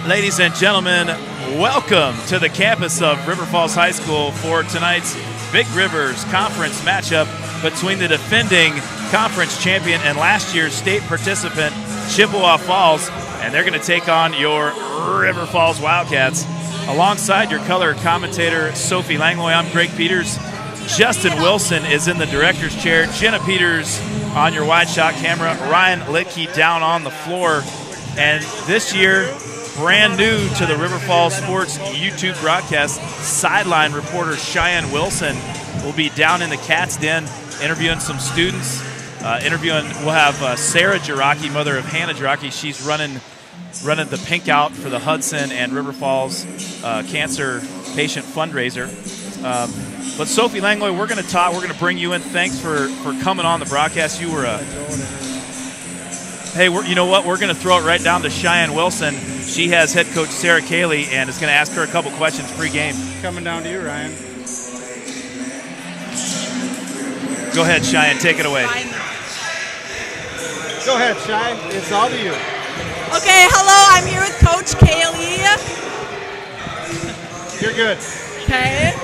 Ladies and gentlemen, welcome to the campus of River Falls High School for tonight's Big Rivers Conference matchup between the defending conference champion and last year's state participant, Chippewa Falls, and they're going to take on your River Falls Wildcats. Alongside your color commentator, Sophie Langlois, I'm Greg Peters. Justin Wilson is in the director's chair. Jenna Peters on your wide shot camera. Ryan Litke down on the floor. And this year, brand new to the River Falls Sports YouTube broadcast, Sideline reporter Cheyenne Wilson will be down in the Cat's Den interviewing some students. We'll have Sarah Jiraki, mother of Hannah Jiraki. She's running the Pink Out for the Hudson and River Falls cancer patient fundraiser. But Sophie Langlois, we're going to talk. We're going to bring you in. Thanks for coming on the broadcast. You were you know what? We're going to throw it right down to Cheyenne Wilson. She has head coach Sarah Kayley and is going to ask her a couple questions pre-game. Coming down to you, Ryan. Go ahead, Cheyenne. Take it away. Go ahead, Cheyenne. It's all to you. Okay, hello. I'm here with Coach Kayley. You're good. Okay.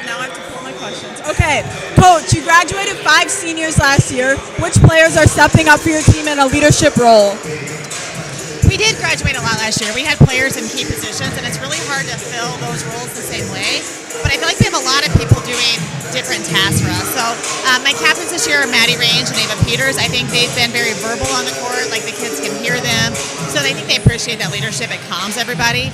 Now I have to pull my questions. Okay, Coach, you graduated 5 seniors last year. Which players are stepping up for your team in a leadership role? We did graduate a lot last year. We had players in key positions, and it's really hard to fill those roles the same way. But I feel like we have a lot of people doing different tasks for us. So my captains this year are Maddie Range and Ava Peters. I think they've been very verbal on the court, like the kids can hear them. So I think they appreciate that leadership. It calms everybody.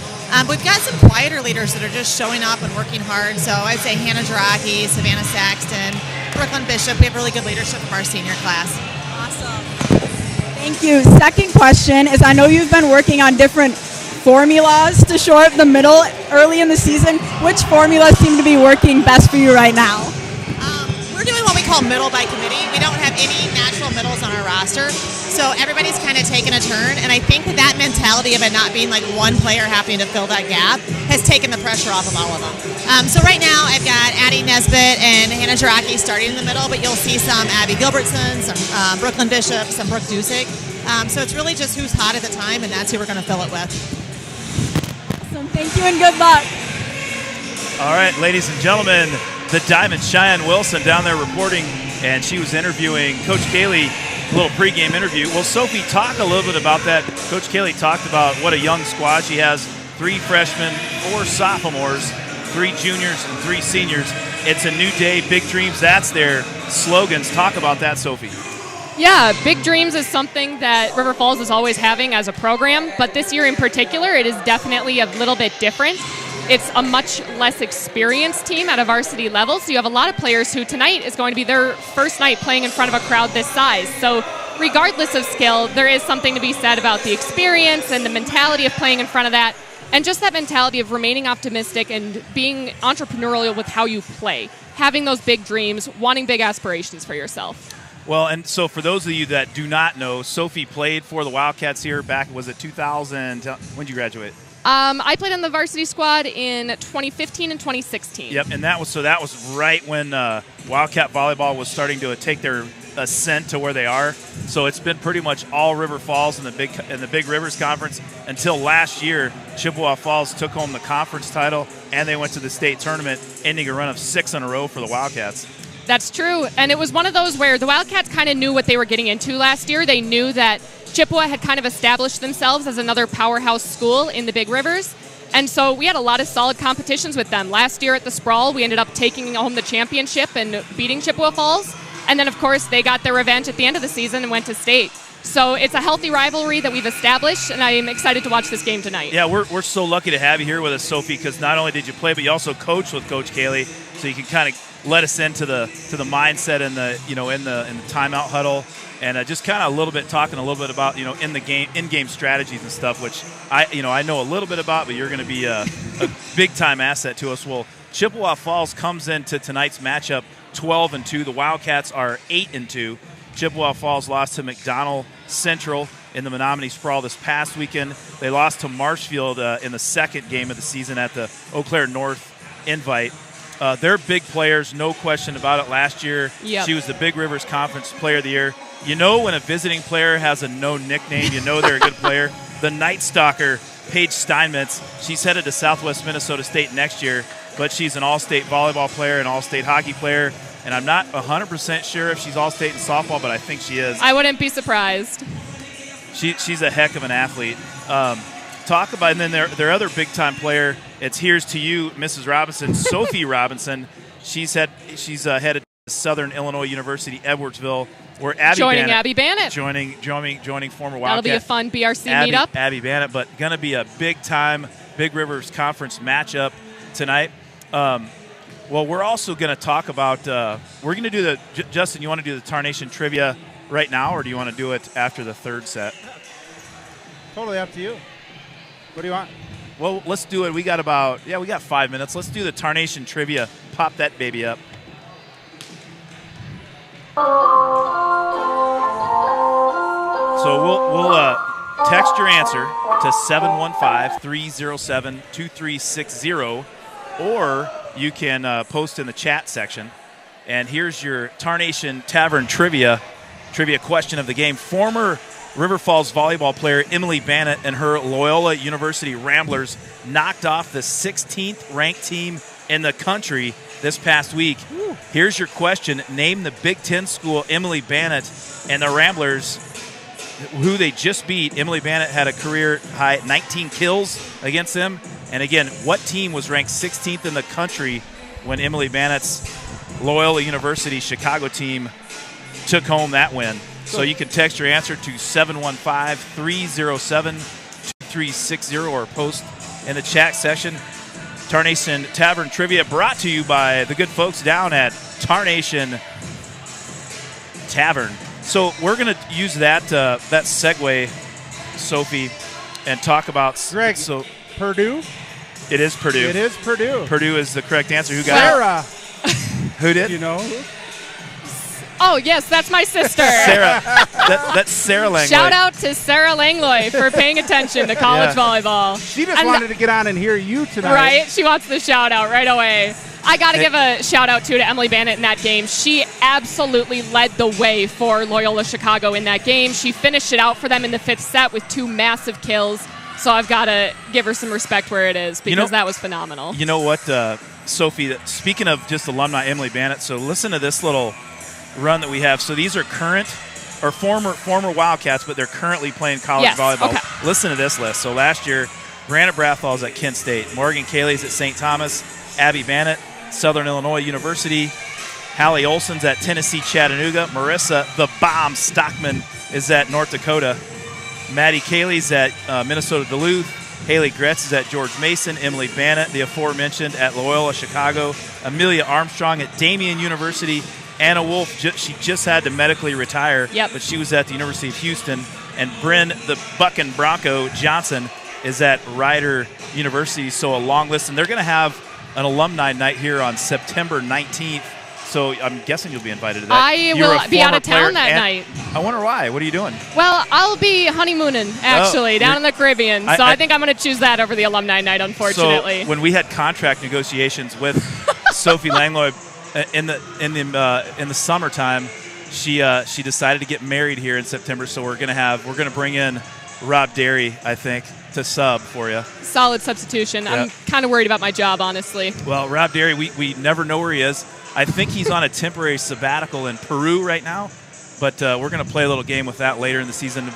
We've got some quieter leaders that are just showing up and working hard. So I'd say Hannah Jiraki, Savannah Saxton, Brooklyn Bishop. We have really good leadership from our senior class. Awesome. Thank you. Second question is, I know you've been working on different formulas to shore up the middle early in the season. Which formulas seem to be working best for you right now? We're doing what we call middle by committee. We don't have any natural middles on our roster, so everybody's kind of taken a turn, and I think that mentality of it not being like one player having to fill that gap has taken the pressure off of all of them. So right now I've got Addie Nesbitt and Hannah Jiraki starting in the middle, but you'll see some Abby Gilbertson, some Brooklyn Bishop, some Brooke Dusick. So it's really just who's hot at the time, and that's who we're going to fill it with. Awesome. Thank you and good luck. All right, ladies and gentlemen, the Diamond Cheyenne Wilson down there reporting, and she was interviewing Coach Kayley, a little pregame interview. Well, Sophie, talk a little bit about that. Coach Kayley talked about what a young squad she has. 3 freshmen, 4 sophomores, 3 juniors, and 3 seniors. It's a new day, big dreams. That's their slogans. Talk about that, Sophie. Yeah, Big Dreams is something that River Falls is always having as a program, but this year in particular, it is definitely a little bit different. It's a much less experienced team at a varsity level, so you have a lot of players who tonight is going to be their first night playing in front of a crowd this size. So regardless of skill, there is something to be said about the experience and the mentality of playing in front of that, and just that mentality of remaining optimistic and being entrepreneurial with how you play, having those big dreams, wanting big aspirations for yourself. Well, and so for those of you that do not know, Sophie played for the Wildcats here back, was it 2000? When did you graduate? I played on the varsity squad in 2015 and 2016. Yep, and that was right when Wildcat Volleyball was starting to take their ascent to where they are. So it's been pretty much all River Falls in the Big Rivers Conference until last year. Chippewa Falls took home the conference title, and they went to the state tournament, ending a run of 6 in a row for the Wildcats. That's true, and it was one of those where the Wildcats kind of knew what they were getting into last year. They knew that Chippewa had kind of established themselves as another powerhouse school in the Big Rivers, and so we had a lot of solid competitions with them. Last year at the Sprawl, we ended up taking home the championship and beating Chippewa Falls, and then of course they got their revenge at the end of the season and went to state. So it's a healthy rivalry that we've established, and I'm excited to watch this game tonight. Yeah, we're so lucky to have you here with us, Sophie, because not only did you play, but you also coached with Coach Kayley, so you can kind of let us into the mindset and the in the timeout huddle, and just kind of talking a little bit about in-game strategies and stuff, which I know a little bit about, but you're going to be a big time asset to us. Well, Chippewa Falls comes into tonight's matchup 12-2. The Wildcats are 8-2. Chippewa Falls lost to McDonald Central in the Menominee Sprawl this past weekend. They lost to Marshfield in the second game of the season at the Eau Claire North Invite. They're big players, no question about it. Last year, She was the Big Rivers Conference Player of the Year. You know when a visiting player has a no nickname, you know they're a good player. the Night Stalker, Paige Steinmetz. She's headed to Southwest Minnesota State next year, but she's an all-state volleyball player, an all-state hockey player, and I'm not 100% sure if she's all-state in softball, but I think she is. I wouldn't be surprised. She's a heck of an athlete. Talk about, and then their other big-time player, it's here's to you, Mrs. Robinson, Sophie Robinson. She's headed to Southern Illinois University, Edwardsville, where Abby Bannett. Joining former Wildcat. That'll be a fun BRC meetup. Abby Bannett, but going to be a big-time Big Rivers Conference matchup tonight. Well, we're also going to talk about we're going to do Justin, you want to do the Tarnation trivia right now, or do you want to do it after the third set? Totally up to you. What do you want? Well, let's do it. We got 5 minutes. Let's do the Tarnation trivia. Pop that baby up. So we'll text your answer to 715-307-2360, or you can post in the chat section. And here's your Tarnation Tavern trivia question of the game. Former River Falls volleyball player Emily Bannett and her Loyola University Ramblers knocked off the 16th ranked team in the country this past week. Ooh. Here's your question. Name the Big Ten school Emily Bannett and the Ramblers, who they just beat. Emily Bannett had a career high 19 kills against them. And again, what team was ranked 16th in the country when Emily Bannett's Loyola University Chicago team took home that win? So you can text your answer to 715-307-2360 or post in the chat session. Tarnation Tavern Trivia brought to you by the good folks down at Tarnation Tavern. So we're going to use that segue, Sophie, and talk about Greg. So Purdue. It is Purdue. It is Purdue. Purdue is the correct answer. Who got Sarah. Who did? You know. Oh, yes, that's my sister. Sarah. That's Sarah Langlois. Shout out to Sarah Langlois for paying attention to college volleyball. She just wanted to get on and hear you tonight. Right? She wants the shout out right away. I got to give a shout out to Emily Bannett in that game. She absolutely led the way for Loyola Chicago in that game. She finished it out for them in the fifth set with 2 massive kills. So I've got to give her some respect where it is, because that was phenomenal. You know what, Sophie, speaking of just alumni Emily Bannett, so listen to this little run that we have. So these are current or former Wildcats, but they're currently playing college volleyball. Okay. Listen to this list. So last year, Brandon Brathall's at Kent State. Morgan Kayley's at St. Thomas. Abby Bannett, Southern Illinois University. Hallie Olson's at Tennessee Chattanooga. Marissa the Bomb Stockman is at North Dakota. Maddie Kayley's at Minnesota Duluth. Haley Gretz is at George Mason. Emily Bannett, the aforementioned, at Loyola Chicago. Amelia Armstrong at Damien University. Anna Wolf, she just had to medically retire, but she was at the University of Houston. And Bryn, the Buckin' Bronco Johnson, is at Rider University. So a long list. And they're going to have an alumni night here on September 19th. So I'm guessing you'll be invited to that. I will be out of town that night. I wonder why. What are you doing? Well, I'll be honeymooning, actually, down in the Caribbean. So I think I'm going to choose that over the alumni night, unfortunately. So when we had contract negotiations with Sophie Langlois in the summertime, she decided to get married here in September. So we're gonna bring in Rob Derry, I think, to sub for you. Solid substitution. I'm kind of worried about my job, honestly. Well, Rob Derry, we never know where he is. I think he's on a temporary sabbatical in Peru right now, but we're going to play a little game with that later in the season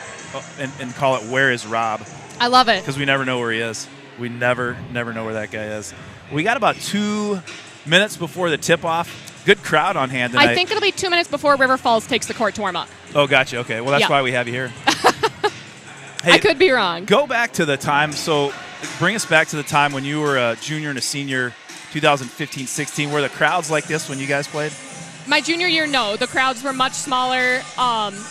and call it Where is Rob? I love it. Because we never know where he is. We never know where that guy is. We got about 2 minutes before the tip-off. Good crowd on hand tonight. I think it'll be 2 minutes before River Falls takes the court to warm up. Oh, gotcha. Okay. Well, that's why we have you here. Hey, I could be wrong. Go back to the time. So bring us back to the time when you were a junior and a senior, 2015-16. Were the crowds like this when you guys played? My junior year, no. The crowds were much smaller.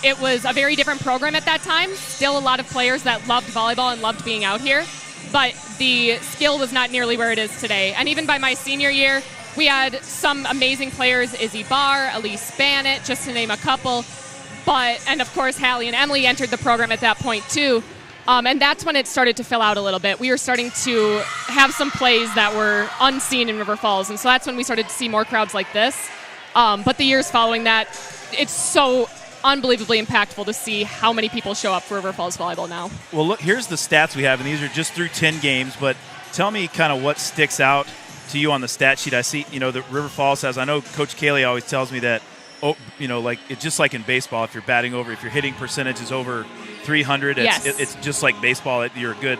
It was a very different program at that time. Still a lot of players that loved volleyball and loved being out here. But the skill was not nearly where it is today. And even by my senior year, we had some amazing players, Izzy Barr, Elise Bannett, just to name a couple. And of course, Hallie and Emily entered the program at that point too. And that's when it started to fill out a little bit. We were starting to have some plays that were unseen in River Falls. And so that's when we started to see more crowds like this. But the years following that, it's so unbelievably impactful to see how many people show up for River Falls volleyball now. Well, look, here's the stats we have, and these are just through 10 games, but tell me kind of what sticks out to you on the stat sheet. I see, the River Falls has, I know Coach Kayley always tells me that, like it's just like in baseball, if you're batting over, if your hitting percentage is over 300, it's just like baseball, you're a good,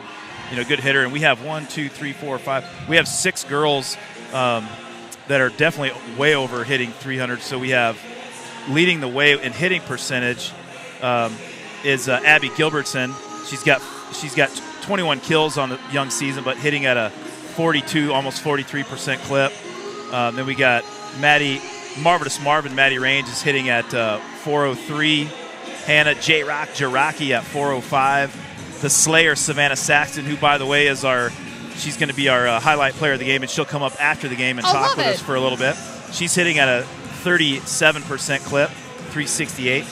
good hitter. And we have 1, 2, 3, 4, 5. We have 6 girls that are definitely way over hitting 300. So we have leading the way in hitting percentage is Abby Gilbertson. She's got 21 kills on the young season, but hitting at a 42, almost 43% clip. Then we got Marvelous Marvin, Maddie Range is hitting at 403. Hannah Jaraki at 405. The Slayer, Savannah Saxton, who, by the way, she's going to be our highlight player of the game, and she'll come up after the game and talk with us for a little bit. She's hitting at a 37% clip, 368.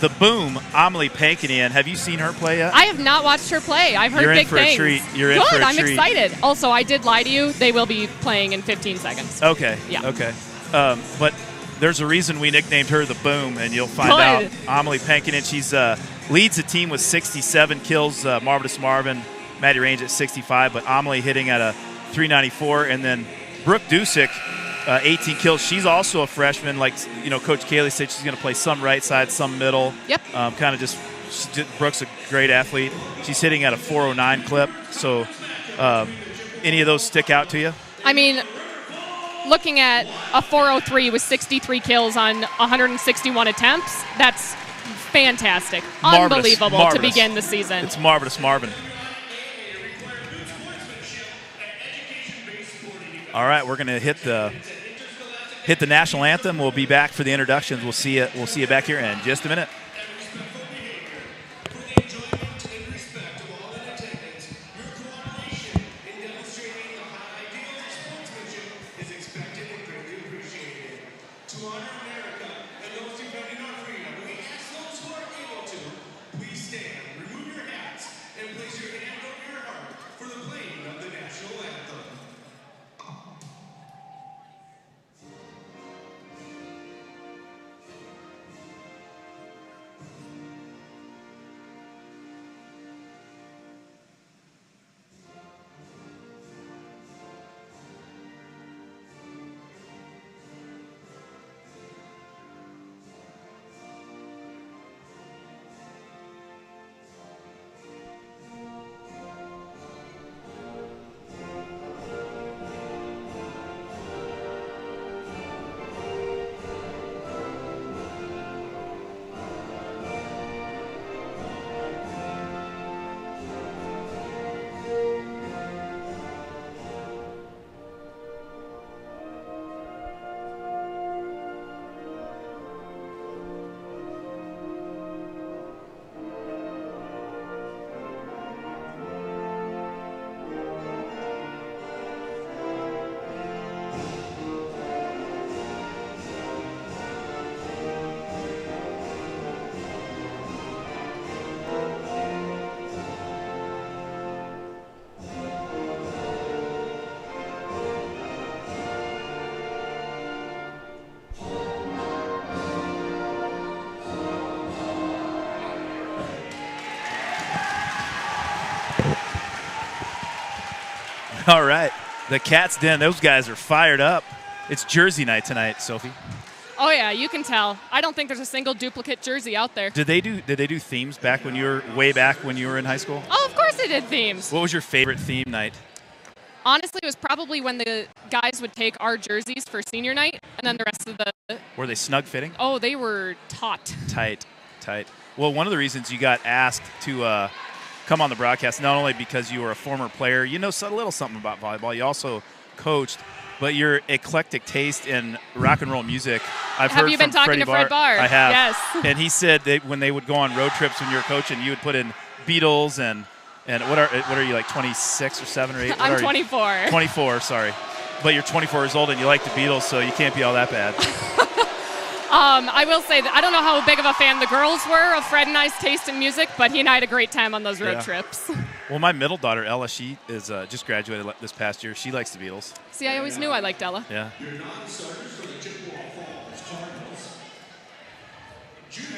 The Boom, Amelie Pankinian. Have you seen her play yet? I have not watched her play. I've heard big things. You're in for a treat. I'm excited. Also, I did lie to you. They will be playing in 15 seconds. Okay. Yeah. Okay. But there's a reason we nicknamed her the Boom, and you'll find out. Amelie Pankinian, she's leads the team with 67 kills. Marvelous Marvin, Maddie Range at 65, but Amelie hitting at a 394. And then Brooke Dusick, 18 kills. She's also a freshman. Like, Coach Kayley said, she's going to play some right side, some middle. Yep. Brooke's a great athlete. She's hitting at a 409 clip. So any of those stick out to you? I mean, looking at a 403 with 63 kills on 161 attempts, that's fantastic. Unbelievable to begin the season. It's Marvelous Marvin. All right, we're going to hit the national anthem. We'll be back for the introductions. We'll see you back here in just a minute. All right. The Cats Den, those guys are fired up. It's jersey night tonight, Sophie. Oh, yeah, you can tell. I don't think there's a single duplicate jersey out there. Did they do themes back when you were in high school? Oh, of course they did themes. What was your favorite theme night? Honestly, it was probably when the guys would take our jerseys for senior night, and then the rest of the... Were they snug fitting? Oh, they were taut. Tight. Well, one of the reasons you got asked to come on the broadcast, not only because you were a former player, you know a little something about volleyball, you also coached, but your eclectic taste in rock and roll music. Have you been talking to Fred Barr? I have. Yes. And he said that when they would go on road trips when you were coaching, you would put in Beatles and what are you, like 26 or 7 or 8? I'm 24. 24, sorry. But you're 24 years old and you like the Beatles, so you can't be all that bad. I will say that I don't know how big of a fan the girls were of Fred and I's taste in music, but he and I had a great time on those road trips. Well, my middle daughter, Ella, she is just graduated this past year. She likes the Beatles. See, I always knew I liked Ella. Yeah. Your non-starters for the Chippewa Falls Cardinals. Junior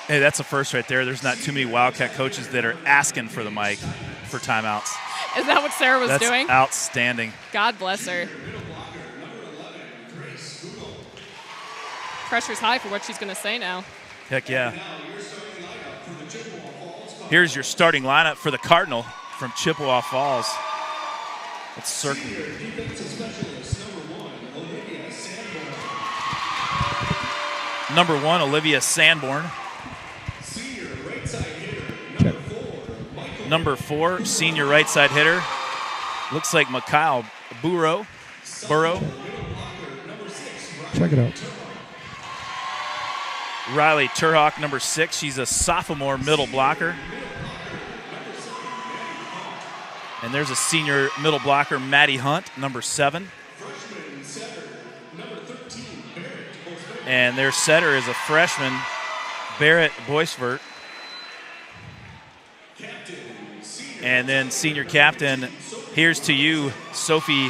Hey, that's a first right there. There's not too many Wildcat coaches that are asking for the mic for timeouts. Is that what Sarah was doing? That's outstanding. God bless her. Pressure's high for what she's going to say now. Heck yeah. Here's your starting lineup for the Cardinal from Chippewa Falls. Let's circle. Number 1, Olivia Sanborn. Number 4, senior right side hitter. Looks like Mikhail Burrow. Check it out. Riley Turhawk, number 6. She's a sophomore middle blocker. And there's a senior middle blocker, Maddie Hunt, number 7. And their setter is a freshman, Barrett Boisvert. And then senior captain, here's to you, Sophie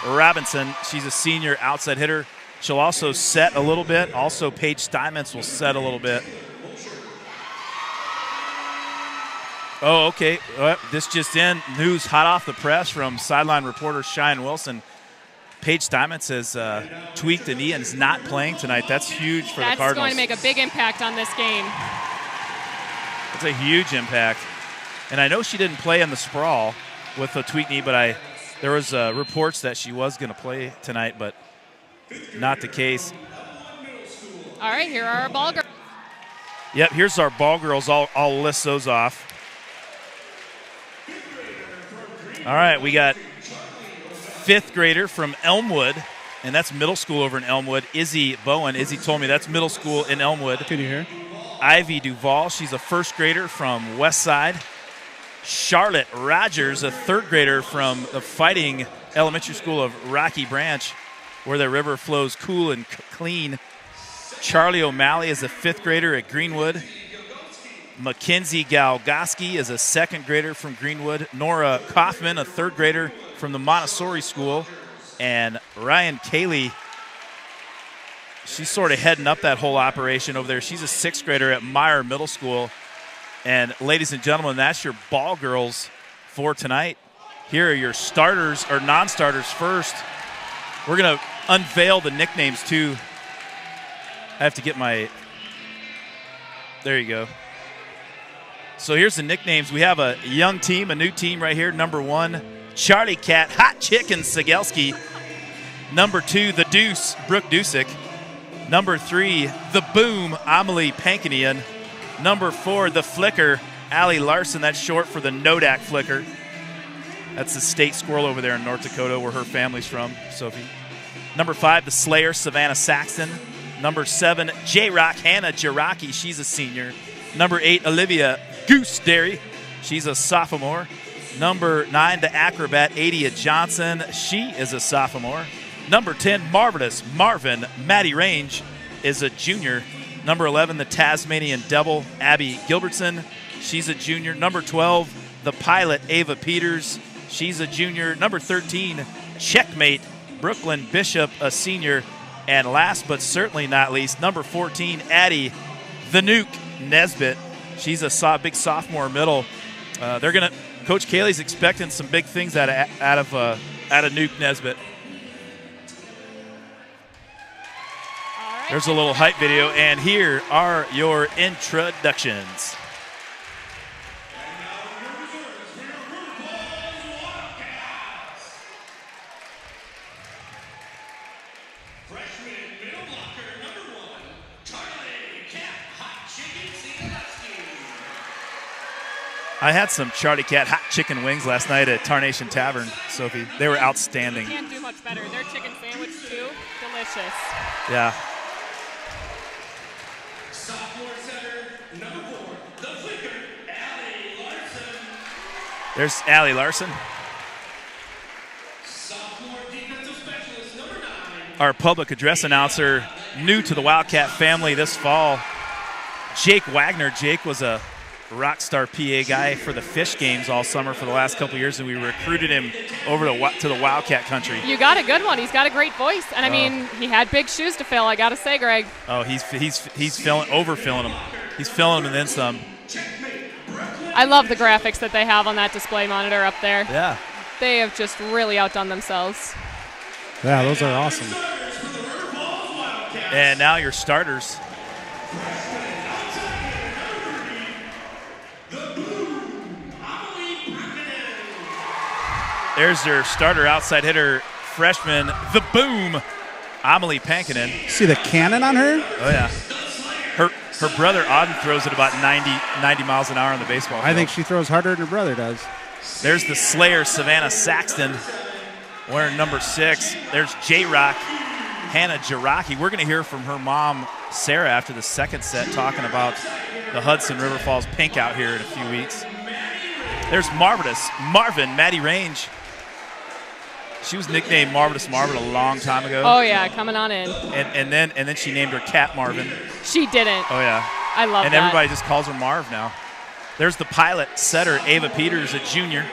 Robinson. She's a senior outside hitter. She'll also set a little bit. Also, Paige Steinmetz will set a little bit. Oh, okay. This just in. News hot off the press from sideline reporter Cheyenne Wilson. Paige Steinmetz has tweaked a knee and is not playing tonight. That's huge for the Cardinals. That's going to make a big impact on this game. It's a huge impact. And I know she didn't play in the sprawl with a tweaked knee, but there was reports that she was going to play tonight, but not the case. All right, here are our ball girls. Yep, here's our ball girls. I'll list those off. All right, we got 5th grader from Elmwood, and that's middle school over in Elmwood, Izzy Bowen. Izzy told me that's middle school in Elmwood. Can you hear? Ivy Duvall, she's a 1st grader from Westside. Charlotte Rogers, a 3rd grader from the Fighting Elementary School of Rocky Branch, where the river flows cool and clean. Charlie O'Malley is a 5th grader at Greenwood. Mackenzie Galgoski is a 2nd grader from Greenwood. Nora Kaufman, a 3rd grader from the Montessori School. And Ryan Kayley, she's sort of heading up that whole operation over there. She's a 6th grader at Meyer Middle School. And ladies and gentlemen, that's your ball girls for tonight. Here are your starters or non-starters first. We're going to unveil the nicknames too. I have to get my, there you go. So here's the nicknames. We have a young team, a new team right here. Number 1, Charlie Cat, Hot Chicken Sigelski. Number 2, The Deuce, Brooke Dusick. Number 3, The Boom, Amelie Pankinian. Number 4, The Flicker, Allie Larson. That's short for the Nodak Flicker. That's the state squirrel over there in North Dakota where her family's from, Sophie. Number 5, The Slayer, Savannah Saxton. Number 7, J-Rock, Hannah Jiraki. She's a senior. Number 8, Olivia Goose Derry. She's a sophomore. Number 9, The Acrobat, Adia Johnson. She is a sophomore. Number 10, Marvelous Marvin Maddie Range is a junior. Number 11, The Tasmanian Devil, Abby Gilbertson. She's a junior. Number 12, The Pilot, Ava Peters. She's a junior. Number 13, Checkmate, Brooklyn Bishop, a senior. And last but certainly not least, number 14, Addie the Nuke Nesbitt. She's a big sophomore middle. Coach Kayley's expecting some big things out of Nuke Nesbitt. There's a little hype video, and here are your introductions. Freshman middle blocker number 1, Charlie Cat Hot Chicken Sigelski. I had some Charlie Cat hot chicken wings last night at Tarnation Tavern, Sophie. They were outstanding. Can't do much better. Their chicken sandwich, too, delicious. Yeah. Sophomore center number 4, the Flicker, Allie Larson. There's Allie Larson. Sophomore defensive specialist number 9. Our public address announcer, new to the Wildcat family this fall, Jake Wagner. Jake was a rock star PA guy for the Fish games all summer for the last couple of years, and we recruited him over to the Wildcat country. You got a good one. He's got a great voice, and I mean, he had big shoes to fill. I got to say, Greg. Oh, he's overfilling them. He's filling them and then some. I love the graphics that they have on that display monitor up there. Yeah. They have just really outdone themselves. Yeah, those are awesome. And now your starters. There's their starter outside hitter, freshman, the boom, Amelie Pankinen. See the cannon on her? Oh, yeah. Her brother, Auden, throws it about 90 miles an hour on the baseball field. I think she throws harder than her brother does. There's the Slayer, Savannah Saxton, wearing number 6. There's J-Rock, Hannah Jaraki. We're going to hear from her mom, Sarah, after the second set, talking about the Hudson River Falls Pink out here in a few weeks. There's Marvin, Maddie Range. She was nicknamed Marvelous Marvin a long time ago. Oh, yeah, coming on in. And then she named her Cat Marvin. She didn't. Oh, yeah. I love that. And everybody just calls her Marv now. There's the pilot setter, Ava Peters, a junior.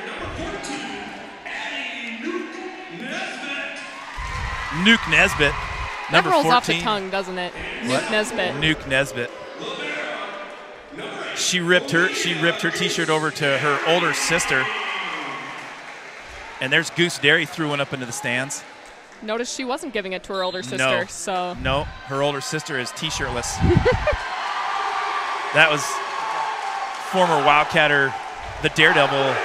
Nuke Nesbitt, number 14. That rolls off the tongue, doesn't it? What? Nuke Nesbitt. Nuke Nesbitt. She ripped her T-shirt over to her older sister. And there's Goose Dairy threw one up into the stands. Notice she wasn't giving it to her older sister. No, her older sister is T-shirtless. That was former Wildcatter, the Daredevil.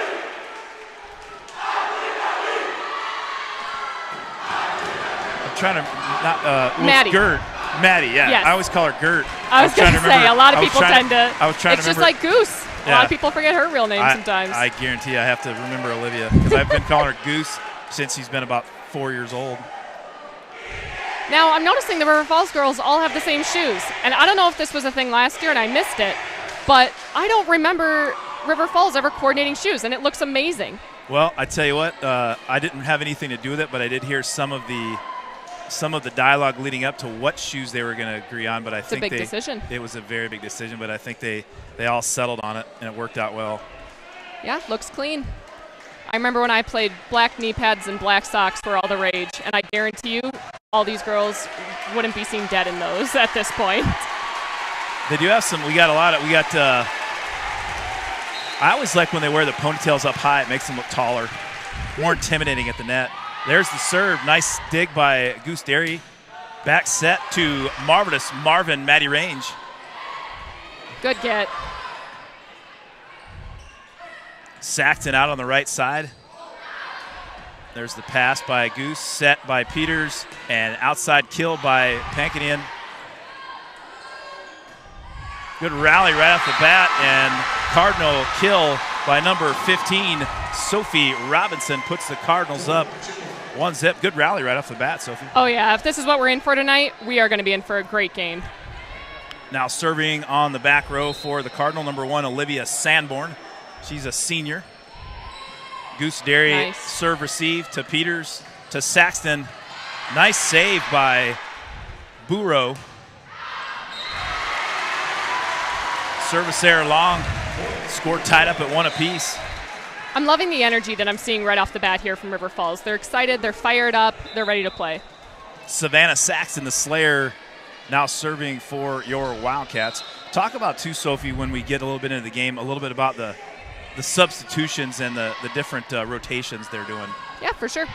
I'm trying to Maddie. Gert. Maddie, yeah. Yes. I always call her Gert. I was going to say, a lot of people tend to. I was trying to remember. It's just like Goose. A lot of people forget her real name sometimes. I guarantee I have to remember Olivia because I've been calling her Goose since she's been about 4 years old. Now, I'm noticing the River Falls girls all have the same shoes. And I don't know if this was a thing last year and I missed it, but I don't remember River Falls ever coordinating shoes, and it looks amazing. Well, I tell you what, I didn't have anything to do with it, but I did hear some of the dialogue leading up to what shoes they were going to agree on. But I think it's a big decision. It was a very big decision, but I think they all settled on it, and it worked out well. Yeah, looks clean. I remember when I played, black knee pads and black socks were all the rage, and I guarantee you all these girls wouldn't be seen dead in those at this point. They do have some. I always like when they wear the ponytails up high. It makes them look taller, more intimidating at the net. There's the serve. Nice dig by Goose Dairy. Back set to Marvelous Marvin, Maddie Range. Good get. Saxton out on the right side. There's the pass by Goose, set by Peters, and outside kill by Pankinen. Good rally right off the bat, and Cardinal kill by number 15, Sophie Robinson, puts the Cardinals up 1-0. Good rally right off the bat, Sophie. Oh, yeah. If this is what we're in for tonight, we are going to be in for a great game. Now serving on the back row for the Cardinal, number 1, Olivia Sanborn. She's a senior. Goose Dairy nice. Serve receive to Peters, to Saxton. Nice save by Burrow. Service error long. Score tied up at 1 apiece. I'm loving the energy that I'm seeing right off the bat here from River Falls. They're excited, they're fired up, they're ready to play. Savannah Saxton, the Slayer, now serving for your Wildcats. Talk about, too, Sophie, when we get a little bit into the game, a little bit about the substitutions and the different rotations they're doing. Yeah, for sure.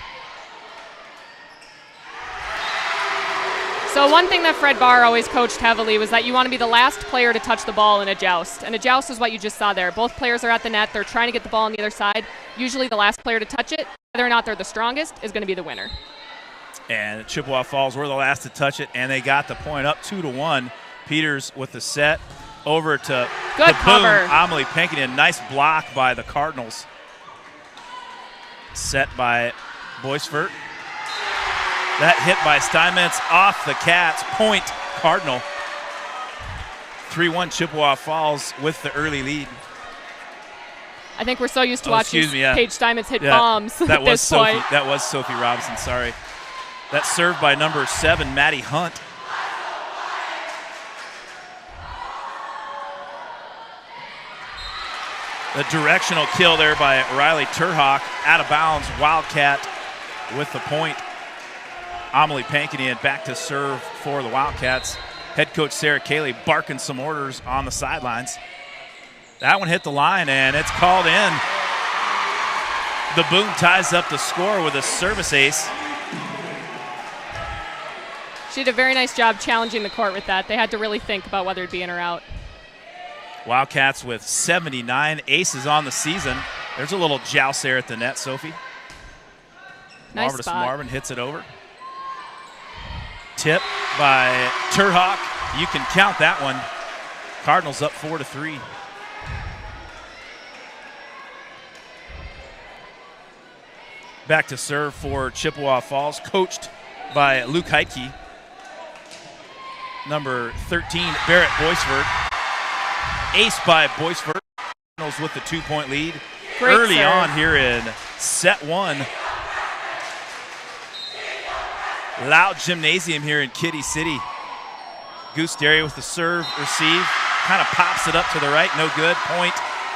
So one thing that Fred Barr always coached heavily was that you want to be the last player to touch the ball in a joust. And a joust is what you just saw there. Both players are at the net. They're trying to get the ball on the other side. Usually the last player to touch it, whether or not they're the strongest, is going to be the winner. And Chippewa Falls were the last to touch it, and they got the point up 2-1. Peters with the set. Over to good the cover. Boom, Amelie Pankinen. Nice block by the Cardinals. Set by Boisfert. That hit by Steinmetz off the Cats. Point Cardinal. 3-1 Chippewa Falls with the early lead. I think we're so used to watching Paige Steinmetz hit bombs that at was this Sophie, point. That was Sophie Robinson, sorry. That's served by number 7, Maddie Hunt. The directional kill there by Riley Turhock. Out of bounds, Wildcat with the point. Amelie Pankinen back to serve for the Wildcats. Head coach Sarah Kayley barking some orders on the sidelines. That one hit the line, and it's called in. The Boom ties up the score with a service ace. She did a very nice job challenging the court with that. They had to really think about whether it'd be in or out. Wildcats with 79 aces on the season. There's a little joust there at the net, Sophie. Nice Marvelous spot. Marvin hits it over. Tip by Turhawk. You can count that one. Cardinals up 4-3. Back to serve for Chippewa Falls, coached by Luke Heitke. Number 13, Barrett Boisford. Ace by Boisford. Cardinals with the 2-point lead. Great early serve. on here in set one. Loud gymnasium here in Kitty City. Goose Derry with the serve, receive, kind of pops it up to the right, no good, point,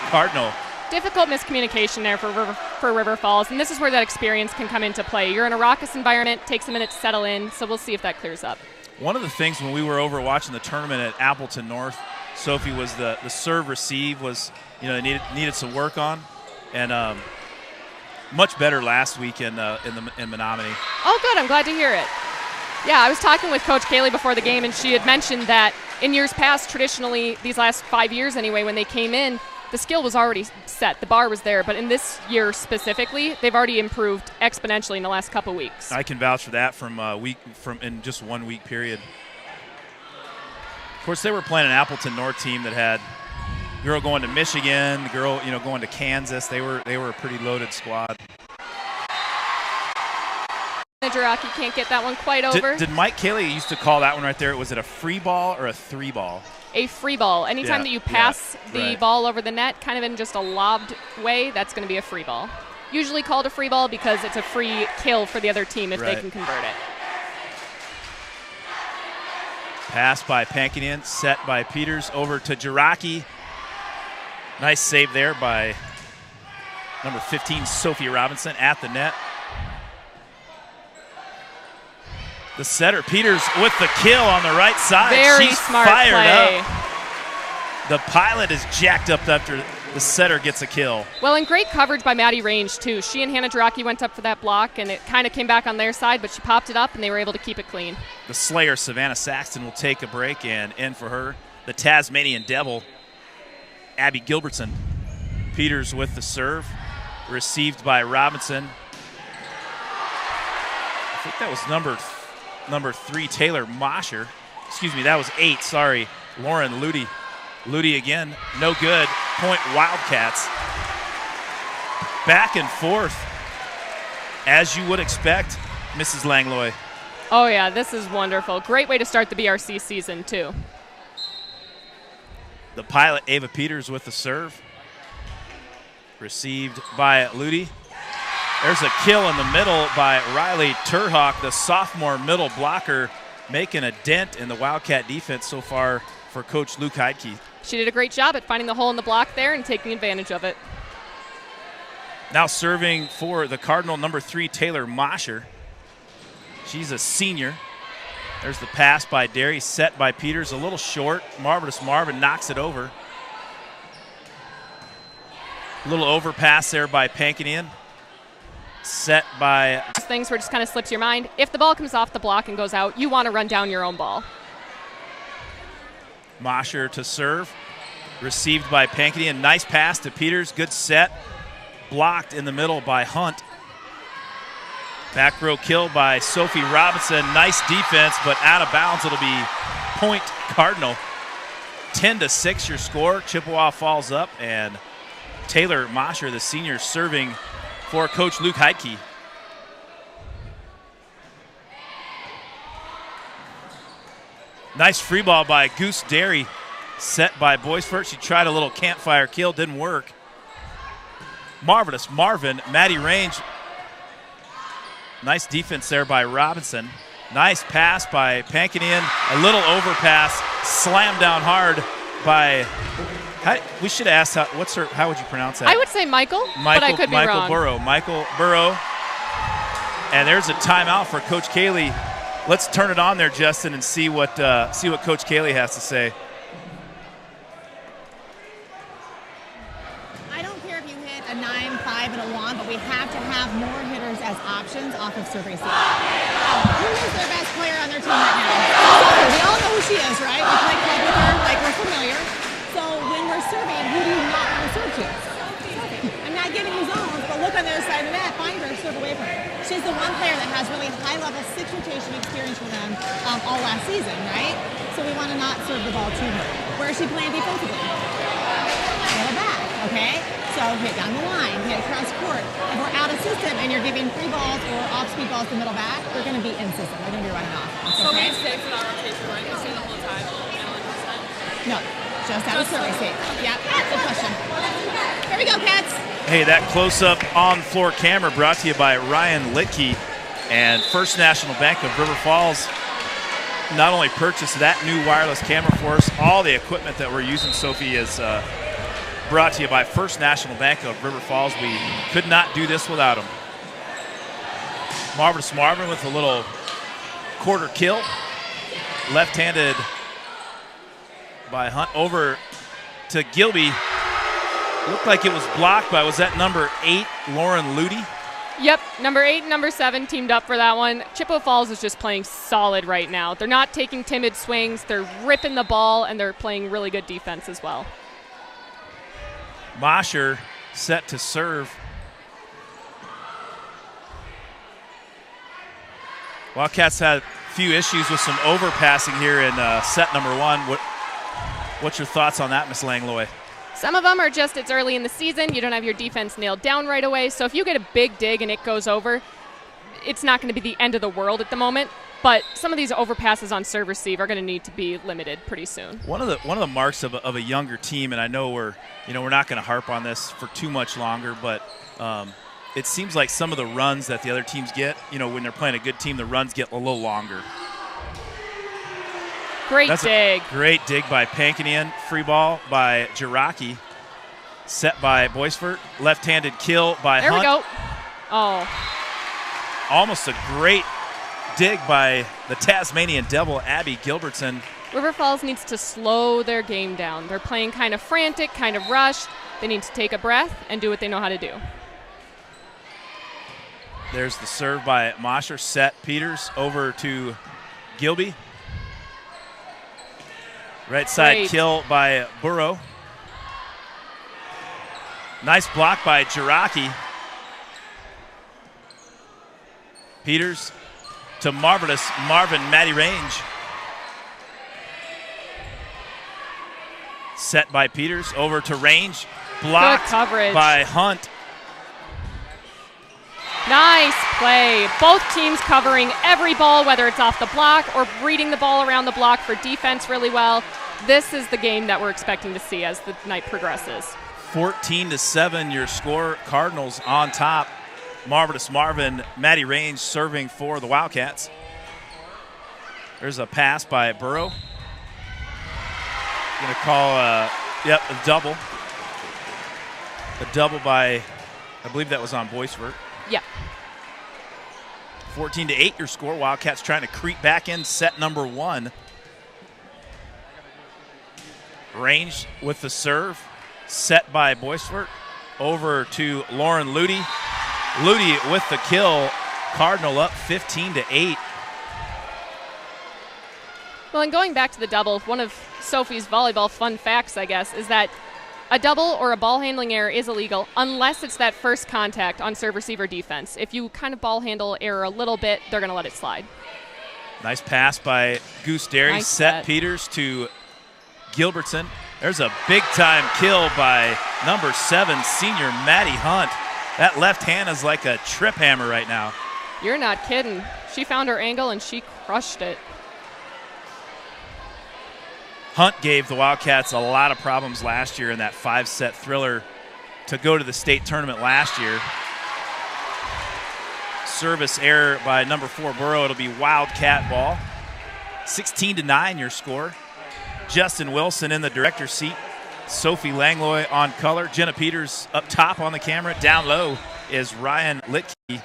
Cardinal. Difficult miscommunication there for River Falls, and this is where that experience can come into play. You're in a raucous environment, takes a minute to settle in, so we'll see if that clears up. One of the things when we were over watching the tournament at Appleton North, Sophie, was the serve receive was, they needed some work on, and much better last week in Menominee. Oh, good. I'm glad to hear it. Yeah, I was talking with Coach Kayley before the game, and she had mentioned that in years past, traditionally, these last 5 years anyway, when they came in, the skill was already set. The bar was there. But in this year specifically, they've already improved exponentially in the last couple weeks. I can vouch for that from in just 1 week period. Of course, they were playing an Appleton North team that had girl going to Michigan, girl going to Kansas. They were a pretty loaded squad. Jiraki can't get that one quite over. Did Mike Kayley used to call that one right there? Was it a free ball or a 3-ball? A free ball. Anytime that you pass the ball over the net, kind of in just a lobbed way, that's going to be a free ball. Usually called a free ball because it's a free kill for the other team if they can convert it. Pass by Pankinian, set by Peters over to Jiraki. Nice save there by number 15, Sophie Robinson, at the net. The setter, Peters, with the kill on the right side. Very She's smart fired play. up. The pilot is jacked up after the setter gets a kill. Well, and great coverage by Maddie Range, too. She and Hannah Jiraki went up for that block, and it kind of came back on their side, but she popped it up, and they were able to keep it clean. The Slayer, Savannah Saxton, will take a break, and in for her, the Tasmanian Devil, Abby Gilbertson. Peters with the serve, received by Robinson. I think that was number 3, Taylor Mosher. Excuse me, that was 8, sorry. Lauren Ludy. Ludy again, no good. Point Wildcats. Back and forth, as you would expect, Mrs. Langlois. Oh, yeah, this is wonderful. Great way to start the BRC season, too. The pilot, Ava Peters, with the serve. Received by Ludy. There's a kill in the middle by Riley Turhawk, the sophomore middle blocker, making a dent in the Wildcat defense so far for Coach Luke Heidke. She did a great job at finding the hole in the block there and taking advantage of it. Now serving for the Cardinal, number 3, Taylor Mosher. She's a senior. There's the pass by Derry, set by Peters, a little short. Marvelous Marvin knocks it over. A little overpass there by Pankinian. Set by... Things where it just kind of slips your mind. If the ball comes off the block and goes out, you want to run down your own ball. Mosher to serve. Received by Pankinian. Nice pass to Peters. Good set. Blocked in the middle by Hunt. Back row kill by Sophie Robinson. Nice defense, but out of bounds. It'll be point Cardinal. 10-6 your score. Chippewa Falls up, and Taylor Mosher, the senior, serving for Coach Luke Heidke. Nice free ball by Goose Derry, set by Boisford. She tried a little campfire kill, didn't work. Marvelous Marvin, Maddie Range. Nice defense there by Robinson. Nice pass by Pankinian. A little overpass, slammed down hard by... we should ask how would you pronounce that? I would say Michael, but I could be wrong. Michael Burrow. And there's a timeout for Coach Kayley let's turn it on there, Justin, and see what Coach Kayley has to say. I don't care if you hit a 9, 5, and a 1, but we have to have more hitters as options off of serve receive. Who is their best player on their team right now? We all know who she is, right? We play club with her, like we're familiar. So when we're serving, who do you not want to serve to? I'm not giving you zones, but look on the other side of the net, find her, serve away from her. She's the one player that has really high-level 6 rotation experience for them all last season, right? So we want to not serve the ball to her. Where is she playing defensively? Middle back, okay? So hit down the line, hit across court. If we're out of system and you're giving free balls or off-speed balls to middle back, they're going to be in system. They're going to be running off. So Okay? we stay for that rotation, right? We stay the whole time. No, just out of service state. Yeah, good question. Here we go, Cats. Hey, that close-up on-floor camera brought to you by Ryan Litke and First National Bank of River Falls. Not only purchased that new wireless camera for us, all the equipment that we're using, Sophie, is brought to you by First National Bank of River Falls. We could not do this without them. Marvelous Marvin with a little quarter kill. Left-handed by Hunt over to Gilby. Looked like it was blocked by, was that number 8, Lauren Ludy? Yep, number 8 and number 7 teamed up for that one. Chippewa Falls is just playing solid right now. They're not taking timid swings. They're ripping the ball, and they're playing really good defense as well. Mosher set to serve. Wildcats had a few issues with some overpassing here in set number 1. What's your thoughts on that, Miss Langlois? Some of them are just it's early in the season. You don't have your defense nailed down right away. So if you get a big dig and it goes over, it's not going to be the end of the world at the moment. But some of these overpasses on serve receive are going to need to be limited pretty soon. One of the marks of a younger team, and I know we're not going to harp on this for too much longer, but it seems like some of the runs that the other teams get, when they're playing a good team, the runs get a little longer. Great dig. Great dig by Pankinian. Free ball by Jiraki. Set by Boisfort. Left-handed kill by Hunt. There we go. Oh. Almost a great dig by the Tasmanian Devil, Abby Gilbertson. River Falls needs to slow their game down. They're playing kind of frantic, kind of rushed. They need to take a breath and do what they know how to do. There's the serve by Mosher. Set Peters over to Gilby. Right side kill by Burrow. Nice block by Jiraki. Peters to marvelous Marvin Matty Range. Set by Peters over to Range. Blocked by Hunt. Nice play. Both teams covering every ball, whether it's off the block or reading the ball around the block for defense really well. This is the game that we're expecting to see as the night progresses. 14-7 your score. Cardinals on top. Marvelous Marvin, Matty Range serving for the Wildcats. There's a pass by Burrow. Going to call a double. A double by, I believe that was on Boisfort. Yep. 14-8 your score. Wildcats trying to creep back in set number 1. Range with the serve. Set by Boisfort. Over to Lauren Ludy. Ludy with the kill. Cardinal up 15-8. Well, and going back to the double, one of Sophie's volleyball fun facts, I guess, is that a double or a ball handling error is illegal unless it's that first contact on serve receiver defense. If you kind of ball handle error a little bit, they're going to let it slide. Nice pass by Goose Derry. Nice set Peters to Gilbertson. There's a big-time kill by number 7, senior Maddie Hunt. That left hand is like a trip hammer right now. You're not kidding. She found her angle and she crushed it. Hunt gave the Wildcats a lot of problems last year in that 5-set thriller to go to the state tournament last year. Service error by number 4, Burrow. It'll be Wildcat ball. 16-9 your score. Justin Wilson in the director's seat. Sophie Langlois on color. Jenna Peters up top on the camera. Down low is Ryan Litke.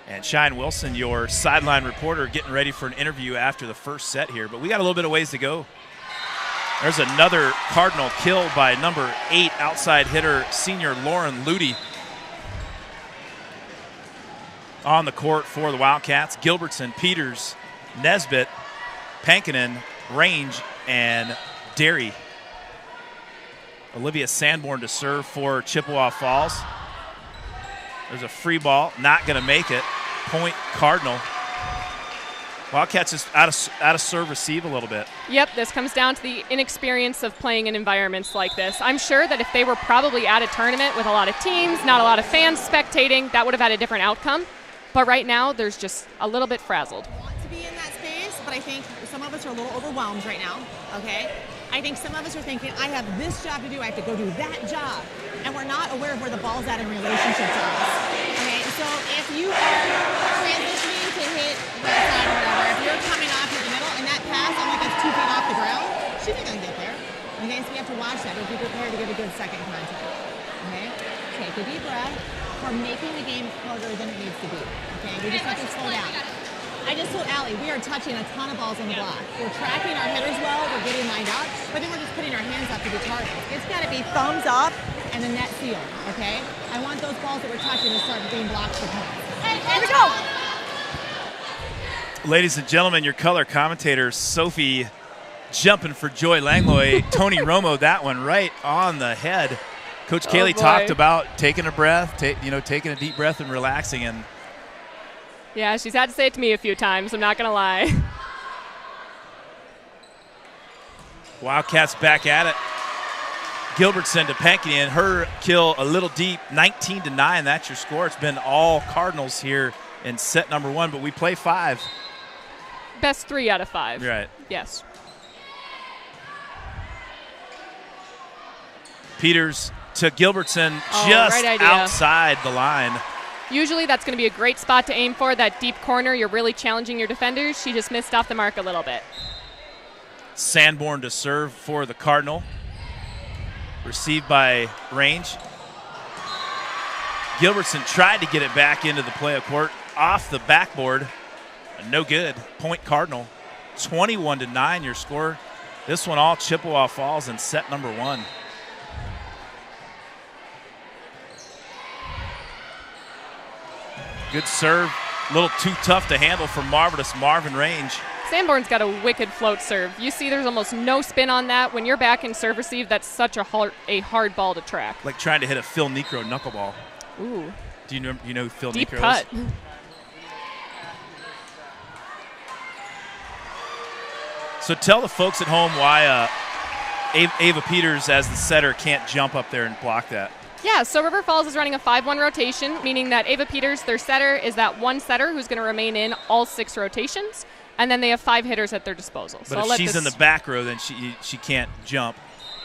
And Shine Wilson, your sideline reporter, getting ready for an interview after the first set here. But we got a little bit of ways to go. There's another Cardinal kill by number 8 outside hitter, senior Lauren Ludy. On the court for the Wildcats, Gilbertson, Peters, Nesbitt, Pankinen, Range, and Derry. Olivia Sanborn to serve for Chippewa Falls. There's a free ball, not going to make it. Point Cardinal. Wildcats just out of serve receive a little bit. Yep, this comes down to the inexperience of playing in environments like this. I'm sure that if they were probably at a tournament with a lot of teams, not a lot of fans spectating, that would have had a different outcome. But right now, there's just a little bit frazzled. Want to be in that space, but I think some of us are a little overwhelmed right now, okay? I think some of us are thinking, I have this job to do, I have to go do that job. And we're not aware of where the ball's at in relationship to us. Okay, so if you are transitioning to hit right side or whatever, if you're coming off in the middle and that pass only gets 2 feet off the ground, she's not gonna get there. Okay, so we have to watch that. We'll be prepared to get a good second contact. Okay, take a deep breath. We're making the game harder than it needs to be. Okay, we just have to slow down. I just told Allie, we are touching a ton of balls on the block. We're tracking our hitters well, we're getting lined up, but then we're just putting our hands up to be targets. It's got to be thumbs up and the net sealed, okay? I want those balls that we're touching to start being blocked for points. Here we go! Ladies and gentlemen, your color commentator, Sophie, jumping for Joy Langlois. Tony Romo, that one right on the head. Coach Kayley talked about taking a breath, taking a deep breath and relaxing. And yeah, she's had to say it to me a few times, I'm not going to lie. Wildcats back at it. Gilbertson to Pankinen, her kill a little deep, 19-9, that's your score. It's been all Cardinals here in set number 1, but we play 5. Best 3 out of 5. Right. Yes. Peters to Gilbertson, just right idea. Outside the line. Usually that's going to be a great spot to aim for, that deep corner. You're really challenging your defenders. She just missed off the mark a little bit. Sanborn to serve for the Cardinal. Received by Range. Gilbertson tried to get it back into the play of court. Off the backboard. No good. Point Cardinal. 21-9 your score. This one all Chippewa Falls in set number 1. Good serve. A little too tough to handle for marvelous Marvin Range. Sanborn's got a wicked float serve. You see there's almost no spin on that. When you're back in serve receive, that's such a hard ball to track. Like trying to hit a Phil Necro knuckleball. Ooh. Do you know who Phil Deep Necro cut. is? So tell the folks at home why Ava Peters as the setter can't jump up there and block that. Yeah, so River Falls is running a 5-1 rotation, meaning that Ava Peters, their setter, is that one setter who's going to remain in all 6 rotations, and then they have 5 hitters at their disposal. But if she's in the back row, then she can't jump.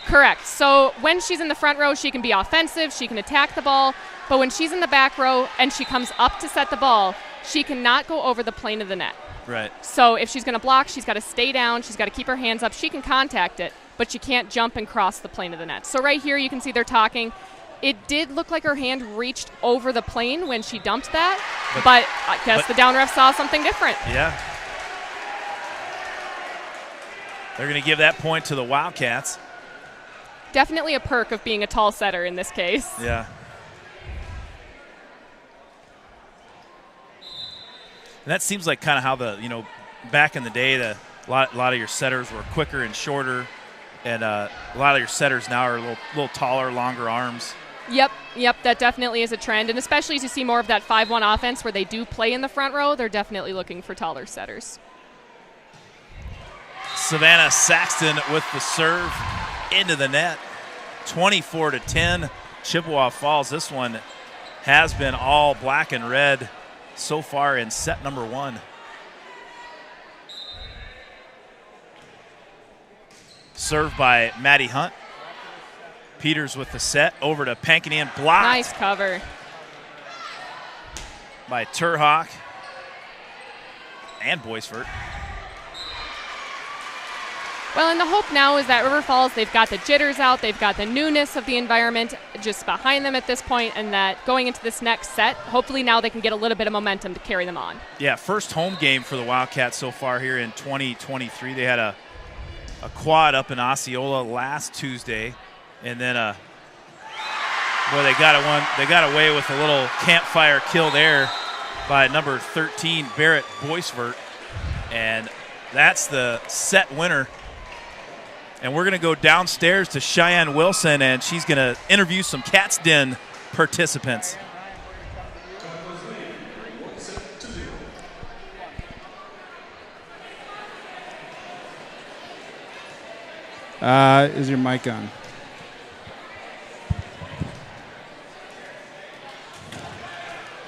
Correct. So when she's in the front row, she can be offensive, she can attack the ball, but when she's in the back row and she comes up to set the ball, she cannot go over the plane of the net. Right. So if she's going to block, she's got to stay down, she's got to keep her hands up. She can contact it, but she can't jump and cross the plane of the net. So right here you can see they're talking. It did look like her hand reached over the plane when she dumped that, but I guess the down ref saw something different. Yeah. They're going to give that point to the Wildcats. Definitely a perk of being a tall setter in this case. Yeah. And that seems like kind of how back in the day, a lot of your setters were quicker and shorter, and a lot of your setters now are a little taller, longer arms. Yep, that definitely is a trend, and especially as you see more of that 5-1 offense where they do play in the front row, they're definitely looking for taller setters. Savannah Saxton with the serve into the net. 24-10, Chippewa Falls. This one has been all black and red so far in set number 1. Served by Maddie Hunt. Peters with the set, over to Pankinen, blocked. Nice cover. By Turhawk and Boisford. Well, and the hope now is that River Falls, they've got the jitters out, they've got the newness of the environment just behind them at this point, and that going into this next set, hopefully now they can get a little bit of momentum to carry them on. Yeah, first home game for the Wildcats so far here in 2023. They had a quad up in Osceola last Tuesday, and then they got away with a little campfire kill there by number 13 Barrett Boisvert, and that's the set winner. And we're going to go downstairs to Cheyenne Wilson, and she's going to interview some Cats Den participants. Is your mic on?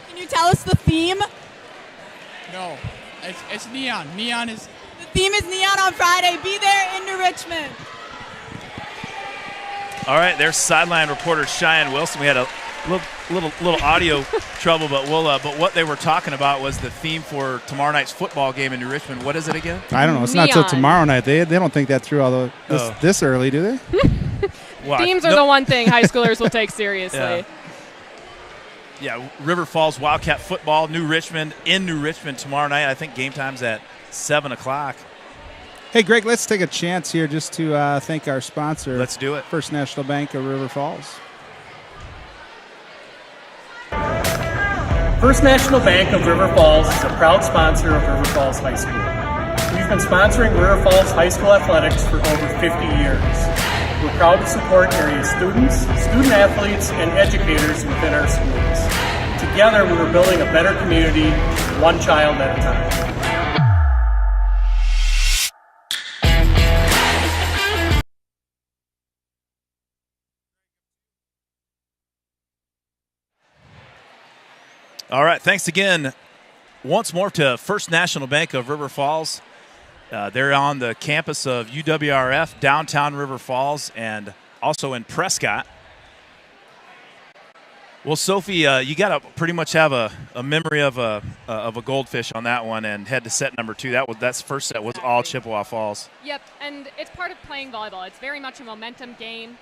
Can you tell us the theme? No, it's neon. Neon is. The theme is Neon on Friday. Be there in New Richmond. All right, there's sideline reporter Cheyenne Wilson. We had a little audio trouble, but but what they were talking about was the theme for tomorrow night's football game in New Richmond. What is it again? I don't know. It's Neon. not till tomorrow night. They don't think that through this early, do they? Well, Themes are the one thing high schoolers will take seriously. Yeah, River Falls Wildcat football, New Richmond, in New Richmond tomorrow night. I think game time's at 7 o'clock. Hey, Greg, let's take a chance here just to thank our sponsor. Let's do it. First National Bank of River Falls. First National Bank of River Falls is a proud sponsor of River Falls High School. We've been sponsoring River Falls High School athletics for over 50 years. We're proud to support area students, student athletes, and educators within our schools. Together, we are building a better community, one child at a time. All right, thanks again once more to First National Bank of River Falls. They're on the campus of UWRF, downtown River Falls, and also in Prescott. Well, Sophie, you got to pretty much have a memory of a goldfish on that one, and head to set number 2. That's first set was all Chippewa Falls. Yep, and it's part of playing volleyball. It's very much a momentum game.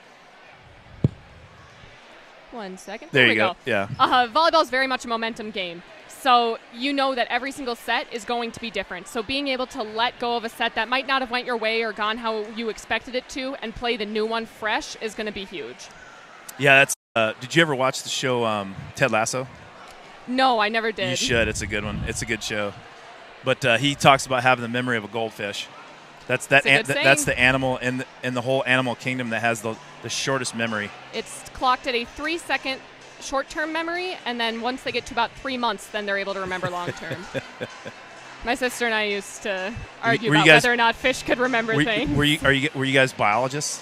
1 second. There you go. Yeah. Volleyball is very much a momentum game. So you know that every single set is going to be different. So being able to let go of a set that might not have went your way or gone how you expected it to and play the new one fresh is going to be huge. Yeah, that's. Did you ever watch the show Ted Lasso? No, I never did. You should. It's a good one. It's a good show. But he talks about having the memory of a goldfish. That's the animal in the whole animal kingdom that has the shortest memory. It's clocked at a 3-second short-term memory, and then once they get to about 3 months, then they're able to remember long-term. My sister and I used to argue about whether or not fish could remember things. Were you guys biologists?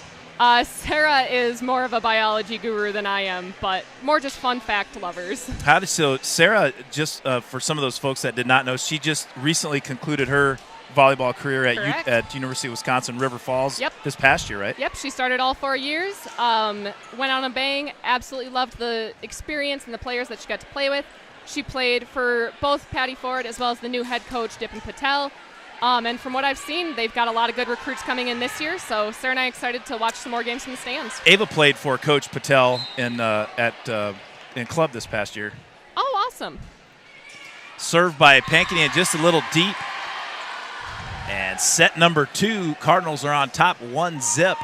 Sarah is more of a biology guru than I am, but more just fun fact lovers. So Sarah, just for some of those folks that did not know, she just recently concluded her volleyball career at University of Wisconsin River Falls this past year, right? Yep, she started all 4 years, went on a bang, absolutely loved the experience and the players that she got to play with. She played for both Patty Ford as well as the new head coach, Dipin Patel. And from what I've seen, they've got a lot of good recruits coming in this year, so Sarah and I are excited to watch some more games from the stands. Ava played for Coach Patel in club this past year. Oh, awesome. Served by Pankini and just a little deep. And set number 2, Cardinals are on top 1-0.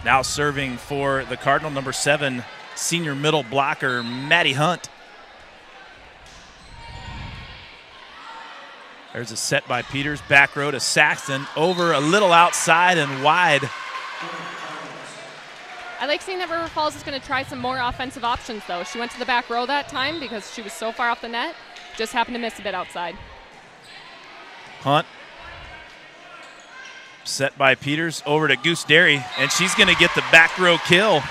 Now serving for the Cardinal, number 7, senior middle blocker, Maddie Hunt. There's a set by Peters, back row to Saxton, over a little outside and wide. I like seeing that River Falls is going to try some more offensive options, though. She went to the back row that time because she was so far off the net, just happened to miss a bit outside. Hunt. Set by Peters, over to Goose Derry, and she's going to get the back row kill.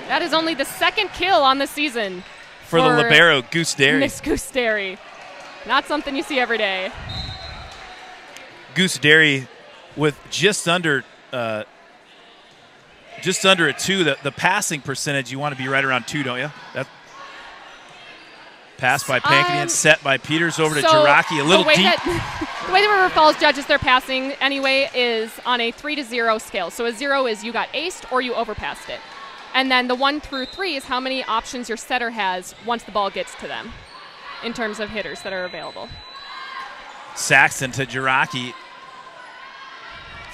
That is only the second kill on the season for the libero, Goose Derry. Miss Goose Derry. Not something you see every day. Goose Derry with just under a 2. The passing percentage, you want to be right around 2, don't you? That pass by Pankini and set by Peters over to Jiraki. A little deep. The way the River Falls judges their passing anyway is on a 3 to 0 scale. So a 0 is you got aced or you overpassed it. And then the 1 through 3 is how many options your setter has once the ball gets to them in terms of hitters that are available. Saxton to Jiraki.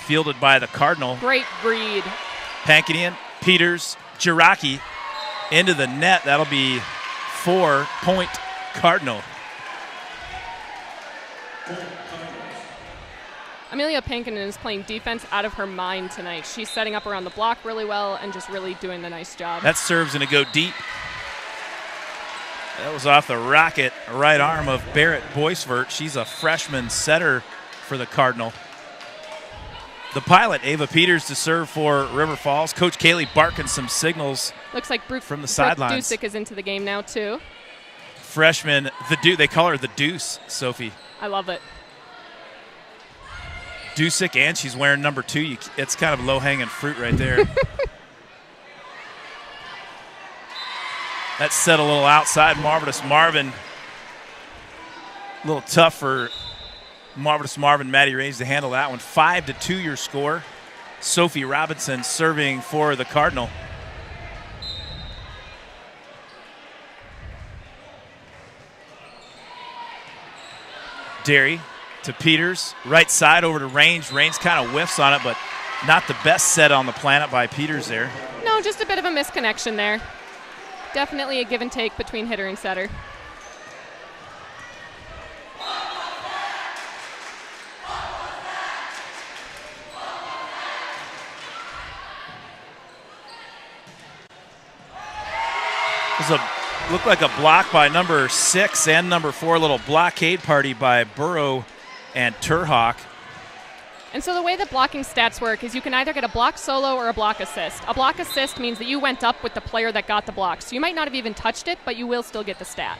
Fielded by the Cardinal. Great read. Pankinian, Peters, Jiraki into the net. That'll be 4-point Cardinal. Amelia Pankinen is playing defense out of her mind tonight. She's setting up around the block really well and just really doing the nice job. That serve's going to go deep. That was off the rocket right arm of Barrett Boisvert. She's a freshman setter for the Cardinal. The pilot, Ava Peters, to serve for River Falls. Coach Kayley barking some signals. Looks like Brooke, from the sidelines. Dusick is into the game now, too. Freshman, they call her the Deuce, Sophie. I love it. Dusick, and she's wearing number 2. It's kind of low-hanging fruit right there. That set a little outside. Marvelous Marvin. A little tough for Marvelous Marvin, Maddie Rays to handle that one. 5-2 your score. Sophie Robinson serving for the Cardinal. Derry to Peters, right side over to Range. Range kind of whiffs on it, but not the best set on the planet by Peters there. No, just a bit of a misconnection there. Definitely a give and take between hitter and setter. Looked like a block by number 6 and number 4, a little blockade party by Burrow and Turhawk. And so the way that blocking stats work is you can either get a block solo or a block assist. A block assist means that you went up with the player that got the block. So you might not have even touched it, but you will still get the stat.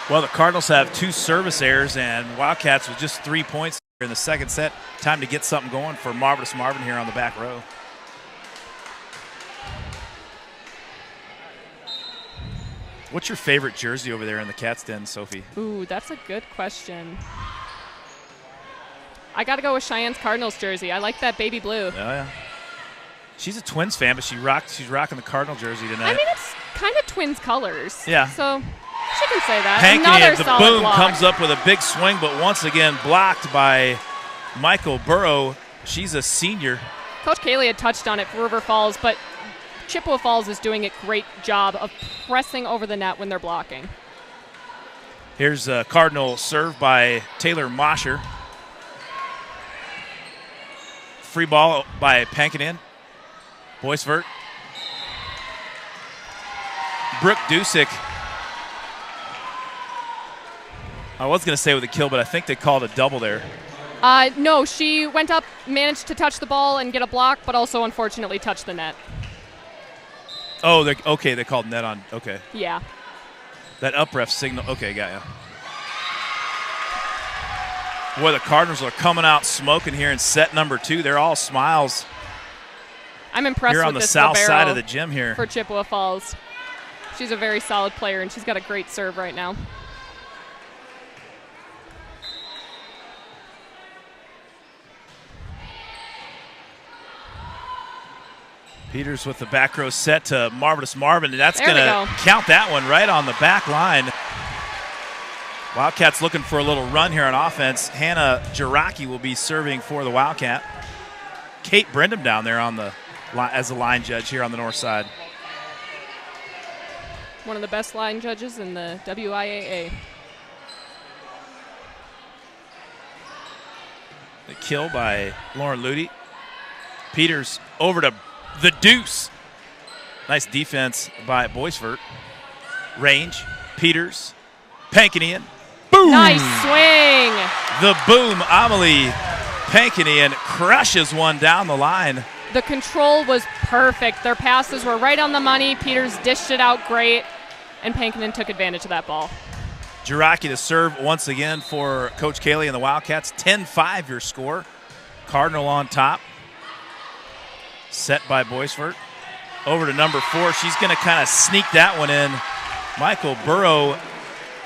Well, the Cardinals have 2 service errors, and Wildcats with just 3 points in the second set. Time to get something going for Marvelous Marvin here on the back row. What's your favorite jersey over there in the Cats Den, Sophie? Ooh, that's a good question. I got to go with Cheyenne's Cardinals jersey. I like that baby blue. Oh, yeah. She's a Twins fan, but she's rocking the Cardinal jersey tonight. I mean, it's kind of Twins colors. Yeah. So she can say that. Hankney, the solid boom block. comes up with a big swing, but once again blocked by Michael Burrow. She's a senior. Coach Kayley had touched on it for River Falls, but Chippewa Falls is doing a great job of pressing over the net when they're blocking. Here's a Cardinal serve by Taylor Mosher. Free ball by Pankinen. Boisvert. Brooke Dusick. I was going to say with a kill, but I think they called a double there. No, she went up, managed to touch the ball and get a block, but also unfortunately touched the net. Oh, okay, they called net on. Okay. Yeah. That up ref signal. Okay, got ya. Boy, the Cardinals are coming out smoking here in set number 2. They're all smiles. I'm impressed here with on the this south libero side of the gym here for Chippewa Falls. She's a very solid player, and she's got a great serve right now. Peters with the back row set to Marvelous Marvin. That's There going we to go. count that one right on the back line. Wildcats looking for a little run here on offense. Hannah Jiraki will be serving for the Wildcat. Kate Brendam down there on the as the line judge here on the north side. One of the best line judges in the WIAA. The kill by Lauren Ludy. Peters over to the Deuce. Nice defense by Boisvert. Range, Peters, Pankinian. Boom! Nice swing. The boom, Amelie Pankinian crushes one down the line. The control was perfect. Their passes were right on the money. Peters dished it out great, and Pankinen took advantage of that ball. Jiraki to serve once again for Coach Kayley and the Wildcats. 10-5 your score. Cardinal on top. Set by Boisvert. Over to number 4. She's going to kind of sneak that one in. Michael Burrow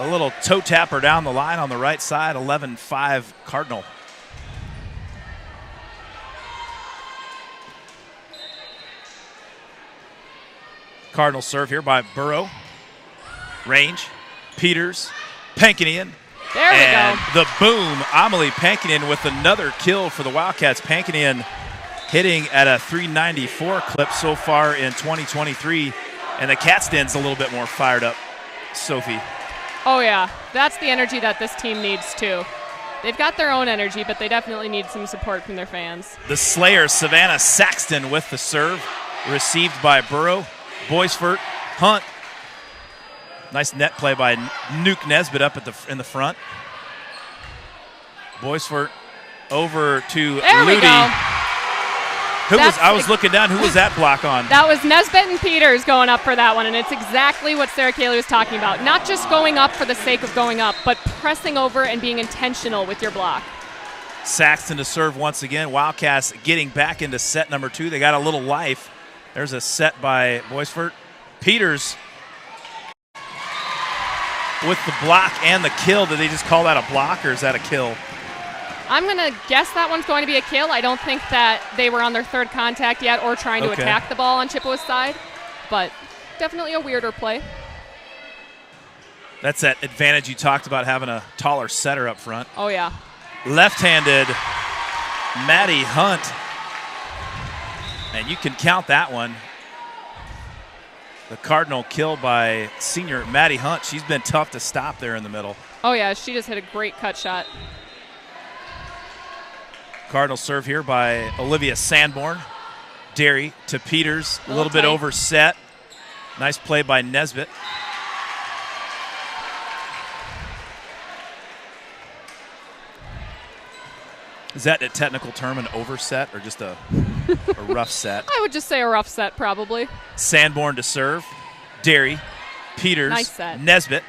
A little toe tapper down the line on the right side, 11-5 Cardinal. Cardinal serve here by Burrow. Range, Peters, Pankinian. There we go. The boom, Amelie Pankinian with another kill for the Wildcats. Pankinian hitting at a 394 clip so far in 2023. And the Cats den's a little bit more fired up. Sophie. Oh, yeah. That's the energy that this team needs, too. They've got their own energy, but they definitely need some support from their fans. The Slayer, Savannah Saxton with the serve. Received by Burrow. Boisfort, Hunt. Nice net play by Nuke Nesbitt up in the front. Boisfort over to there Ludi. We go. I was looking down. Who was that block on? That was Nesbitt and Peters going up for that one, and it's exactly what Sarah Kayley was talking about. Not just going up for the sake of going up, but pressing over and being intentional with your block. Saxton to serve once again. Wildcats getting back into set number 2. They got a little life. There's a set by Boisfort. Peters with the block and the kill. Did they just call that a block, or is that a kill? I'm going to guess that one's going to be a kill. I don't think that they were on their third contact yet or trying to attack the ball on Chippewa's side, but definitely a weirder play. That's that advantage you talked about, having a taller setter up front. Oh, yeah. Left-handed Maddie Hunt. And you can count that one. The Cardinal kill by senior Maddie Hunt. She's been tough to stop there in the middle. Oh, yeah, she just hit a great cut shot. Cardinal serve here by Olivia Sanborn. Derry to Peters, a little bit overset. Nice play by Nesbitt. Is that a technical term, an overset, or just a rough set? I would just say a rough set, probably. Sanborn to serve. Derry, Peters, nice set. Nesbitt.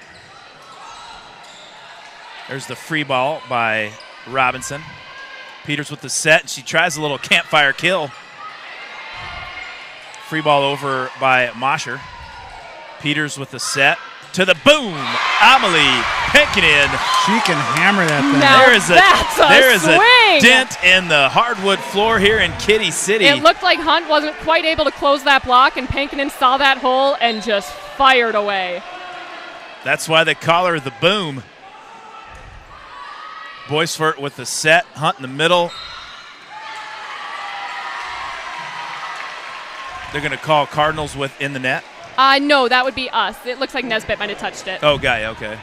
There's the free ball by Robinson. Peters with the set, and she tries a little campfire kill. Free ball over by Mosher. Peters with the set. To the boom, Amelie Pankinen. She can hammer that thing. Now there is a dent in the hardwood floor here in Kitty City. It looked like Hunt wasn't quite able to close that block, and Pankinen saw that hole and just fired away. That's why they call her the boom. Boisfort with the set. Hunt in the middle. They're going to call Cardinals with in the net. No, that would be us. It looks like Nesbitt might have touched it. Oh, guy, okay.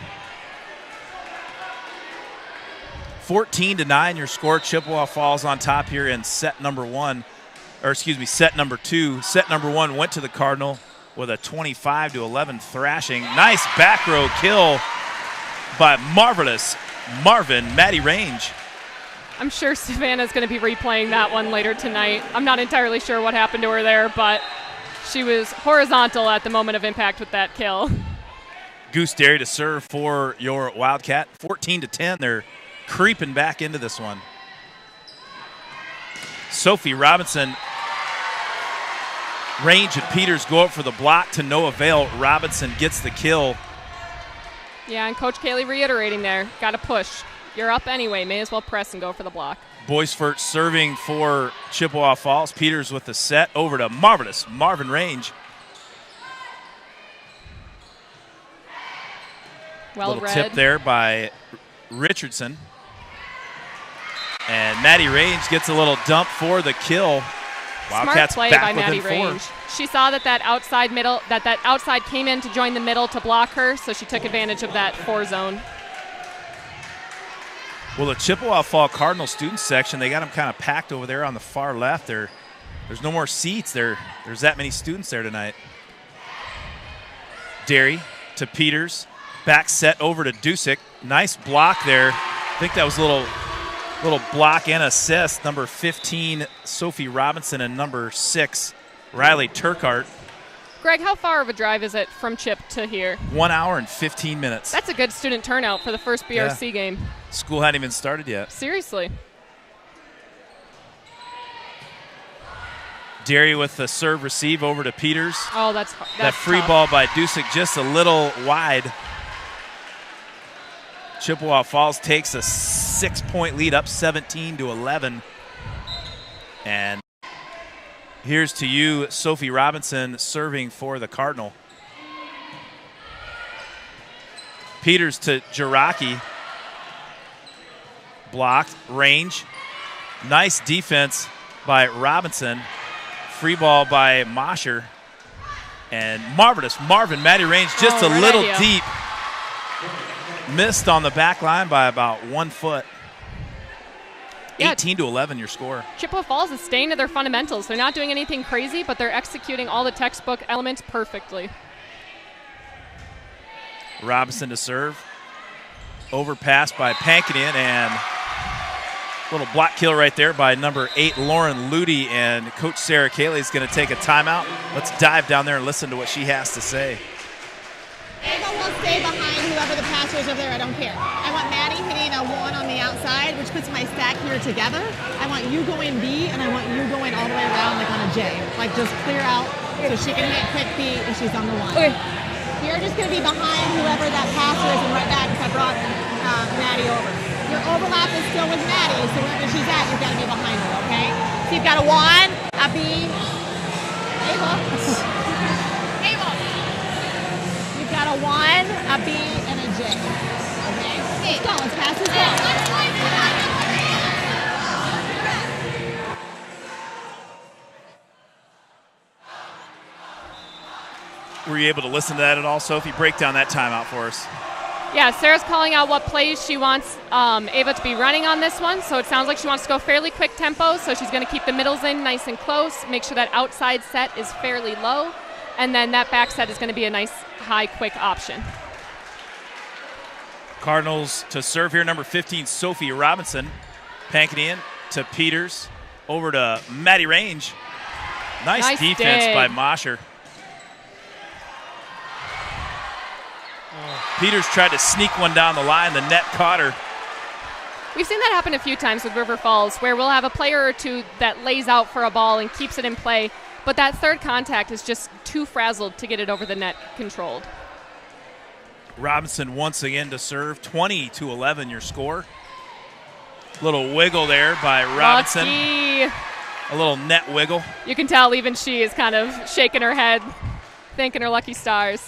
14-9, your score. Chippewa Falls on top here in set number 1. Or, excuse me, set number 2. Set number 1 went to the Cardinal with a 25-11 thrashing. Nice back row kill by marvelous Marvin Maddie Range. I'm sure Savannah's going to be replaying that one later tonight. I'm not entirely sure what happened to her there, but she was horizontal at the moment of impact with that kill. Goose Derry to serve for your Wildcat. 14-10. They're creeping back into this one. Sophie Robinson. Range and Peters go up for the block to no avail. Robinson gets the kill. Yeah, and Coach Kayley reiterating there. Got to push. You're up anyway. May as well press and go for the block. Boisfort serving for Chippewa Falls. Peters with the set over to marvelous Marvin Range. Well little read. Tip there by Richardson. And Maddie Range gets a little dump for the kill. Wildcats Smart play back by Maddie within 4. Range. She saw that outside middle, that outside came in to join the middle to block her, so she took advantage of that 4 zone. Well, the Chippewa Fall Cardinal student section, they got them kind of packed over there on the far left. There's no more seats. There's that many students there tonight. Derry to Peters. Back set over to Dusick. Nice block there. I think that was a little block and assist. Number 15, Sophie Robinson, and number 6, Riley Turkhart. Greg, how far of a drive is it from Chip to here? 1 hour and 15 minutes. That's a good student turnout for the first BRC game. School hadn't even started yet. Seriously. Derry with the serve receive over to Peters. Oh, that's that free tough. ball by Dusick just a little wide. Chippewa Falls takes a 6-point lead, up 17-11. And here's to you, Sophie Robinson, serving for the Cardinal. Peters to Jiraki. Blocked, range. Nice defense by Robinson. Free ball by Mosher. And Marvin, Maddie Range, just a little deep. Missed on the back line by about 1 foot. 18-11 your score. Chippewa Falls is staying to their fundamentals. They're not doing anything crazy, but they're executing all the textbook elements perfectly. Robinson to serve. Overpass by Pankinen, and a little block kill right there by number 8, Lauren Ludy, and Coach Sarah Kayley is going to take a timeout. Let's dive down there and listen to what she has to say. Ava will stay behind whoever the passer is over there. I don't care. I want Maddie hitting a 1 on the outside, which puts my stack here together. I want you going B, and I want you going all the way around like on a J. Like just clear out so she can hit quick B and she's on the 1. Okay. You're just going to be behind whoever that passer is and right back because I brought Maddie over. Your overlap is still with Maddie, so wherever she's at, you've got to be behind her, okay? So you've got a 1, a B, Ava. Ava. You've got a 1, a B, and a J, okay? Let's go, let's pass this down. Were you able to listen to that at all, Sophie? Break down that timeout for us. Yeah, Sarah's calling out what plays she wants Ava to be running on this one. So it sounds like she wants to go fairly quick tempo. So she's going to keep the middles in nice and close, make sure that outside set is fairly low, and then that back set is going to be a nice high quick option. Cardinals to serve here, number 15, Sophie Robinson. Panking in to Peters, over to Maddie Range. Nice defense by Mosher. Peters tried to sneak one down the line. The net caught her. We've seen that happen a few times with River Falls, where we'll have a player or two that lays out for a ball and keeps it in play, but that third contact is just too frazzled to get it over the net controlled. Robinson once again to serve. 20-11 your score. Little wiggle there by Robinson. Lucky. A little net wiggle. You can tell even she is kind of shaking her head, thanking her lucky stars.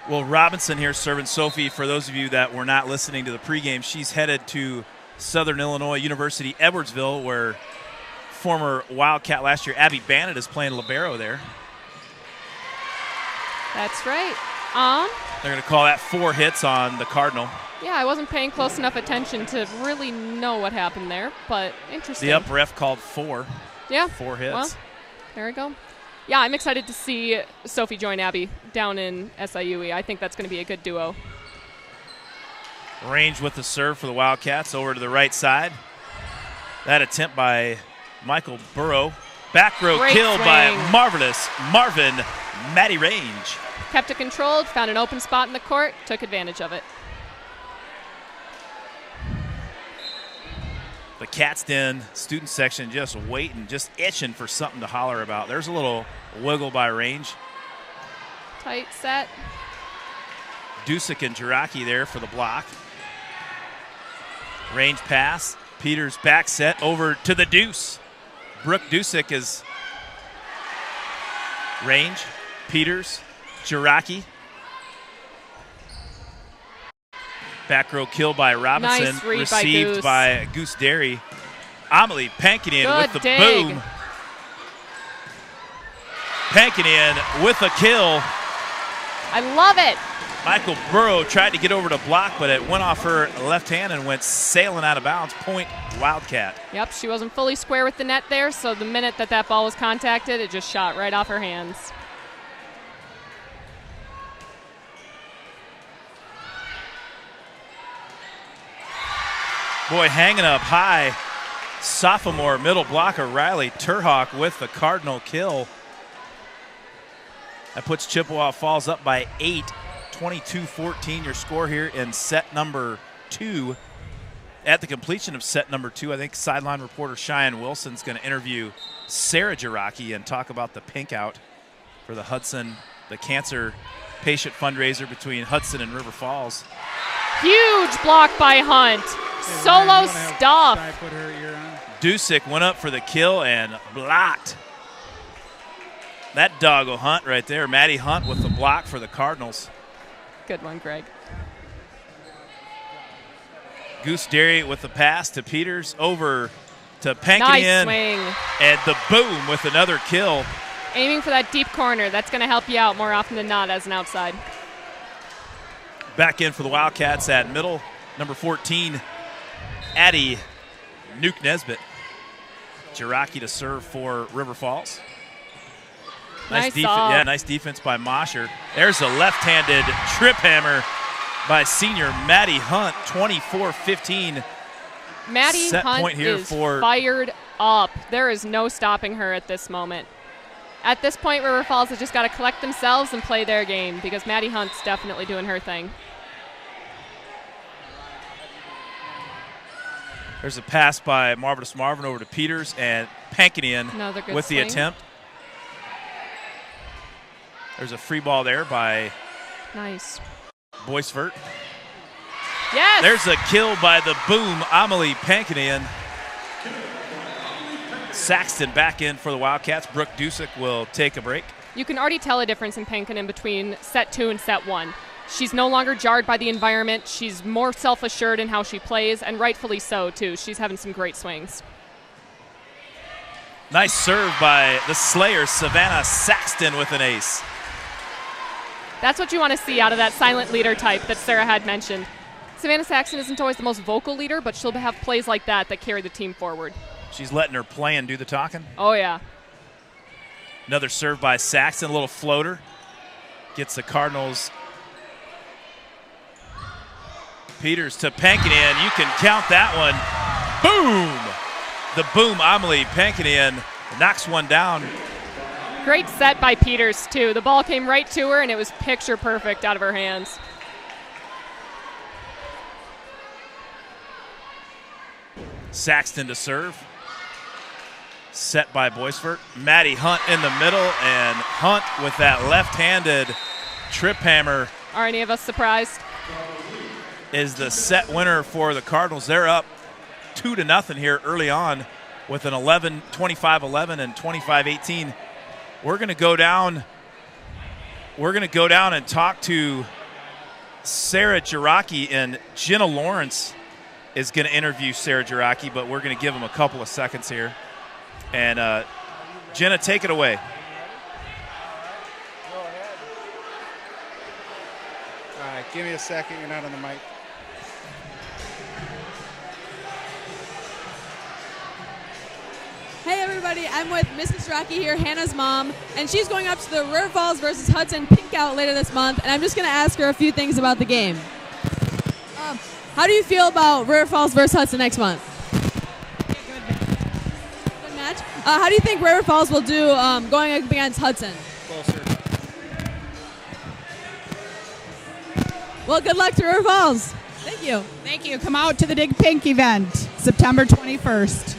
Well, Robinson here serving Sophie. For those of you that were not listening to the pregame, she's headed to Southern Illinois University, Edwardsville, where former Wildcat last year, Abby Bannett, is playing libero there. That's right. They're going to call that 4 hits on the Cardinal. Yeah, I wasn't paying close enough attention to really know what happened there, but interesting. The up ref called 4. Yeah. 4 hits. Well, there we go. Yeah, I'm excited to see Sophie join Abby down in SIUE. I think that's going to be a good duo. Range with the serve for the Wildcats over to the right side. That attempt by Michael Burrow. Back row Great kill swing by Marvin Maddie Range. Kept it controlled, found an open spot in the court, took advantage of it. The Cats Den student section just waiting, just itching for something to holler about. There's a little wiggle by Range. Tight set. Dusick and Jiraki there for the block. Range pass. Peters back set over to the Deuce. Brooke Dusick is Range. Peters. Jiraki. Back row kill by Robinson. Nice read received by Goose Derry. Amelie panking in Good with the dig. boom. Panking in with a kill. I love it. Michael Burrow tried to get over to block, but it went off her left hand and went sailing out of bounds. Point Wildcat. Yep, she wasn't fully square with the net there, so the minute that ball was contacted, it just shot right off her hands. Boy, hanging up high, sophomore middle blocker Riley Turhawk with the Cardinal kill. That puts Chippewa Falls up by 8, 22-14 your score here in set number 2. At the completion of set number 2, I think sideline reporter Cheyenne Wilson's going to interview Sarah Jiraki and talk about the pink out for the Hudson, the cancer patient fundraiser between Hudson and River Falls. Huge block by Hunt. Solo stuff. Put her ear on. Dusick went up for the kill and blocked. That doggo Hunt right there. Maddie Hunt with the block for the Cardinals. Good one, Greg. Goose Derry with the pass to Peters, over to Pankinen. Nice swing. And the boom with another kill. Aiming for that deep corner. That's going to help you out more often than not as an outside. Back in for the Wildcats at middle, number 14, Addie Nuke Nesbitt. Jiraki to serve for River Falls. Nice Nice defense by Mosher. There's a left-handed trip hammer by senior Maddie Hunt, 24-15. Maddie Set Hunt point here is for fired up. There is no stopping her at this moment. At this point, River Falls has just got to collect themselves and play their game because Maddie Hunt's definitely doing her thing. There's a pass by Marvelous Marvin over to Peters, and Pankinen Another good with the swing. attempt. There's a free ball there by Nice. Boisvert. Yes! There's a kill by the boom, Amelie Pankinen. Saxton back in for the Wildcats. Brooke Dusick will take a break. You can already tell a difference in Pankinen between set 2 and set 1. She's no longer jarred by the environment. She's more self-assured in how she plays, and rightfully so, too. She's having some great swings. Nice serve by the Slayer, Savannah Saxton, with an ace. That's what you want to see out of that silent leader type that Sarah had mentioned. Savannah Saxton isn't always the most vocal leader, but she'll have plays like that carry the team forward. She's letting her play and do the talking. Oh, yeah. Another serve by Saxton, a little floater. Gets the Cardinals. Peters to Pankinen. You can count that one. Boom! The boom, Amelie Pankinen knocks one down. Great set by Peters, too. The ball came right to her, and it was picture perfect out of her hands. Saxton to serve. Set by Boisvert. Maddie Hunt in the middle, and Hunt with that left-handed trip hammer. Are any of us surprised? Is the set winner for the Cardinals. They're up 2-0 here early on with an 25-11 and 25-18. We're going to go down. We're going to go down and talk to Sarah Jiraki, and Jenna Lawrence is going to interview Sarah Jiraki, but we're going to give them a couple of seconds here. And Jenna, take it away. All right, give me a second. You're not on the mic. Hey everybody, I'm with Mrs. Rocky here, Hannah's mom, and she's going up to the River Falls versus Hudson Pink Out later this month, and I'm just going to ask her a few things about the game. How do you feel about River Falls versus Hudson next month? Good match. How do you think River Falls will do going up against Hudson? Closer. Well, good luck to River Falls. Thank you. Thank you. Come out to the Dig Pink event, September 21st.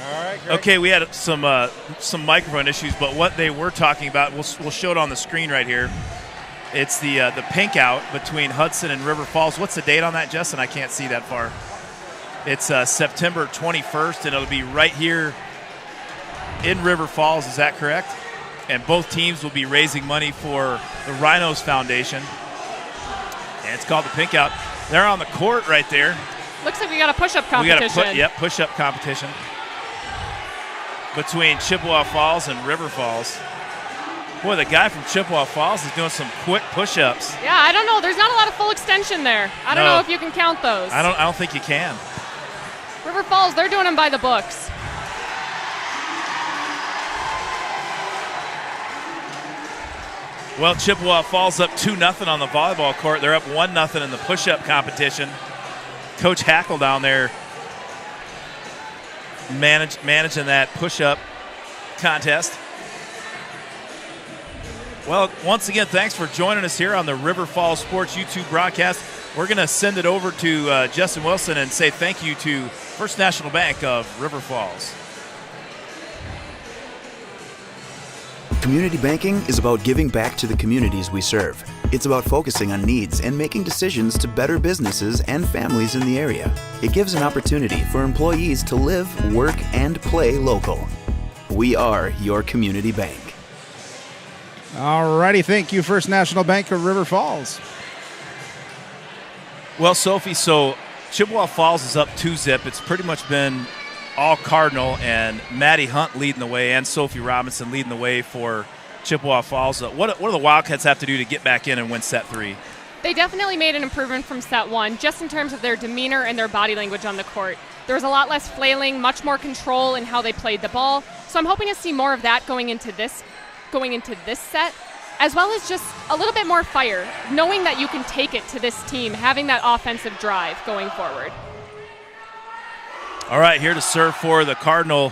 All right, great. Okay, we had some microphone issues, but what they were talking about, we'll show it on the screen right here. It's the Pink Out between Hudson and River Falls. What's the date on that, Justin? I can't see that far. It's September 21st, and it'll be right here in River Falls. Is that correct? And both teams will be raising money for the Rhinos Foundation. And it's called the Pink Out. They're on the court right there. Looks like we got a push-up competition. Push-up competition between Chippewa Falls and River Falls. Boy, the guy from Chippewa Falls is doing some quick push-ups. Yeah, I don't know. There's not a lot of full extension there. I don't know if you can count those. I don't think you can. River Falls, they're doing them by the books. Well, Chippewa Falls up 2-0 on the volleyball court. They're up 1-0 in the push-up competition. Coach Hackle down there managing that push-up contest. Well, once again, thanks for joining us here on the River Falls Sports YouTube broadcast. We're going to send it over to Justin Wilson and say thank you to First National Bank of River Falls. Community banking is about giving back to the communities we serve. It's about focusing on needs and making decisions to better businesses and families in the area. It gives an opportunity for employees to live, work, and play local. We are your community bank. All righty, thank you, First National Bank of River Falls. Well, Sophie, so Chippewa Falls is up 2-zip. It's pretty much been all Cardinal, and Maddie Hunt leading the way and Sophie Robinson leading the way for Chippewa Falls. What do the Wildcats have to do to get back in and win set 3? They definitely made an improvement from set 1, just in terms of their demeanor and their body language on the court. There was a lot less flailing, much more control in how they played the ball. So I'm hoping to see more of that going into this set, as well as just a little bit more fire, knowing that you can take it to this team, having that offensive drive going forward. All right, here to serve for the Cardinal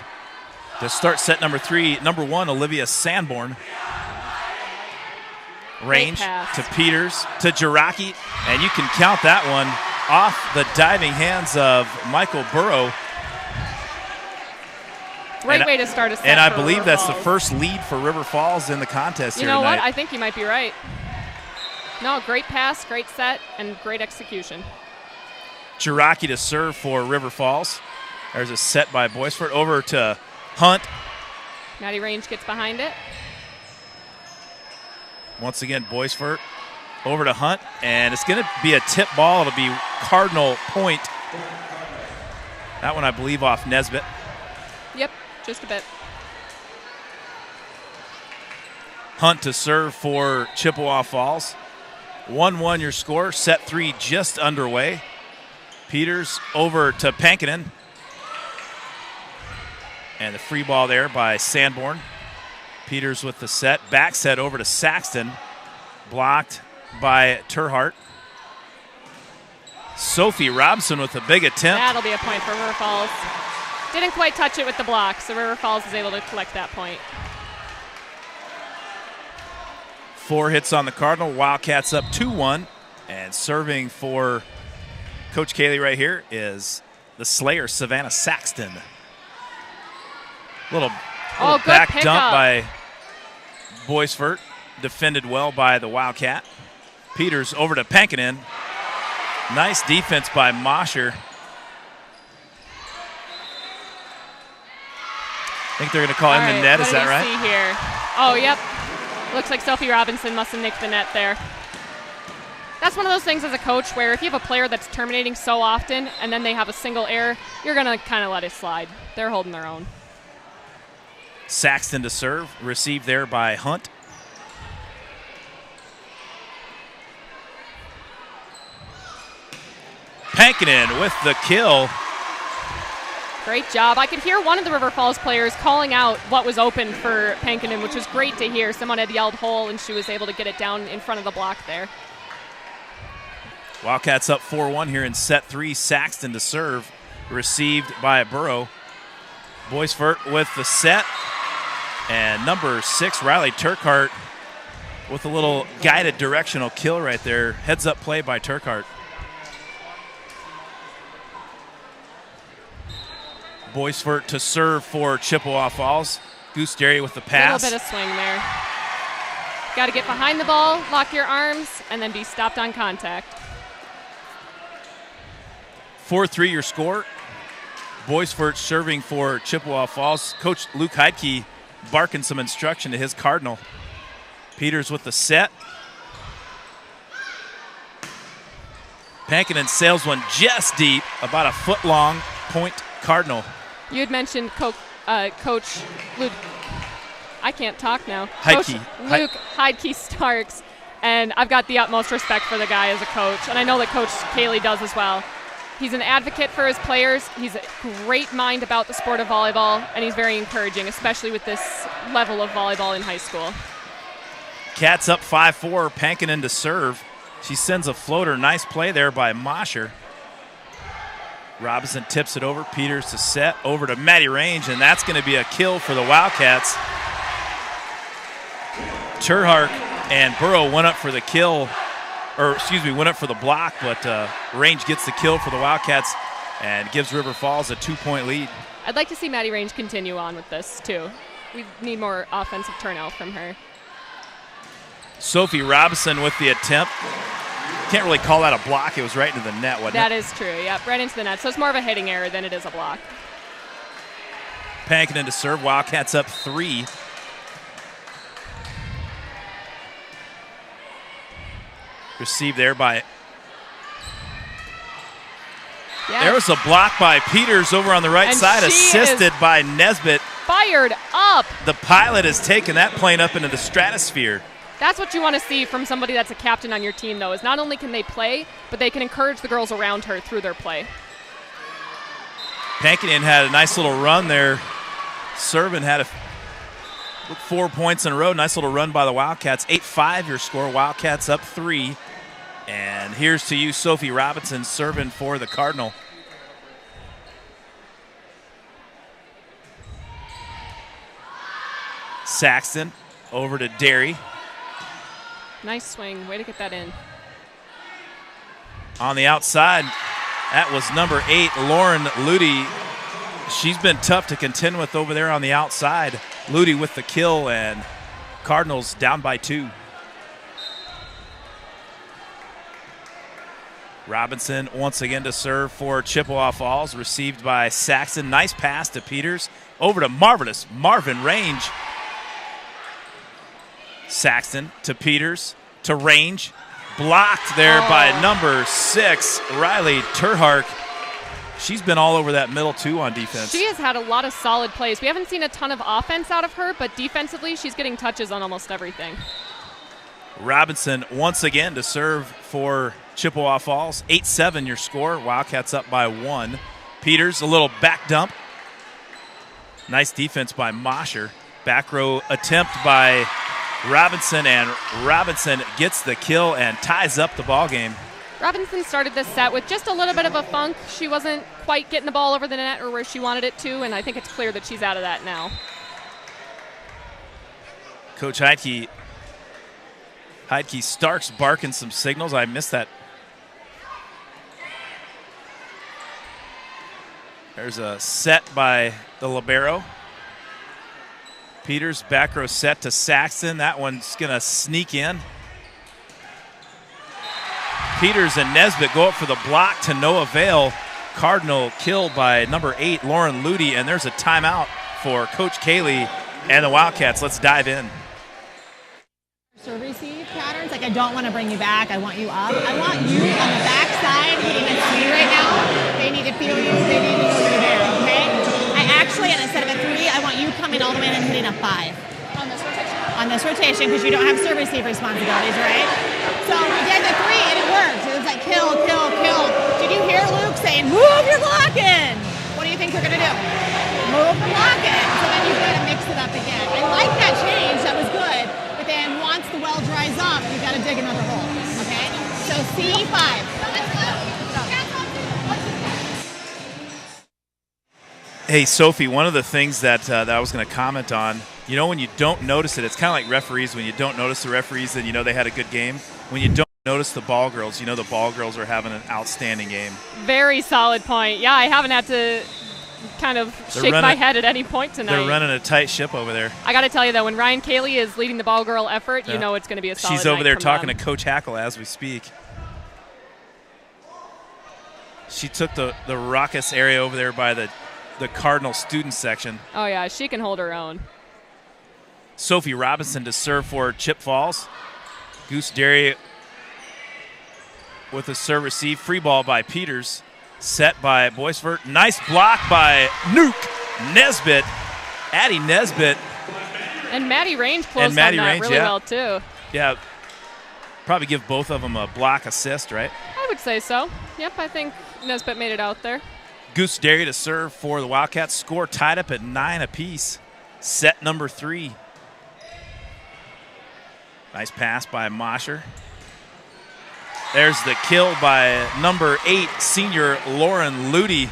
to start set number 3, number 1, Olivia Sanborn. Range to Peters to Jiraki, and you can count that one off the diving hands of Michael Burrow. Great way to start a set. And I believe that's the first lead for River Falls in the contest here tonight. You know what? I think you might be right. No, great pass, great set, and great execution. Jiraki to serve for River Falls. There's a set by Boisfort over to Hunt. Maddie Range gets behind it. Once again, Boisfort over to Hunt, and it's going to be a tip ball. It'll be Cardinal point. That one, I believe, off Nesbitt. Yep, just a bit. Hunt to serve for Chippewa Falls. 1-1 your score. Set 3 just underway. Peters over to Pankinen. And the free ball there by Sanborn. Peters with the set. Back set over to Saxton. Blocked by Terhart. Sophie Robson with a big attempt. That'll be a point for River Falls. Didn't quite touch it with the block, so River Falls is able to collect that point. 4 hits on the Cardinal. Wildcats up 2-1. And serving for Coach Kayley right here is the Slayer, Savannah Saxton. Little back dump by Boisfort. Defended well by the Wildcat. Peters over to Pankinen. Nice defense by Mosher. I think they're going to call him the net. Is that right? See here. Oh, yep. Looks like Sophie Robinson must have nicked the net there. That's one of those things as a coach where if you have a player that's terminating so often and then they have a single error, you're going to kind of let it slide. They're holding their own. Saxton to serve. Received there by Hunt. Pankinen with the kill. Great job. I could hear one of the River Falls players calling out what was open for Pankinen, which was great to hear. Someone had yelled hole, and she was able to get it down in front of the block there. Wildcats up 4-1 here in set 3. Saxton to serve. Received by Burrow. Boisfort with the set. And number 6, Riley Turkhart, with a little guided directional kill right there. Heads up play by Turkhart. Boisfort to serve for Chippewa Falls. Goose Derry with the pass. A little bit of swing there. Got to get behind the ball, lock your arms, and then be stopped on contact. 4-3 your score. Boisfort serving for Chippewa Falls. Coach Luke Heidke barking some instruction to his Cardinal. Peters with the set. Pankinen sails one just deep, about a foot long, point Cardinal. You had mentioned Coach Luke. I can't talk now. Heidke. Coach Luke Heidke Starks, and I've got the utmost respect for the guy as a coach, and I know that Coach Kayley does as well. He's an advocate for his players. He's a great mind about the sport of volleyball, and he's very encouraging, especially with this level of volleyball in high school. Cats up 5-4. Pankinen to serve. She sends a floater. Nice play there by Mosher. Robinson tips it over. Peters to set. Over to Maddie Range, and that's going to be a kill for the Wildcats. Terhart and Burrow went up for the kill, went up for the block, but Range gets the kill for the Wildcats and gives River Falls a 2-point lead. I'd like to see Maddie Range continue on with this, too. We need more offensive turnout from her. Sophie Robinson with the attempt. Can't really call that a block. It was right into the net, wasn't it? That is true, yep, right into the net. So it's more of a hitting error than it is a block. Pankinen to serve. Wildcats up 3. Received there by... Yeah. There was a block by Peters over on the right side, assisted by Nesbitt. Fired up. The pilot has taken that plane up into the stratosphere. That's what you want to see from somebody that's a captain on your team, though, is not only can they play, but they can encourage the girls around her through their play. Pankinen had a nice little run there. Servin had 4 points in a row. Nice little run by the Wildcats. 8-5 your score. Wildcats up 3. And here's to you, Sophie Robinson, serving for the Cardinal. Saxton over to Derry. Nice swing. Way to get that in. On the outside, that was number 8, Lauren Ludy. She's been tough to contend with over there on the outside. Ludy with the kill, and Cardinals down by 2. Robinson once again to serve for Chippewa Falls, received by Saxton. Nice pass to Peters. Over to marvelous Marvin Range. Saxton to Peters to Range. Blocked there by number 6, Riley Terhark. She's been all over that middle too on defense. She has had a lot of solid plays. We haven't seen a ton of offense out of her, but defensively she's getting touches on almost everything. Robinson once again to serve for Chippewa Falls. 8-7 your score. Wildcats up by 1. Peters, a little back dump. Nice defense by Mosher. Back row attempt by Robinson, and Robinson gets the kill and ties up the ball game. Robinson started this set with just a little bit of a funk. She wasn't quite getting the ball over the net or where she wanted it to, and I think it's clear that she's out of that now. Coach Heidke Starks barking some signals. I missed that. There's a set by the libero. Peters back row set to Saxton. That one's going to sneak in. Peters and Nesbitt go up for the block to no avail. Cardinal killed by number 8, Lauren Ludy, and there's a timeout for Coach Kayley and the Wildcats. Let's dive in. Receive patterns, like I don't want to bring you back, I want you up. I want you on the back side hitting it to me right now. They need to feel you, they need to know you're there, okay? I actually, and instead of a 3, I want you coming all the way in and hitting a 5. On this rotation? On this rotation, because you don't have serve receive responsibilities, right? So we did the 3 and it worked. It was like kill, kill, kill. Did you hear Luke saying, move your blocking? What do you think they're going to do? Move the blocking. So then you've got to mix it up again. I like that change, that was good. But then once the well dries up, you've got to dig another hole, okay? So C5. Hey, Sophie, one of the things that I was going to comment on, you know, when you don't notice it, it's kind of like referees. When you don't notice the referees, then you know they had a good game. When you don't notice the ball girls, you know the ball girls are having an outstanding game. Very solid point. Yeah, I haven't had to kind of shake my head at any point tonight. They're running a tight ship over there. I got to tell you, though, when Ryan Kayley is leading the ball girl effort, you know it's going to be a solid She's over night there from talking them. to Coach Hackle as we speak. She took the raucous area over there by the Cardinal student section. Oh, yeah, she can hold her own. Sophie Robinson to serve for Chip Falls. Goose Derry with a serve receive. Free ball by Peters. Set by Boisvert. Nice block by Nuke Nesbitt. Addie Nesbitt. And Maddie Range closed on that really well, too. Yeah. Probably give both of them a block assist, right? I would say so. Yep, I think Nesbitt made it out there. Goose Derry to serve for the Wildcats. Score tied up at 9 apiece. Set number 3. Nice pass by Mosher. There's the kill by number 8, senior Lauren Ludy.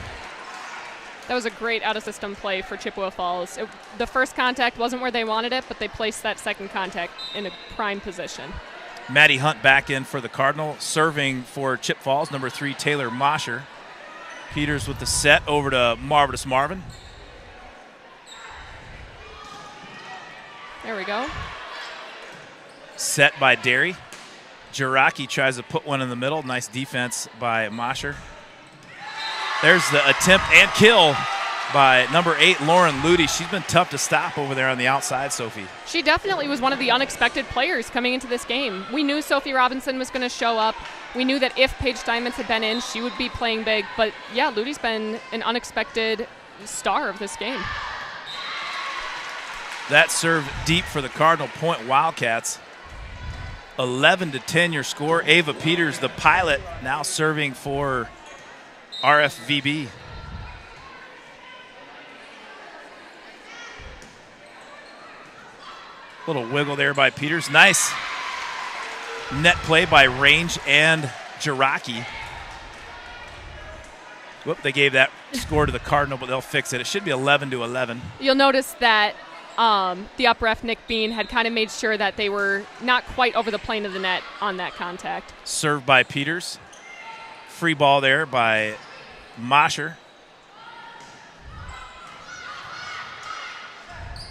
That was a great out-of-system play for Chippewa Falls. The first contact wasn't where they wanted it, but they placed that second contact in a prime position. Maddie Hunt back in for the Cardinal. Serving for Chip Falls, number 3, Taylor Mosher. Peters with the set over to Marvelous Marvin. There we go. Set by Derry. Jiraki tries to put one in the middle. Nice defense by Mosher. There's the attempt and kill by number 8, Lauren Ludy. She's been tough to stop over there on the outside, Sophie. She definitely was one of the unexpected players coming into this game. We knew Sophie Robinson was going to show up. We knew that if Paige Steinmetz had been in, she would be playing big. But, yeah, Ludy's been an unexpected star of this game. That serve deep for the Cardinal Point Wildcats. 11-10 your score. Ava Peters, the pilot, now serving for RFVB. Little wiggle there by Peters. Nice net play by Range and Jiraki. Whoop, they gave that score to the Cardinal, but they'll fix it. It should be 11-11. You'll notice that the up ref, Nick Bean, had kind of made sure that they were not quite over the plane of the net on that contact. Served by Peters. Free ball there by Mosher.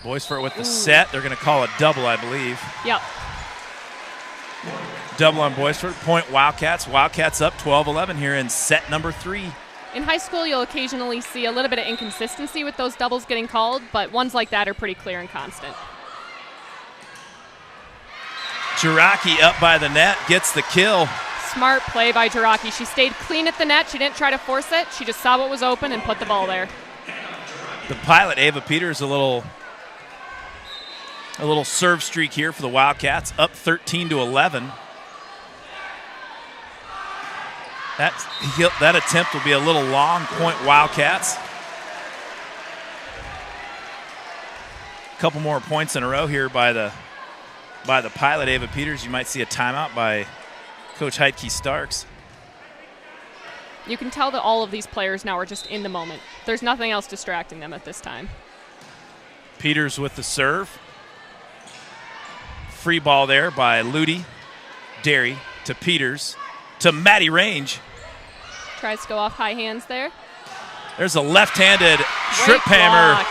Boisfort with the set. They're going to call a double, I believe. Yep. Double on Boisfort. Point Wildcats. Wildcats up 12-11 here in set number 3. In high school, you'll occasionally see a little bit of inconsistency with those doubles getting called, but ones like that are pretty clear and constant. Jiraki up by the net, gets the kill. Smart play by Jiraki. She stayed clean at the net. She didn't try to force it. She just saw what was open and put the ball there. The pilot, Ava Peters, a little serve streak here for the Wildcats, up 13-11. That attempt will be a little long. Point Wildcats. A couple more points in a row here by the pilot, Ava Peters. You might see a timeout by Coach Heidke Starks. You can tell that all of these players now are just in the moment. There's nothing else distracting them at this time. Peters with the serve. Free ball there by Ludy. Derry to Peters to Maddie Range. Tries to go off high hands there. There's a left-handed trip hammer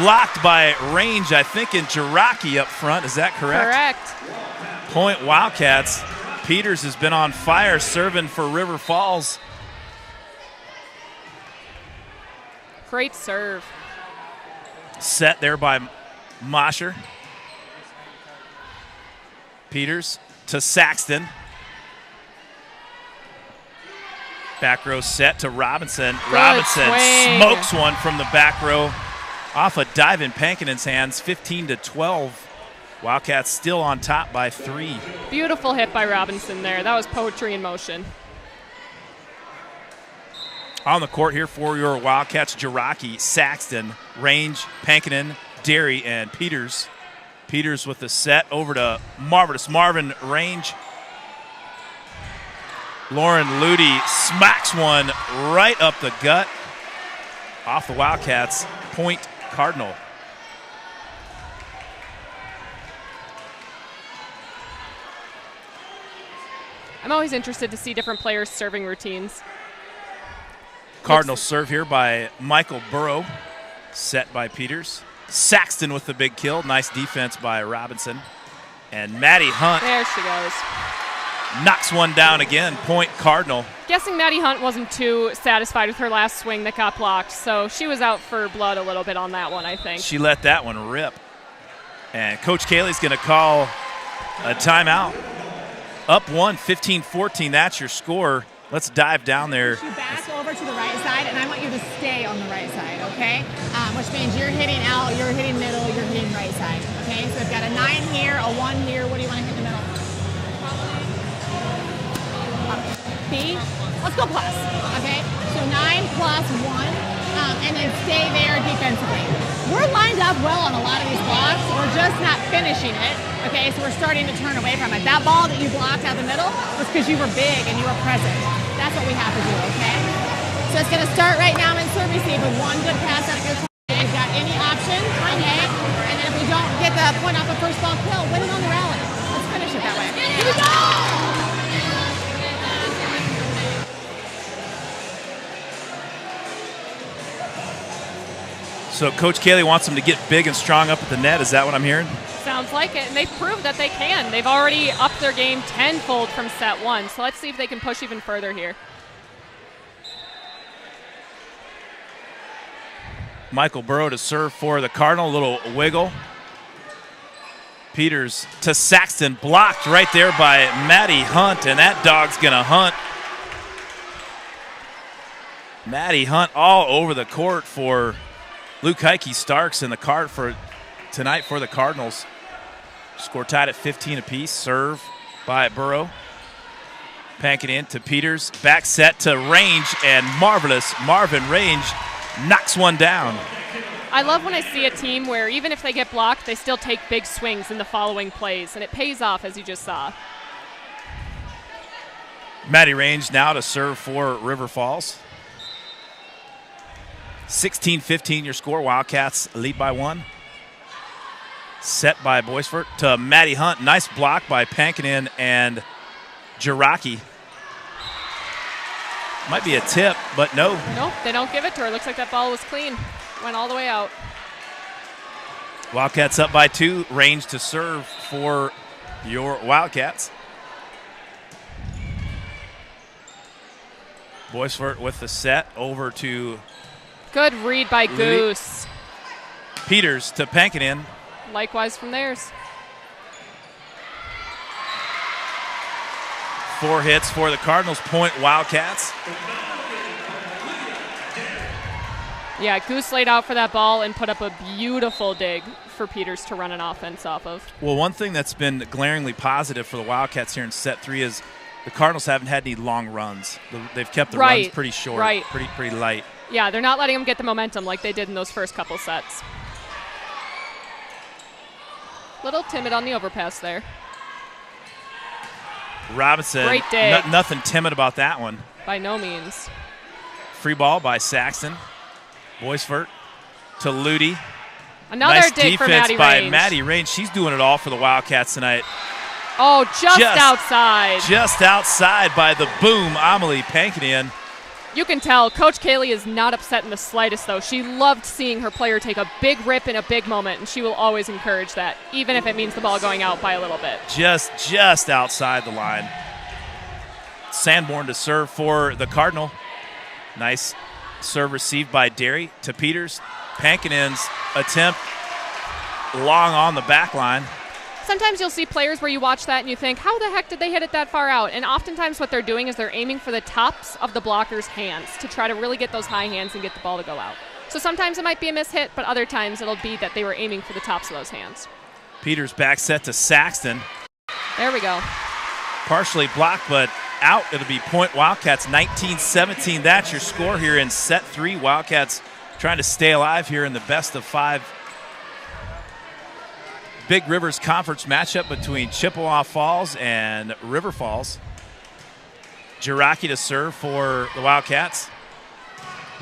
blocked by Range, I think, in Jiraki up front. Is that correct? Correct. Point Wildcats. Peters has been on fire serving for River Falls. Great serve. Set there by Mosher. Peters to Saxton. Back row set to Robinson. Good Robinson swing. Smokes one from the back row off a dive in Pankinen's hands, 15-12. Wildcats still on top by 3. Beautiful hit by Robinson there. That was poetry in motion. On the court here for your Wildcats, Jiraki, Saxton, Range, Pankinen, Derry, and Peters. Peters with the set over to Marvin Range. Lauren Ludy smacks one right up the gut off the Wildcats. Point Cardinal. I'm always interested to see different players' serving routines. Cardinal serve here by Michael Burrow. Set by Peters. Saxton with the big kill. Nice defense by Robinson. And Maddie Hunt. There she goes. Knocks one down again. Point Cardinal. Guessing Maddie Hunt wasn't too satisfied with her last swing that got blocked, so she was out for blood a little bit on that one, I think. She let that one rip. And Coach Kayley's going to call a timeout. Up 1, 15-14. That's your score. Let's dive down there. You back over to the right side, and I want you to stay on the right side, okay? Which means you're hitting out, you're hitting middle, you're hitting right side, okay? So we've got a 9 here, a 1 here. What do you want to hit in the middle? B? Let's go plus, okay? So 9 plus 1, and then stay there defensively. We're lined up well on a lot of these blocks. We're just not finishing it, okay? So we're starting to turn away from it. That ball that you blocked out the middle was because you were big and you were present. That's what we have to do, okay? So it's going to start right now in serve receive with 1 good pass out of your target. If you've got any options, okay? And then if we don't get the point off the first ball kill, win it on the rally. Let's finish it that way. Here we go! So Coach Kayley wants them to get big and strong up at the net. Is that what I'm hearing? Sounds like it, and they've proved that they can. They've already upped their game tenfold from set one, so let's see if they can push even further here. Michael Burrow to serve for the Cardinal, a little wiggle. Peters to Saxton, blocked right there by Maddie Hunt, and that dog's gonna hunt. Maddie Hunt all over the court for Luke Heike-Starks in the card for tonight for the Cardinals. Score tied at 15 apiece. Serve by Burrow. Panking in to Peters. Back set to Range, and marvelous Marvin Range knocks one down. I love when I see a team where even if they get blocked, they still take big swings in the following plays, and it pays off, as you just saw. Maddie Range now to serve for River Falls. 16-15 your score. Wildcats lead by 1. Set by Boisfort to Maddie Hunt. Nice block by Pankinen and Jiraki. Might be a tip, but no. Nope, they don't give it to her. Looks like that ball was clean. Went all the way out. Wildcats up by 2. Range to serve for your Wildcats. Boisfort with the set over to good read by Goose. Peters to Pankinen. Likewise from theirs. 4 hits for the Cardinals. Point Wildcats. Yeah, Goose laid out for that ball and put up a beautiful dig for Peters to run an offense off of. Well, one thing that's been glaringly positive for the Wildcats here in set 3 is the Cardinals haven't had any long runs. They've kept the runs pretty short, pretty light. Yeah, they're not letting them get the momentum like they did in those first couple sets. Little timid on the overpass there. Robinson, great dig. Nothing timid about that one. By no means. Free ball by Saxton. Boisfort to Ludi. Another nice dig for defense Maddie by Range. Maddie Range. She's doing it all for the Wildcats tonight. Oh, just outside. Just outside by the boom, Amelie Pankinen. You can tell Coach Kayley is not upset in the slightest, though. She loved seeing her player take a big rip in a big moment, and she will always encourage that, even if it means the ball going out by a little bit. Just outside the line. Sanborn to serve for the Cardinal. Nice serve received by Derry to Peters. Pankinen's attempt long on the back line. Sometimes you'll see players where you watch that and you think, how the heck did they hit it that far out? And oftentimes what they're doing is they're aiming for the tops of the blocker's hands to try to really get those high hands and get the ball to go out. So sometimes it might be a mishit, but other times it'll be that they were aiming for the tops of those hands. Peters back set to Saxton. There we go. Partially blocked, but out. It'll be point Wildcats 19-17. That's your score here in set 3. Wildcats trying to stay alive here in the best of 5 Big Rivers Conference matchup between Chippewa Falls and River Falls. Jiraki to serve for the Wildcats.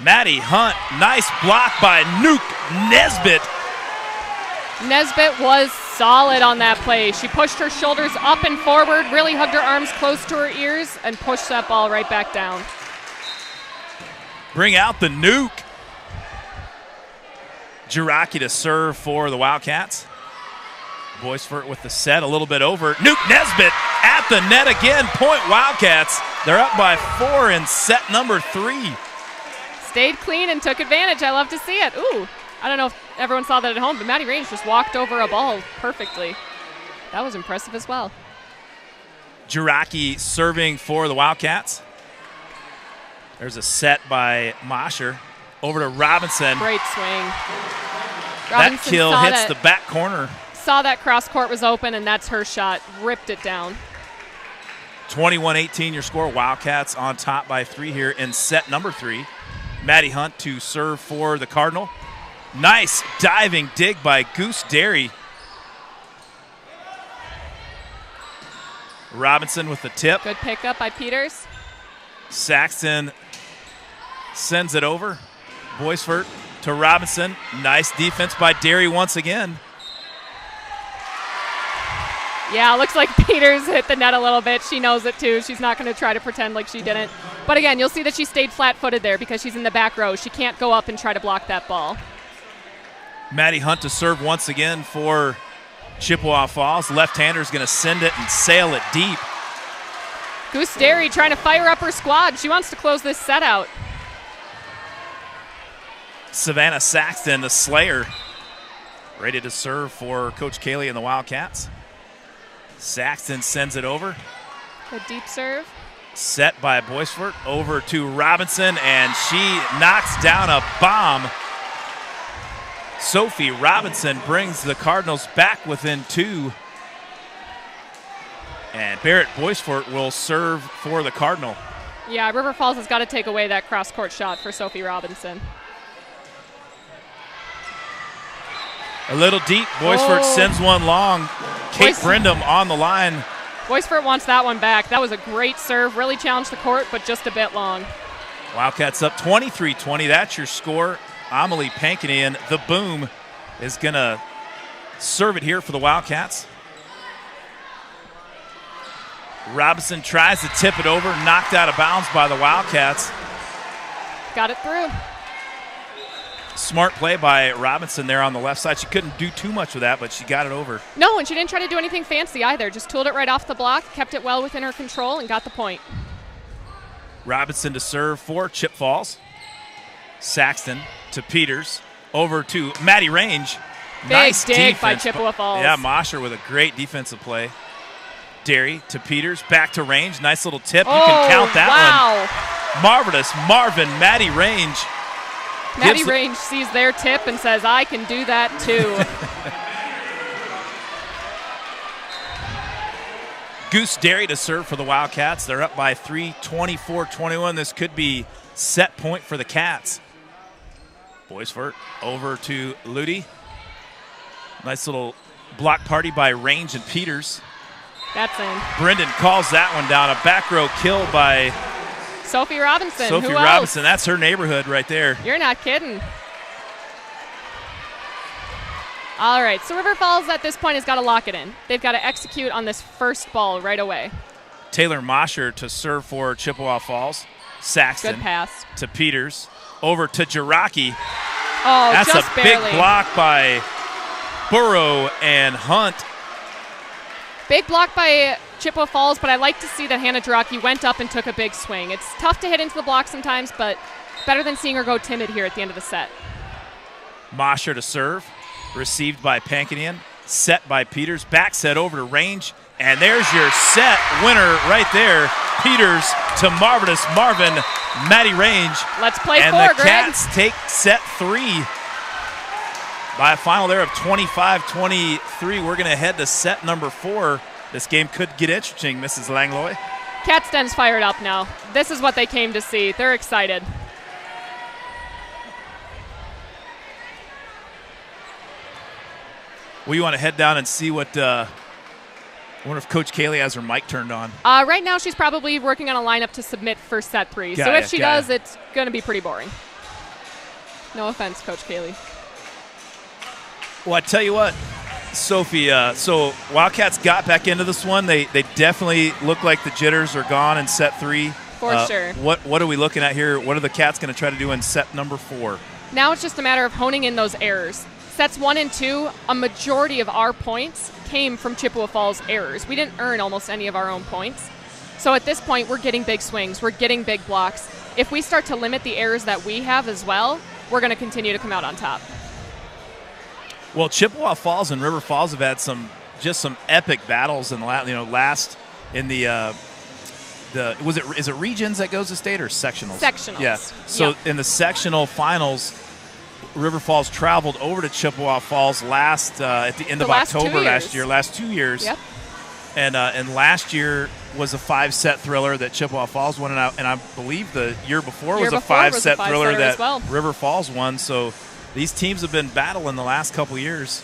Maddie Hunt, nice block by Nuke Nesbitt. Nesbitt was solid on that play. She pushed her shoulders up and forward, really hugged her arms close to her ears, and pushed that ball right back down. Bring out the Nuke. Jiraki to serve for the Wildcats. Boisfort with the set, a little bit over. Nuke Nesbitt at the net again. Point Wildcats. They're up by 4 in set number 3. Stayed clean and took advantage. I love to see it. Ooh, I don't know if everyone saw that at home, but Maddie Range just walked over a ball perfectly. That was impressive as well. Jiraki serving for the Wildcats. There's a set by Mosher. Over to Robinson. Great swing. That kill hits the back corner. Saw that cross court was open, and that's her shot. Ripped it down. 21-18 your score. Wildcats on top by 3 here in set number 3. Maddie Hunt to serve for the Cardinal. Nice diving dig by Goose Derry. Robinson with the tip. Good pickup by Peters. Saxton sends it over. Boisfort to Robinson. Nice defense by Derry once again. Yeah, looks like Peters hit the net a little bit. She knows it too. She's not going to try to pretend like she didn't. But again, you'll see that she stayed flat-footed there because she's in the back row. She can't go up and try to block that ball. Maddie Hunt to serve once again for Chippewa Falls. Left-hander's going to send it and sail it deep. Goose Derry trying to fire up her squad. She wants to close this set out. Savannah Saxton, the Slayer, ready to serve for Coach Kayley and the Wildcats. Saxton sends it over. A deep serve. Set by Boisfort over to Robinson, and she knocks down a bomb. Sophie Robinson brings the Cardinals back within 2. And Barrett Boisfort will serve for the Cardinal. Yeah, River Falls has got to take away that cross-court shot for Sophie Robinson. A little deep. Boisfort sends one long. Kate Brindham on the line. Boisfort wants that one back. That was a great serve. Really challenged the court, but just a bit long. Wildcats up 23-20. That's your score. Amelie Pankinian, the boom, is going to serve it here for the Wildcats. Robinson tries to tip it over, knocked out of bounds by the Wildcats. Got it through. Smart play by Robinson there on the left side. She couldn't do too much with that, but she got it over. No, and she didn't try to do anything fancy either. Just tooled it right off the block, kept it well within her control, and got the point. Robinson to serve for Chip Falls. Saxton to Peters. Over to Maddie Range. Big nice dig defense by Chippewa Falls. Yeah, Mosher with a great defensive play. Derry to Peters. Back to Range. Nice little tip. You can count that one. Marvelous. Marvin, Maddie Range. Maddie Range sees their tip and says, I can do that too. Goose Derry to serve for the Wildcats. They're up by 3, 24-21. This could be set point for the Cats. Boisfort over to Ludi. Nice little block party by Range and Peters. That's in. Brendan calls that one down. A back row kill by Sophie Robinson. Sophie Who Robinson. else? That's her neighborhood right there. You're not kidding. All right, so River Falls at this point has got to lock it in. They've got to execute on this first ball right away. Taylor Mosher to serve for Chippewa Falls. Saxton. Good pass. To Peters. Over to Jiraki. Oh, that's just a barely. big block by Burrow and Hunt. Big block by Chippewa Falls, but I like to see that Hannah Jiraki went up and took a big swing. It's tough to hit into the block sometimes, but better than seeing her go timid here at the end of the set. Mosher to serve. Received by Pankinian. Set by Peters. Back set over to Range. And there's your set winner right there. Peters to Marvelous Marvin. Maddie Range. Let's play and four, the Greg. Cats take set 3. By a final there of 25-23, we're going to head to set number 4. This game could get interesting, Mrs. Langlois. Cats Den's fired up now. This is what they came to see. They're excited. We want to head down and see what I wonder if Coach Kayley has her mic turned on. Right now she's probably working on a lineup to submit for set 3. So if she does, it's going to be pretty boring. No offense, Coach Kayley. Well, I tell you what, Sophie, so Wildcats got back into this one. They definitely look like the jitters are gone in set 3. For sure. What are we looking at here? What are the Cats going to try to do in set number 4? Now it's just a matter of honing in those errors. Sets 1 and 2, a majority of our points came from Chippewa Falls errors. We didn't earn almost any of our own points. So at this point, we're getting big swings. We're getting big blocks. If we start to limit the errors that we have as well, we're going to continue to come out on top. Well, Chippewa Falls and River Falls have had some epic battles in the last in the is it regions that goes to state or sectionals? Sectionals. Yeah. So in the sectional finals, River Falls traveled over to Chippewa Falls last at the end of October last year. Last 2 years. Yep. And last year was a 5-set thriller that Chippewa Falls won, and I believe the year before was a 5-set thriller that River Falls won. So these teams have been battling the last couple years,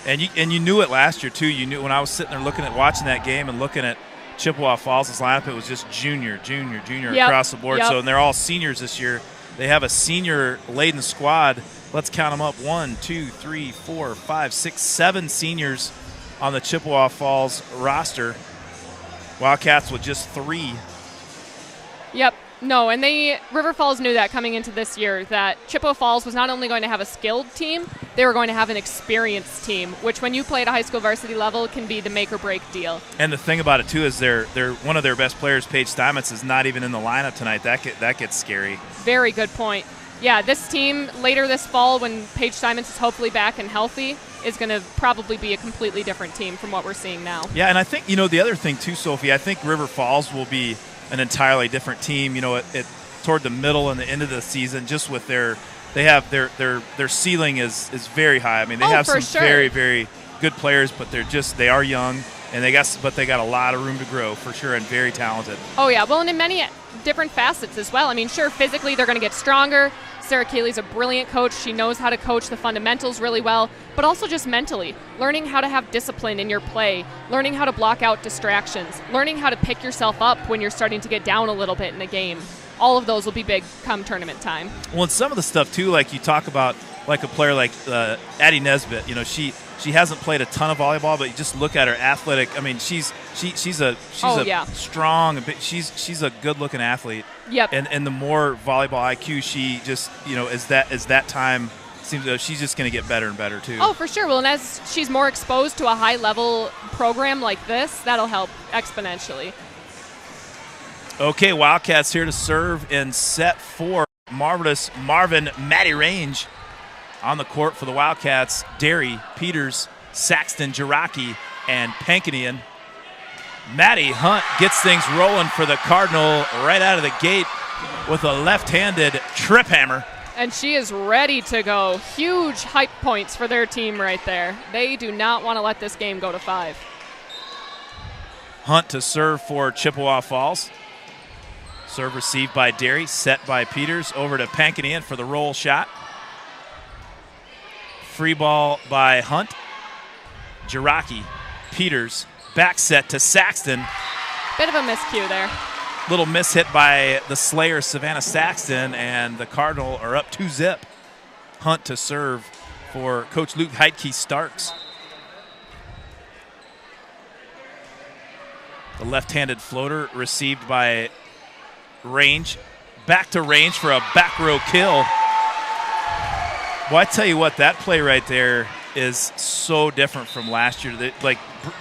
and you knew it last year too. You knew when I was sitting there watching that game and looking at Chippewa Falls' lineup, it was just junior across the board. Yep. So and they're all seniors this year. They have a senior-laden squad. Let's count them up: 1, 2, 3, 4, 5, 6, 7 seniors on the Chippewa Falls roster. Wildcats with just 3. Yep. No, and River Falls knew that coming into this year, that Chippewa Falls was not only going to have a skilled team, they were going to have an experienced team, which when you play at a high school varsity level can be the make or break deal. And the thing about it too is they're one of their best players, Paige Steinmetz, is not even in the lineup tonight. That gets scary. Very good point. Yeah, this team later this fall, when Paige Steinmetz is hopefully back and healthy, is going to probably be a completely different team from what we're seeing now. Yeah, and I think, the other thing too, Sophie, I think River Falls will be an entirely different team, toward the middle and the end of the season, just with their ceiling is very high. I mean, they have some very, very good players, but they are young, and they got a lot of room to grow for sure, and very talented. Oh yeah, well, and in many different facets as well. I mean, sure, physically they're going to get stronger. Sarah Kayley's a brilliant coach. She knows how to coach the fundamentals really well, but also just mentally, learning how to have discipline in your play, learning how to block out distractions, learning how to pick yourself up when you're starting to get down a little bit in a game. All of those will be big come tournament time. Well, and some of the stuff too, like you talk about, like a player like Addie Nesbitt, she hasn't played a ton of volleyball, but you just look at her athletic. I mean, she's a strong, she's a good-looking athlete. Yep. And the more volleyball IQ she just, as that time seems, she's just going to get better and better too. Oh, for sure. Well, and as she's more exposed to a high-level program like this, that'll help exponentially. Okay, Wildcats here to serve in set 4. Marvelous Marvin Matty Range on the court for the Wildcats. Derry, Peters, Saxton, Jiraki, and Pankinian. Maddie Hunt gets things rolling for the Cardinal right out of the gate with a left-handed trip hammer. And she is ready to go. Huge hype points for their team right there. They do not want to let this game go to 5. Hunt to serve for Chippewa Falls. Serve received by Derry, set by Peters, over to Pankinian for the roll shot. Free ball by Hunt. Jiraki, Peters, back set to Saxton. Bit of a miscue there. Little miss hit by the Slayer, Savannah Saxton, and the Cardinal are up 2-0. Hunt to serve for Coach Luke Heidke Starks. The left-handed floater received by Range. Back to Range for a back row kill. Well, I tell you what, that play right there is so different from last year.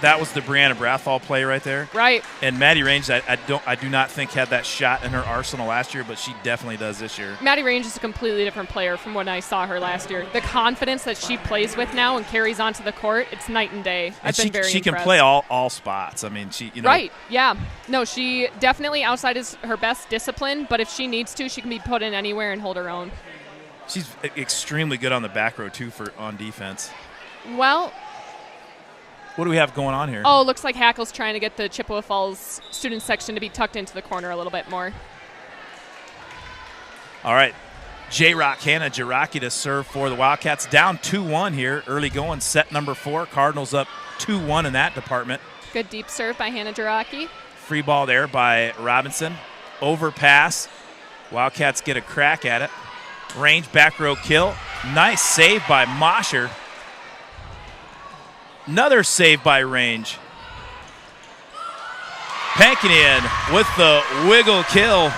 That was the Brianna Brathall play right there. Right. And Maddie Range, I do not think had that shot in her arsenal last year, but she definitely does this year. Maddie Range is a completely different player from when I saw her last year. The confidence that she plays with now and carries onto the court, it's night and day. I've been very impressed. She can play all spots. I mean, Right. Yeah. No, she definitely outside is her best discipline, but if she needs to, she can be put in anywhere and hold her own. She's extremely good on the back row too on defense. Well, what do we have going on here? Oh, looks like Hackle's trying to get the Chippewa Falls student section to be tucked into the corner a little bit more. All right. J-Rock Hannah Jiraki to serve for the Wildcats. Down 2-1 here. Early going, set number 4. Cardinals up 2-1 in that department. Good deep serve by Hannah Jiraki. Free ball there by Robinson. Overpass. Wildcats get a crack at it. Range back row kill. Nice save by Mosher. Another save by Range. Pankinian with the wiggle kill.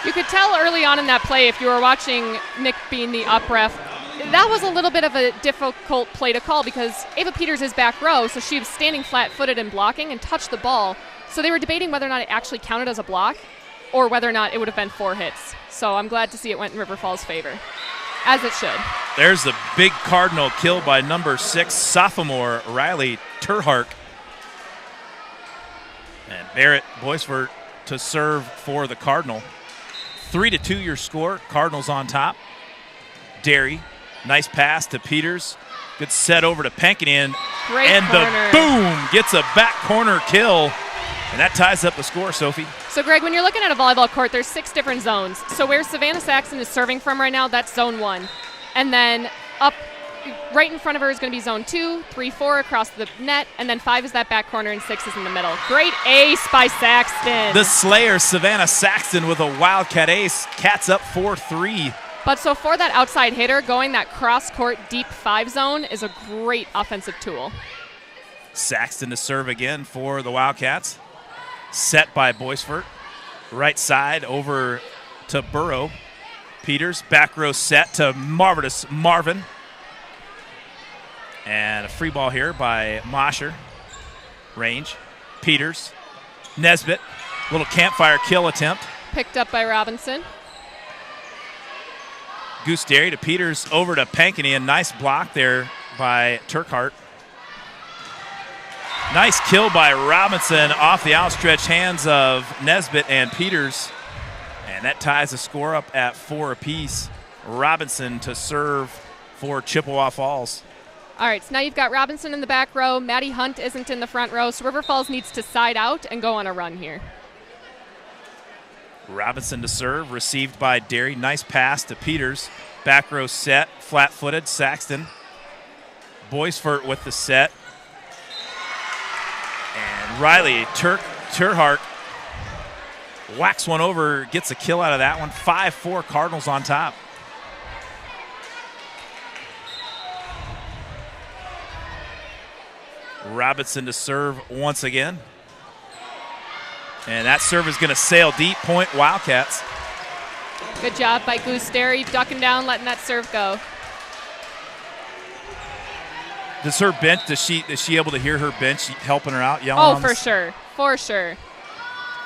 You could tell early on in that play, if you were watching Nick Bean, the up ref, that was a little bit of a difficult play to call because Ava Peters is back row, so she was standing flat-footed and blocking and touched the ball. So they were debating whether or not it actually counted as a block or whether or not it would have been 4 hits. So I'm glad to see it went in River Falls' favor, as it should. There's the big Cardinal kill by number 6, sophomore Riley Terhark. And Barrett Boisvert to serve for the Cardinal. 3-2 your score. Cardinals on top. Derry, nice pass to Peters. Good set over to Pankinian. Great and corner. The boom gets a back corner kill. And that ties up the score, Sophie. So, Greg, when you're looking at a volleyball court, there's 6 different zones. So where Savannah Saxton is serving from right now, that's zone 1. And then up right in front of her is going to be zone 2, 3, 4 across the net, and then 5 is that back corner and 6 is in the middle. Great ace by Saxton. The Slayer, Savannah Saxton, with a Wildcat ace. Cats up 4-3. But so for that outside hitter, going that cross-court deep 5 zone is a great offensive tool. Saxton to serve again for the Wildcats. Set by Boisvert. Right side over to Burrow. Peters, back row set to marvelous Marvin. And a free ball here by Mosher. Range. Peters. Nesbitt. Little campfire kill attempt. Picked up by Robinson. Gooseberry to Peters over to Pankini. A nice block there by Turkhart. Nice kill by Robinson off the outstretched hands of Nesbitt and Peters. And that ties the score up at 4 apiece. Robinson to serve for Chippewa Falls. All right, so now you've got Robinson in the back row. Maddie Hunt isn't in the front row, so River Falls needs to side out and go on a run here. Robinson to serve, received by Derry. Nice pass to Peters. Back row set, flat-footed, Saxton. Boisfort with the set. And Riley Turhart whacks one over, gets a kill out of that one. 5-4 Cardinals on top. Robinson to serve once again. And that serve is going to sail deep, point Wildcats. Good job by Gooseberry, ducking down, letting that serve go. Does her bench, is she able to hear her bench helping her out, yelling? Oh, for sure, for sure.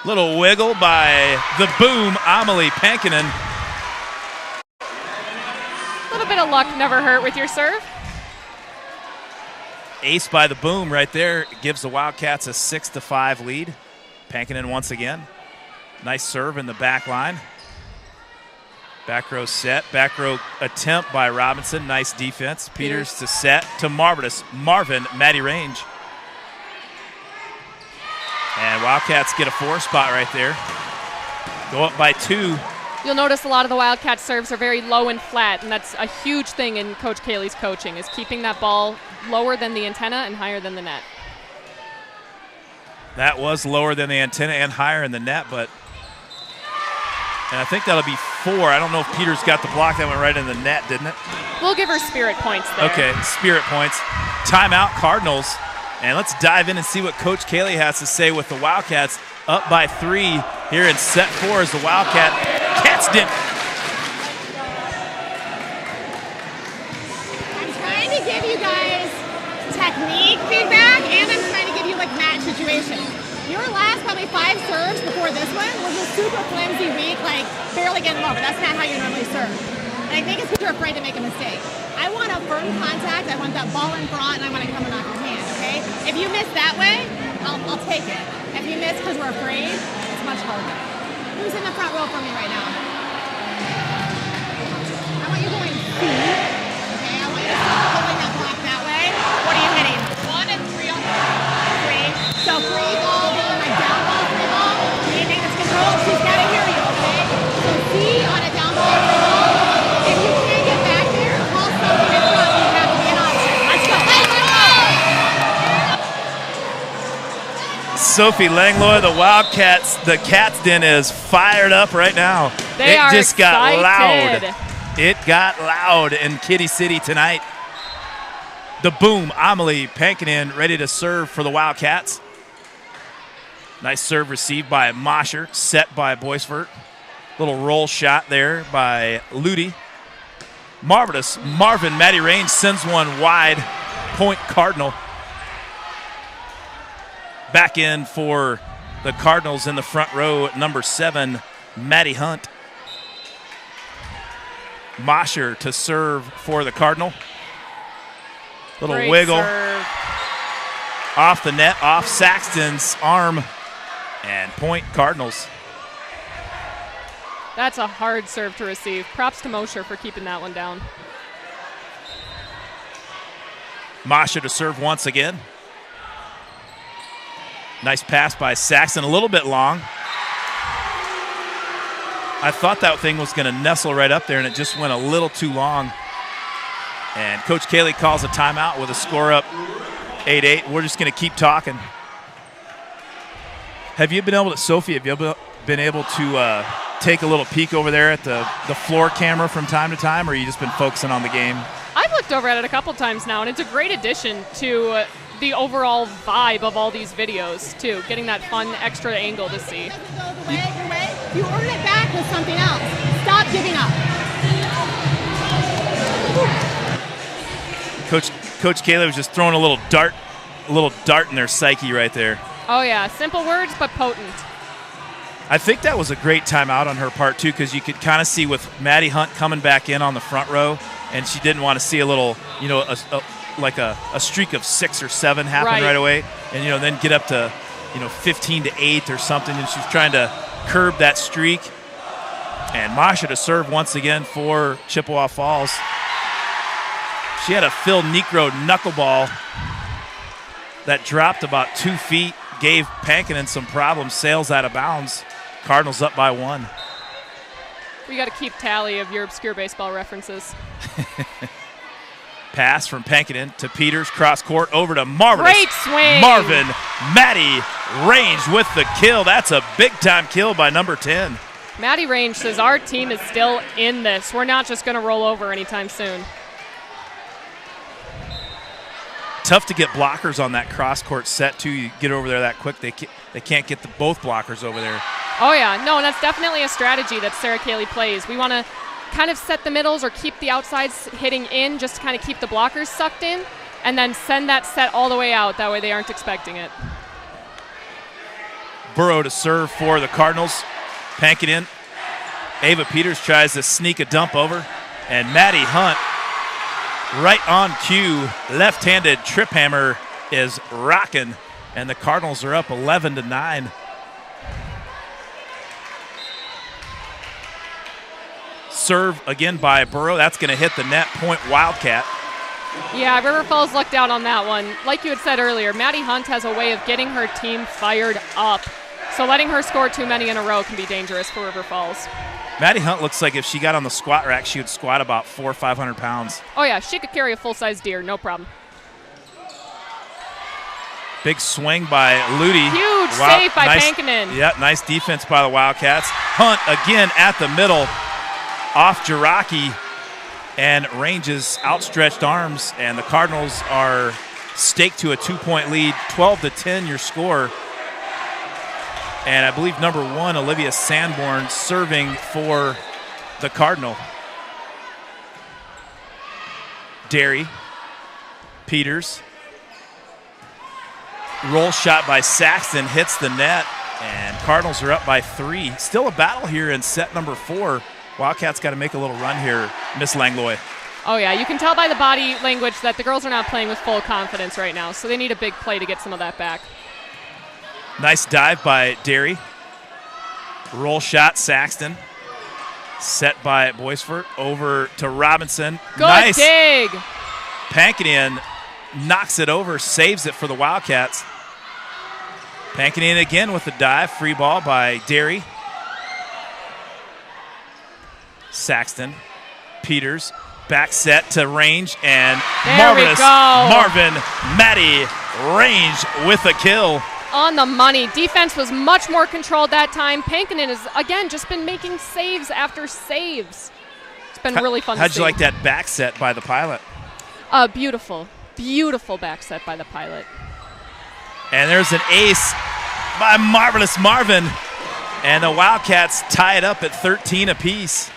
Little wiggle by the boom, Amelie Pankinen. A little bit of luck never hurt with your serve. Ace by the boom right there gives the Wildcats a 6-5 lead. Pankinen once again. Nice serve in the back line. Back row set, back row attempt by Robinson. Nice defense. Peters to set to Marvin, Maddie Range. And Wildcats get a 4 spot right there. Go up by 2. You'll notice a lot of the Wildcat serves are very low and flat, and that's a huge thing in Coach Kayley's coaching, is keeping that ball lower than the antenna and higher than the net. That was lower than the antenna and higher in the net, and I think that'll be 4. I don't know if Peters got the block that went right in the net, didn't it? We'll give her spirit points there. Okay, spirit points. Timeout, Cardinals. And let's dive in and see what Coach Kayley has to say with the Wildcats up by 3 here in set 4 as the Wildcat Cats did. I'm trying to give you guys technique feedback, and I'm trying to give you like match situations. Your last probably 5 serves before this one was a super flimsy, weak, like barely getting over. That's not how you normally serve. And I think it's because you're afraid to make a mistake. I want a firm contact. I want that ball in front, and I want to come and knock your hand, okay? If you miss that way, I'll take it. If you miss because we're afraid, it's much harder. Who's in the front row for me right now? I want you going C. Okay, I want you to start holding that block that way. What are you hitting? 1 and 3 on the 3. So free ball, being like down ball, free ball. You need this control. She's got to hear you, okay? So C on a down ball, free ball. If you can't get back there, call something in front. You have to be an option. Let's go. Sophie Langlois, the Wildcats, the Cats Den is fired up right now. They are just excited. got loud. It got loud in Kitty City tonight. The boom, Amelie Pankinen ready to serve for the Wildcats. Nice serve received by Mosher, set by Boisfort. Little roll shot there by Ludi. Marvelous. Marvin, Maddie Range sends one wide. Point Cardinal. Back in for the Cardinals in the front row at number 7, Maddie Hunt. Mosher to serve for the Cardinal. Little Great wiggle. Serve. Off the net, off Saxton's arm. And point Cardinals. That's a hard serve to receive. Props to Mosher for keeping that one down. Mosher to serve once again. Nice pass by Saxton, a little bit long. I thought that thing was going to nestle right up there, and it just went a little too long. And Coach Kayley calls a timeout with a score up 8-8. We're just going to keep talking. Have you been able to, Sophie, have you been able to take a little peek over there at the floor camera from time to time, or have you just been focusing on the game? I've looked over at it a couple times now, and it's a great addition to the overall vibe of all these videos, too. Getting that fun extra angle to see. Your way. You earn it back with something else. Stop giving up. Coach Kayley was just throwing a little dart in their psyche right there. Oh, yeah. Simple words, but potent. I think that was a great timeout on her part, too, because you could kind of see with Maddie Hunt coming back in on the front row, and she didn't want to see a little, like a streak of 6 or 7 happen right away, and, then get up to, 15-8 or something, and she was trying to curb that streak. And Masha to serve once again for Chippewa Falls. She had a Phil Necro knuckleball that dropped about 2 feet, gave Pankinen some problems, sails out of bounds. Cardinals up by 1. We got to keep tally of your obscure baseball references. Pass from Pankinen to Peters, cross court over to Marvelous. Great swing. Marvin Maddie Range with the kill. That's a big-time kill by number 10. Maddie Range says our team is still in this. We're not just going to roll over anytime soon. Tough to get blockers on that cross-court set, too. You get over there that quick, they can't get both blockers over there. Oh, yeah. No, and that's definitely a strategy that Sarah Kayley plays. We want to kind of set the middles or keep the outsides hitting in just to kind of keep the blockers sucked in and then send that set all the way out. That way they aren't expecting it. Burrow to serve for the Cardinals. Pankinen. Ava Peters tries to sneak a dump over. And Maddie Hunt right on cue. Left-handed trip hammer is rocking. And the Cardinals are up 11-9. Serve again by Burrow. That's going to hit the net. Point Wildcat. Yeah, River Falls lucked out on that one. Like you had said earlier, Maddie Hunt has a way of getting her team fired up. So letting her score too many in a row can be dangerous for River Falls. Maddie Hunt looks like if she got on the squat rack, she would squat about 400 or 500 pounds. Oh, yeah, she could carry a full-size deer, no problem. Big swing by Ludi. Huge save by Pankinen. Yeah, nice defense by the Wildcats. Hunt again at the middle. Off Jiraki, and Range's outstretched arms, and the Cardinals are staked to a 2-point lead, 12-10 your score. And I believe number 1, Olivia Sanborn, serving for the Cardinal. Derry, Peters. Roll shot by Saxton hits the net, and Cardinals are up by 3. Still a battle here in set number 4. Wildcats got to make a little run here, Miss Langlois. Oh, yeah. You can tell by the body language that the girls are not playing with full confidence right now, so they need a big play to get some of that back. Nice dive by Derry. Roll shot, Saxton. Set by Boisfort. Over to Robinson. Good nice dig. Pankinen knocks it over, saves it for the Wildcats. Pankinen again with the dive. Free ball by Derry. Saxton, Peters, back set to Range, and marvelous Marvin Maddie Range with a kill. On the money. Defense was much more controlled that time. Pankinen has, again, just been making saves after saves. It's been really fun to see. How'd you like that back set by the Pilot? Beautiful, beautiful back set by the Pilot. And there's an ace by marvelous Marvin. And the Wildcats tie it up at 13 apiece.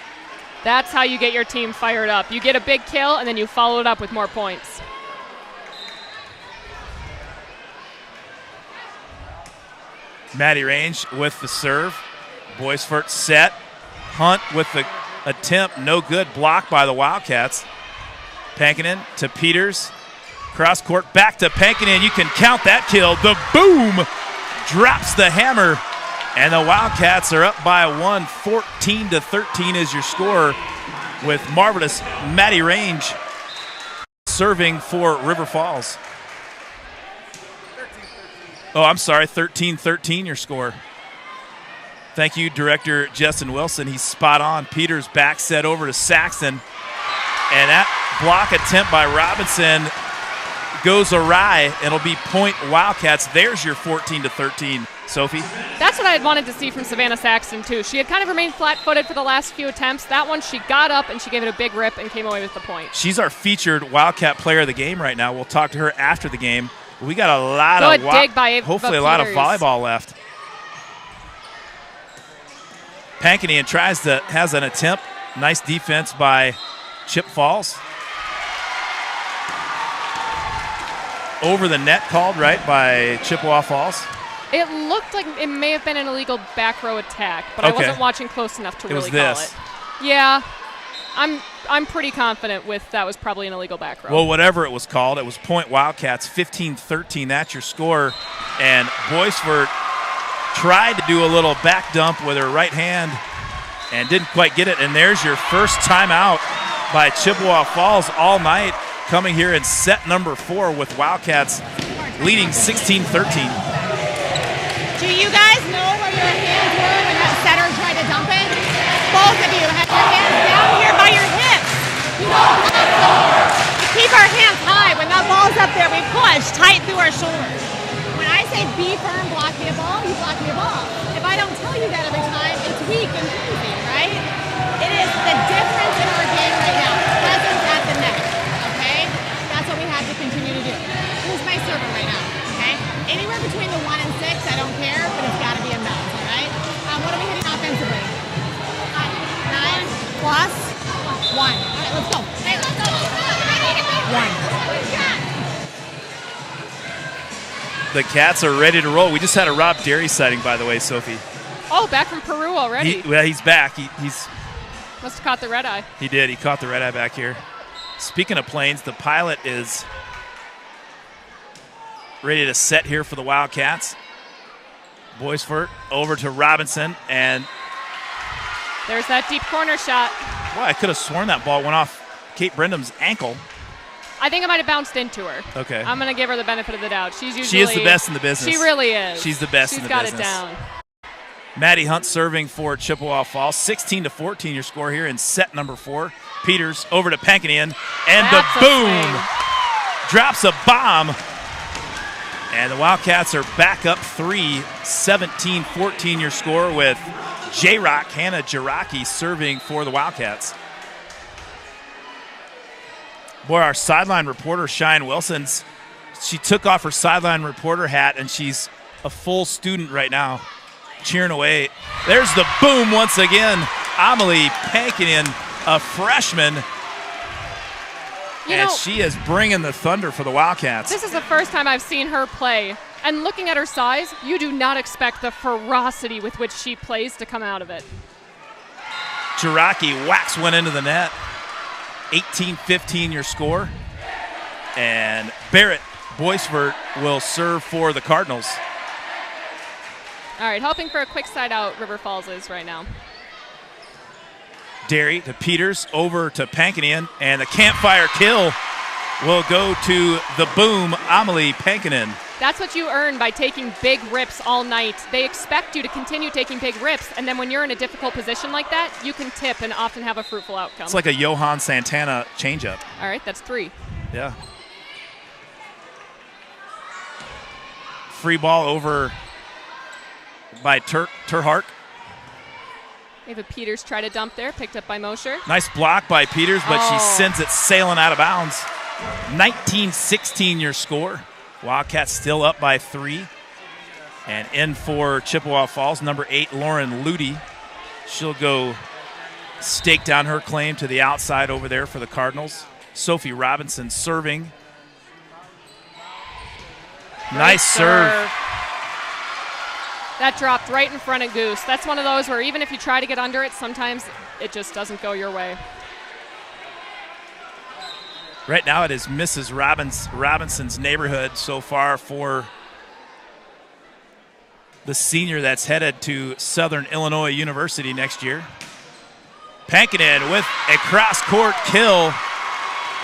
That's how you get your team fired up. You get a big kill, and then you follow it up with more points. Maddie Range with the serve. Boisfort set. Hunt with the attempt. No good. Blocked by the Wildcats. Pankinen to Peters. Cross court back to Pankinen. You can count that kill. The boom drops the hammer. And the Wildcats are up by 1. 14-13 is your score, with marvelous Maddie Range serving for River Falls. Oh, I'm sorry, 13-13 your score. Thank you, Director Justin Wilson. He's spot on. Peters back set over to Saxton. And that block attempt by Robinson goes awry. It'll be point Wildcats. There's your 14-13. Sophie? That's what I had wanted to see from Savannah Saxton, too. She had kind of remained flat-footed for the last few attempts. That one, she got up and she gave it a big rip and came away with the point. She's our featured Wildcat player of the game right now. We'll talk to her after the game. We got a lot Good dig by Ava hopefully Peters. A lot of volleyball left. Pankinian has an attempt. Nice defense by Chip Falls. Over the net called, right, by Chippewa Falls. It looked like it may have been an illegal back row attack, but I wasn't watching close enough to really call it. Yeah, I'm pretty confident with that was probably an illegal back row. Well, whatever it was called, it was point Wildcats, 15-13. That's your score. And Boisford tried to do a little back dump with her right hand and didn't quite get it. And there's your first timeout by Chippewa Falls all night, coming here in set number 4 with Wildcats leading 16-13. Do you guys know where your hands were when that setter tried to dump it? Both of you had your hands down here by your hips. You don't keep our hands high. When that ball's up there, we push tight through our shoulders. When I say be firm, block me a ball, you block me a ball. If I don't tell you that every time, it's weak and crazy, right? It is the difference in our game right now. Presence at the net, okay? That's what we have to continue to do. Who's my server right now, okay? Anywhere between the 1 and 6, I don't care, but it's got to be a bounce, all right? What are we hitting offensively? 9 plus 1. All right, let's go. Hey, let's go. 1. The Cats are ready to roll. We just had a Rob Derry sighting, by the way, Sophie. Oh, back from Peru already. He's back. He's must have caught the red eye. He did. He caught the red eye back here. Speaking of planes, the pilot is ready to set here for the Wildcats. Boisford over to Robinson, and there's that deep corner shot. Well, I could have sworn that ball went off Kate Brendam's ankle. I think it might have bounced into her. Okay. I'm going to give her the benefit of the doubt. She is the best in the business. She really is. She's the best in the business. She's got it down. Maddie Hunt serving for Chippewa Falls. 16-14 your score here in set number 4. Peters over to Pankinian, and the boom! Drops a bomb. And the Wildcats are back up 3, 17-14 your score with J-Rock, Hannah Jiraki serving for the Wildcats. Boy, our sideline reporter, Cheyenne Wilson's, she took off her sideline reporter hat, and she's a full student right now, cheering away. There's the boom once again. Amelie Pankinen, a freshman, and she is bringing the thunder for the Wildcats. This is the first time I've seen her play. And looking at her size, you do not expect the ferocity with which she plays to come out of it. Jiraki whacks one into the net. 18-15 your score. And Barrett Boisford will serve for the Cardinals. All right, hoping for a quick side out, River Falls is right now. Derry to Peters, over to Pankinen, and the campfire kill will go to the boom, Amelie Pankinen. That's what you earn by taking big rips all night. They expect you to continue taking big rips, and then when you're in a difficult position like that, you can tip and often have a fruitful outcome. It's like a Johan Santana changeup. All right, that's 3. Yeah. Free ball over by Terhark. Ava Peters try to dump there, picked up by Mosher. Nice block by Peters, but she sends it sailing out of bounds. 19-16 your score. Wildcats still up by 3. And in for Chippewa Falls, number 8, Lauren Ludy. She'll go stake down her claim to the outside over there for the Cardinals. Sophie Robinson serving. Nice serve. That dropped right in front of Goose. That's one of those where even if you try to get under it, sometimes it just doesn't go your way. Right now it is Mrs. Robinson's neighborhood so far for the senior that's headed to Southern Illinois University next year. Pankinen with a cross-court kill.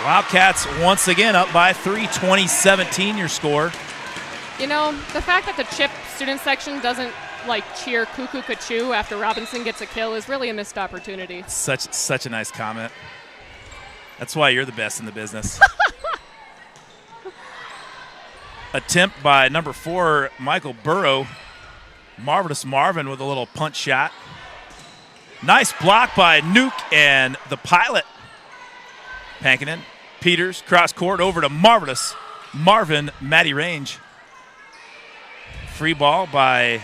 Wildcats once again up by 3, 20-17 your score. You know, the fact that the Chip student section doesn't cheer cuckoo kachoo after Robinson gets a kill is really a missed opportunity. Such a nice comment. That's why you're the best in the business. Attempt by number 4, Michael Burrow. Marvelous Marvin with a little punch shot. Nice block by Nuke and the pilot. Pankinen. Peters, cross court over to Marvelous Marvin, Maddie Range. Free ball by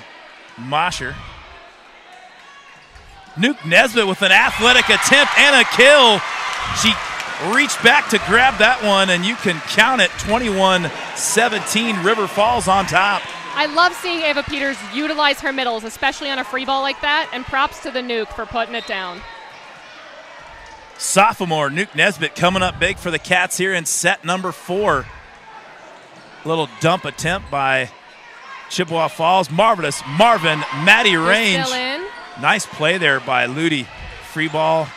Mosher. Nuke Nesbitt with an athletic attempt and a kill. She reached back to grab that one, and you can count it, 21-17, River Falls on top. I love seeing Ava Peters utilize her middles, especially on a free ball like that, and props to the Nuke for putting it down. Sophomore Nuke Nesbitt coming up big for the Cats here in set number 4. Little dump attempt by Chippewa Falls. Marvelous Marvin Maddie Range. Still in. Nice play there by Ludi. Free ball.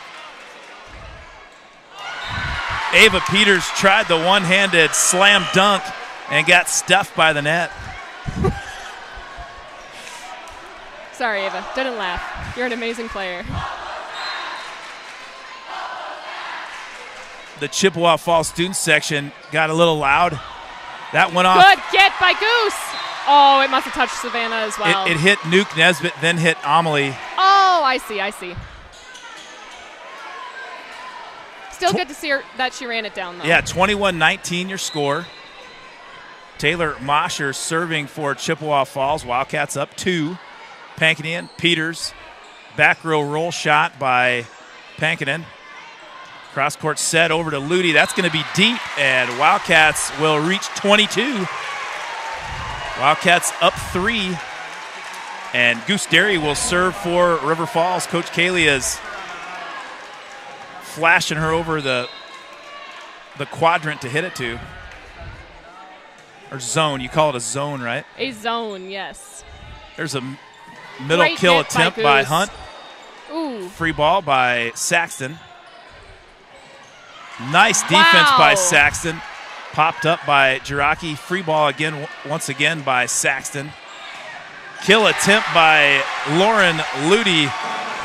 Ava Peters tried the one-handed slam dunk and got stuffed by the net. Sorry, Ava. Didn't laugh. You're an amazing player. The Chippewa Falls student section got a little loud. That went off. Good get by Goose. Oh, it must have touched Savannah as well. It hit Nuke Nesbitt, then hit Amelie. Oh, I see. Still good to see her that she ran it down, though. Yeah, 21-19 your score. Taylor Mosher serving for Chippewa Falls. Wildcats up 2. Pankinen, Peters. Back row roll shot by Pankinen. Cross court set over to Ludi. That's going to be deep, and Wildcats will reach 22. Wildcats up 3. And Goose Dairy will serve for River Falls. Coach Kayley is flashing her over the quadrant to hit it to. Or zone. You call it a zone, right? A zone, yes. There's a middle Great kill hit attempt by by Hunt. Ooh. Free ball by Saxton. Nice defense by Saxton. Popped up by Jiraki. Free ball again, once again by Saxton. Kill attempt by Lauren Ludi,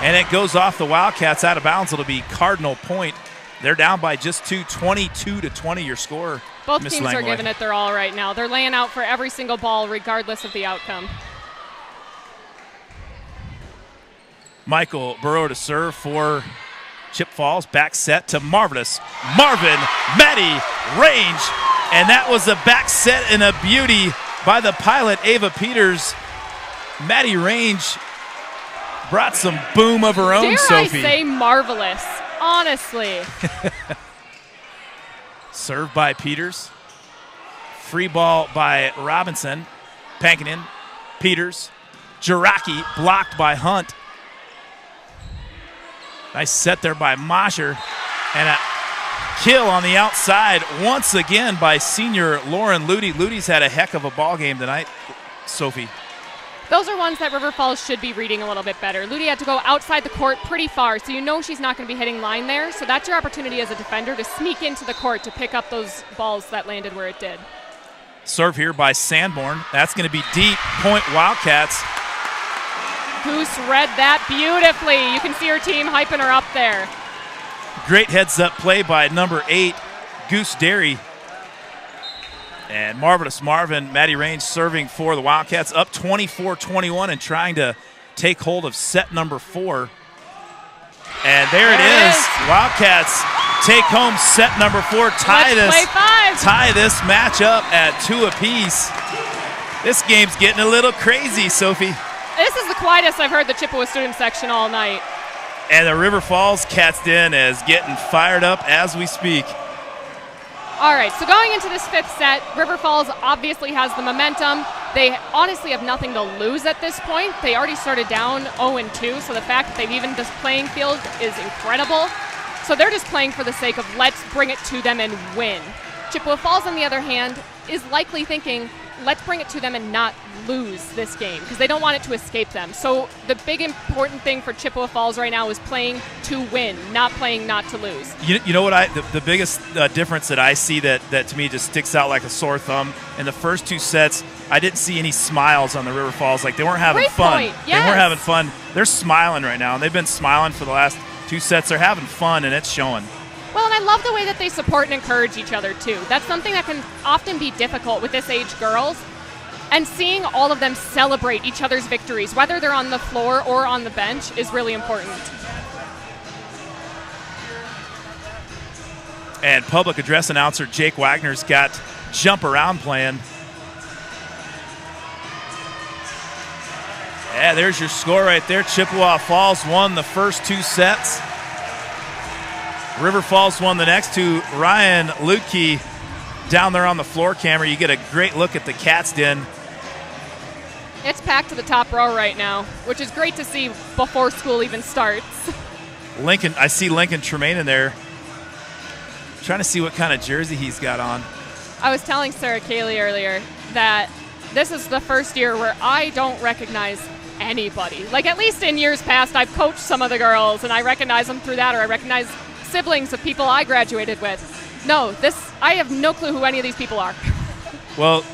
and it goes off the Wildcats out of bounds. It'll be Cardinal point. They're down by just 2, 22-20 your score. Both Ms. teams Langlois. are giving it their all right now. They're laying out for every single ball regardless of the outcome. Michael Burrow to serve for Chip Falls. Back set to marvelous Marvin Maddie Range. And that was a back set and a beauty by the pilot, Ava Peters. Maddie Range brought some boom of her own, Dare Sophie. I say marvelous, honestly. Served by Peters. Free ball by Robinson. Pankinen, Peters. Jiraki blocked by Hunt. Nice set there by Mosher. And a kill on the outside once again by senior Lauren Ludi. Ludi's had a heck of a ball game tonight, Sophie. Those are ones that River Falls should be reading a little bit better. Ludi had to go outside the court pretty far, so you know she's not going to be hitting line there. So that's your opportunity as a defender to sneak into the court to pick up those balls that landed where it did. Serve here by Sanborn. That's going to be deep. Point Wildcats. Goose read that beautifully. You can see her team hyping her up there. Great heads-up play by number 8, Goose Dairy. And marvelous Marvin Maddie Range serving for the Wildcats, up 24-21 and trying to take hold of set number 4. And there it is. Wildcats take home set number 4. Tie this matchup at 2 apiece. This game's getting a little crazy, Sophie. This is the quietest I've heard the Chippewa student section all night. And the River Falls Cats Den is getting fired up as we speak. All right, so going into this 5th set, River Falls obviously has the momentum. They honestly have nothing to lose at this point. They already started down 0-2, so the fact that they've evened this playing field is incredible. So they're just playing for the sake of let's bring it to them and win. Chippewa Falls, on the other hand, is likely thinking, let's bring it to them and not lose this game because they don't want it to escape them. So the big important thing for Chippewa Falls right now is playing to win, not playing not to lose. You know what? The biggest difference that I see that to me just sticks out like a sore thumb, in the first 2 sets, I didn't see any smiles on the River Falls. Like they weren't having fun. Yes. They weren't having fun. They're smiling right now, and they've been smiling for the last 2 sets. They're having fun, and it's showing. Well, and I love the way that they support and encourage each other, too. That's something that can often be difficult with this age girls. And seeing all of them celebrate each other's victories, whether they're on the floor or on the bench, is really important. And public address announcer Jake Wagner's got jump around playing. Yeah, there's your score right there. Chippewa Falls won the first 2 sets. River Falls won the next 2. Ryan Lutke down there on the floor camera. You get a great look at the Cats Den. It's packed to the top row right now, which is great to see before school even starts. Lincoln, I see Lincoln Tremaine in there. Trying to see what kind of jersey he's got on. I was telling Sarah Kayley earlier that this is the first year where I don't recognize anybody. Like, at least in years past, I've coached some of the girls, and I recognize them through that, or I recognize siblings of people I graduated with. No, I have no clue who any of these people are. Well,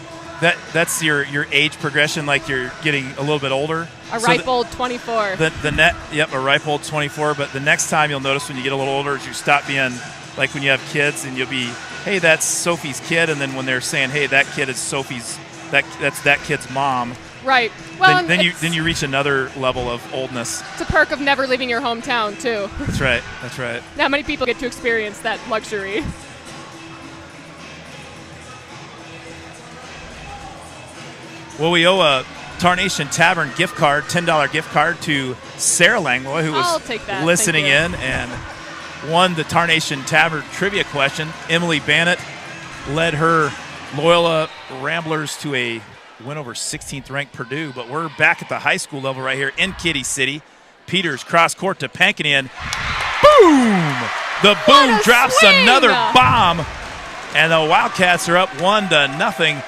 that's your age progression, like you're getting a little bit older. A ripe old 24. A ripe old 24, but the next time you'll notice when you get a little older is you stop being like when you have kids and you'll be, hey, that's Sophie's kid, and then when they're saying, hey, that kid is Sophie's, that's that kid's mom. Right. Well, then you reach another level of oldness. It's a perk of never leaving your hometown, too. That's right. That's right. Not many people get to experience that luxury. Well, we owe a Tarnation Tavern gift card, $10 gift card to Sarah Langlois, who was listening in and won the Tarnation Tavern trivia question. Emily Bannett led her Loyola Ramblers to a win over 16th-ranked Purdue, but we're back at the high school level right here in Kitty City. Peters cross court to Pankinian. Boom! The boom drops swing! Another bomb, and the Wildcats are up 1-0.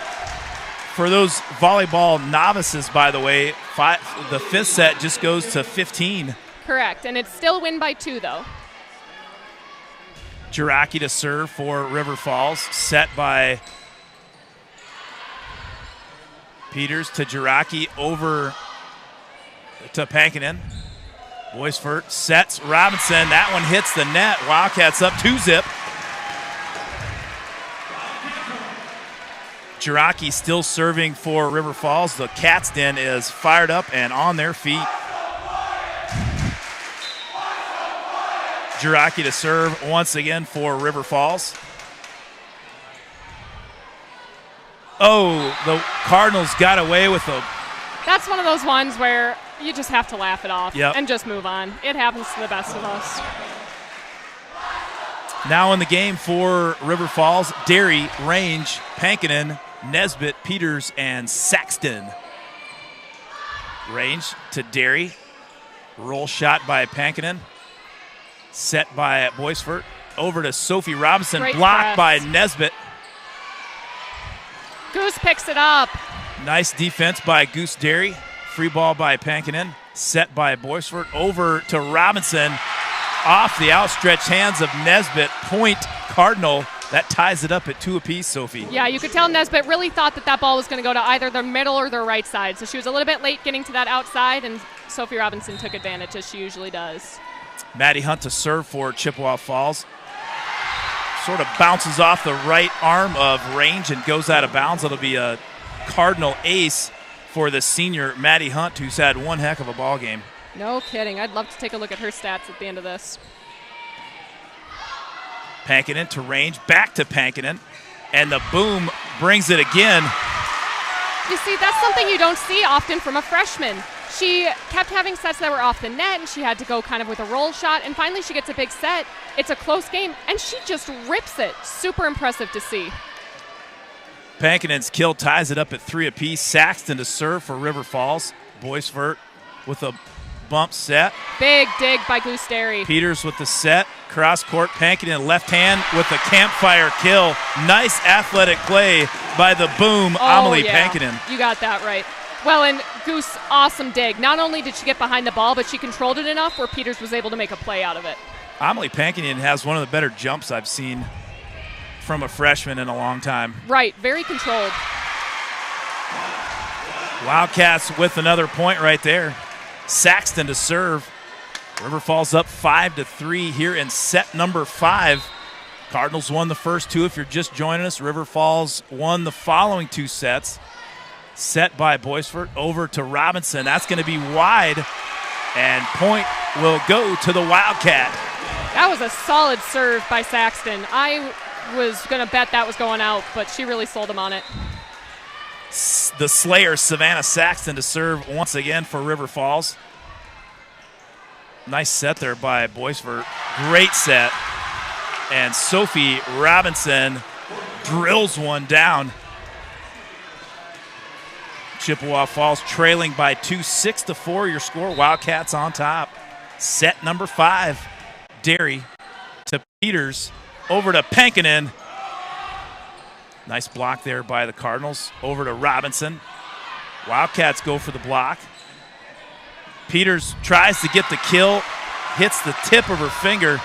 For those volleyball novices, by the way, the 5th set just goes to 15. Correct, and it's still win by 2, though. Jiraki to serve for River Falls, set by Peters to Jiraki, over to Pankinen. Boisfort sets Robinson. That one hits the net. Wildcats up 2-zip. Jiraki still serving for River Falls. The Cats Den is fired up and on their feet. Jiraki to serve once again for River Falls. Oh, the Cardinals got away with a... That's one of those ones where you just have to laugh it off and just move on. It happens to the best of us. Now in the game for River Falls, Derry, Range, Pankinen, Nesbitt, Peters, and Saxton. Range to Derry. Roll shot by Pankinen. Set by Boisfort. Over to Sophie Robinson. Great blocked press. by Nesbitt. Goose picks it up. Nice defense by Goose Derry. Free ball by Pankinen. Set by Boisfort. Over to Robinson. Off the outstretched hands of Nesbitt. Point Cardinal. That ties it up at 2 apiece, Sophie. Yeah, you could tell Nesbitt really thought that ball was going to go to either the middle or the right side. So she was a little bit late getting to that outside, and Sophie Robinson took advantage, as she usually does. Maddie Hunt to serve for Chippewa Falls. Sort of bounces off the right arm of Range and goes out of bounds. It'll be a Cardinal ace for the senior Maddie Hunt, who's had one heck of a ball game. No kidding. I'd love to take a look at her stats at the end of this. Pankinen to Range, back to Pankinen, and the boom brings it again. You see, that's something you don't see often from a freshman. She kept having sets that were off the net, and she had to go kind of with a roll shot, and finally she gets a big set. It's a close game, and she just rips it. Super impressive to see. Pankinen's kill ties it up at 3 apiece. Saxton to serve for River Falls. Boisfort with a bump set. Big dig by Goose Derry. Peters with the set. Cross court, Pankinen left hand with the campfire kill. Nice athletic play by the boom, Amelie Pankinen. You got that right. Well, and Goose, awesome dig. Not only did she get behind the ball, but she controlled it enough where Peters was able to make a play out of it. Amelie Pankinen has one of the better jumps I've seen from a freshman in a long time. Right, very controlled. Wildcats with another point right there. Saxton to serve. River Falls up 5-3 here in set number 5. Cardinals won the first 2. If you're just joining us, River Falls won the following 2 sets. Set by Boisfort over to Robinson. That's going to be wide, and point will go to the Wildcat. That was a solid serve by Saxton. I was going to bet that was going out, but she really sold him on it. the Slayer, Savannah Saxton, to serve once again for River Falls. Nice set there by Boisvert. Great set. And Sophie Robinson drills one down. Chippewa Falls trailing by 2, 6-4 your score. Wildcats on top. Set number 5. Derry to Peters. Over to Pankinen. Nice block there by the Cardinals. Over to Robinson. Wildcats go for the block. Peters tries to get the kill. Hits the tip of her finger.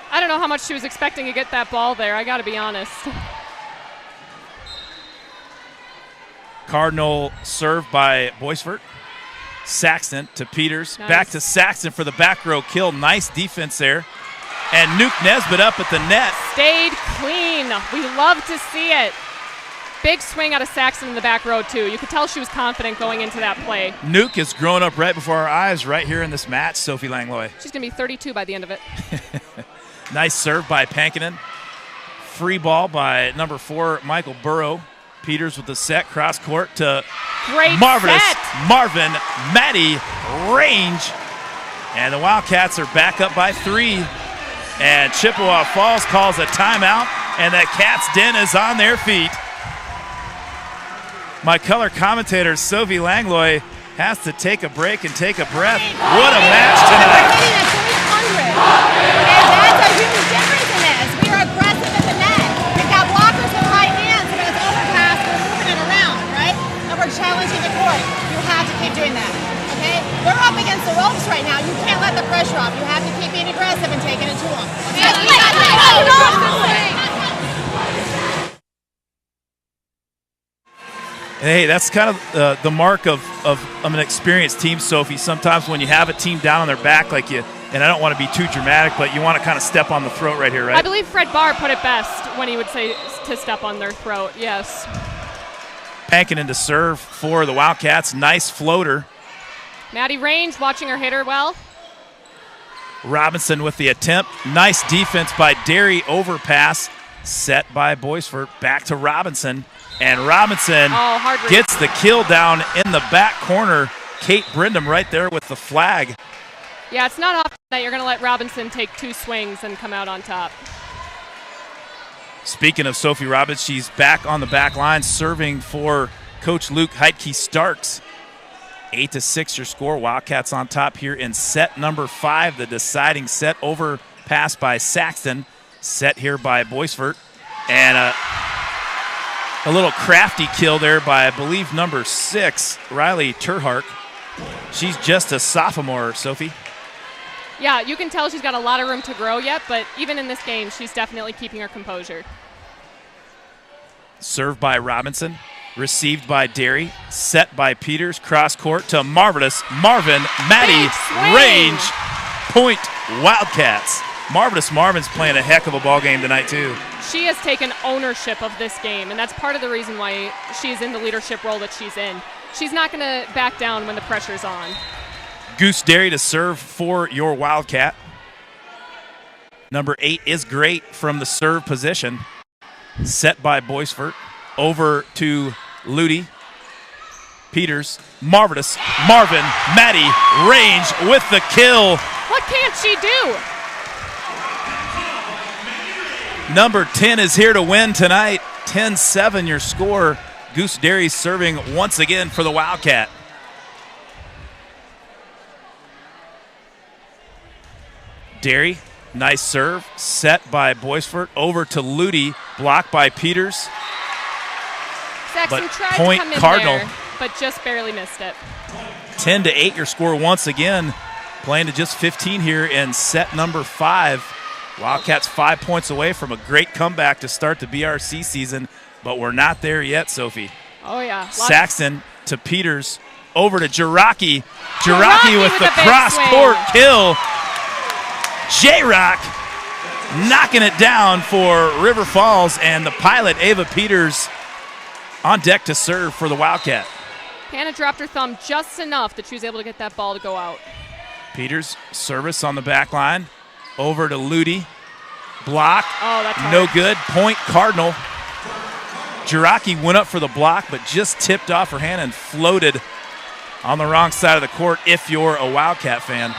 I don't know how much she was expecting to get that ball there, I got to be honest. Cardinal serve by Boisvert. Saxton to Peters. Nice. Back to Saxton for the back row kill. Nice defense there. And Nuke Nesbitt up at the net. Stayed clean. We love to see it. Big swing out of Saxton in the back row, too. You could tell she was confident going into that play. Nuke is growing up right before our eyes right here in this match, Sophie Langlois. She's going to be 32 by the end of it. Nice serve by Pankinen. Free ball by number 4, Michael Burrow. Peters with the set, cross court to Great marvelous set. Marvin Maddie range. And the Wildcats are back up by 3. And Chippewa Falls calls a timeout, and that Cats Den is on their feet. My color commentator, Sophie Langlois, has to take a break and take a breath. What a match tonight. And that's a huge difference in this. We are aggressive at the net. We've got blockers with high hands, and when it's overpass, we're moving it around, right? And we're challenging the court. You have to keep doing that, okay? They're up against the ropes right now. You can't let the pressure off. You have to keep being aggressive and taking it to them. Okay? Hey, that's kind of the mark of an experienced team, Sophie. Sometimes when you have a team down on their back like you, and I don't want to be too dramatic, but you want to kind of step on the throat right here, right? I believe Fred Barr put it best when he would say to step on their throat, yes. Pankinen to serve for the Wildcats. Nice floater. Maddie Range watching her hit her well. Robinson with the attempt. Nice defense by Derry. Overpass set by Boisvert. Back to Robinson. And Robinson gets the kill down in the back corner. Kate Brindham right there with the flag. Yeah, it's not often that you're going to let Robinson take 2 swings and come out on top. Speaking of Sophie Robbins, she's back on the back line serving for Coach Luke Heitke-Starks. 8-6 your score. Wildcats on top here in set number 5, the deciding set. Overpass by Saxton. Set here by Boisvert. And a little crafty kill there by, I believe, number 6, Riley Terhark. She's just a sophomore, Sophie. Yeah, you can tell she's got a lot of room to grow yet, but even in this game, she's definitely keeping her composure. Served by Robinson. Received by Derry. Set by Peters. Cross court to marvelous Marvin Maddie range. Point Wildcats. Marvelous Marvin's playing a heck of a ball game tonight, too. She has taken ownership of this game, and that's part of the reason why she's in the leadership role that she's in. She's not going to back down when the pressure's on. Goose Derry to serve for your Wildcat. Number 8 is great from the serve position. Set by Boisvert. Over to Ludi. Peters. Marvelous Marvin Maddie range with the kill. What can't she do? Number 10 is here to win tonight. 10-7 your score. Goose Derry serving once again for the Wildcat. Derry, nice serve. Set by Boisvert. Over to Ludi. Blocked by Peters. Saxton tried point to come in Cardinal. there, but just barely missed it. 10-8 your score once again. Playing to just 15 here in set number 5. Wildcats 5 points away from a great comeback to start the BRC season, but we're not there yet, Sophie. Oh, yeah. Saxton to Peters. Over to Jiraki. Jiraki with the big cross-court swing. kill. J-Rock knocking it down for River Falls, and the pilot, Ava Peters, on deck to serve for the Wildcat. Hannah dropped her thumb just enough that she was able to get that ball to go out. Peters, service on the back line. Over to Ludi. Block. Oh, that's hard. No good. Point Cardinal. Jiraki went up for the block, but just tipped off her hand and floated on the wrong side of the court if you're a Wildcat fan.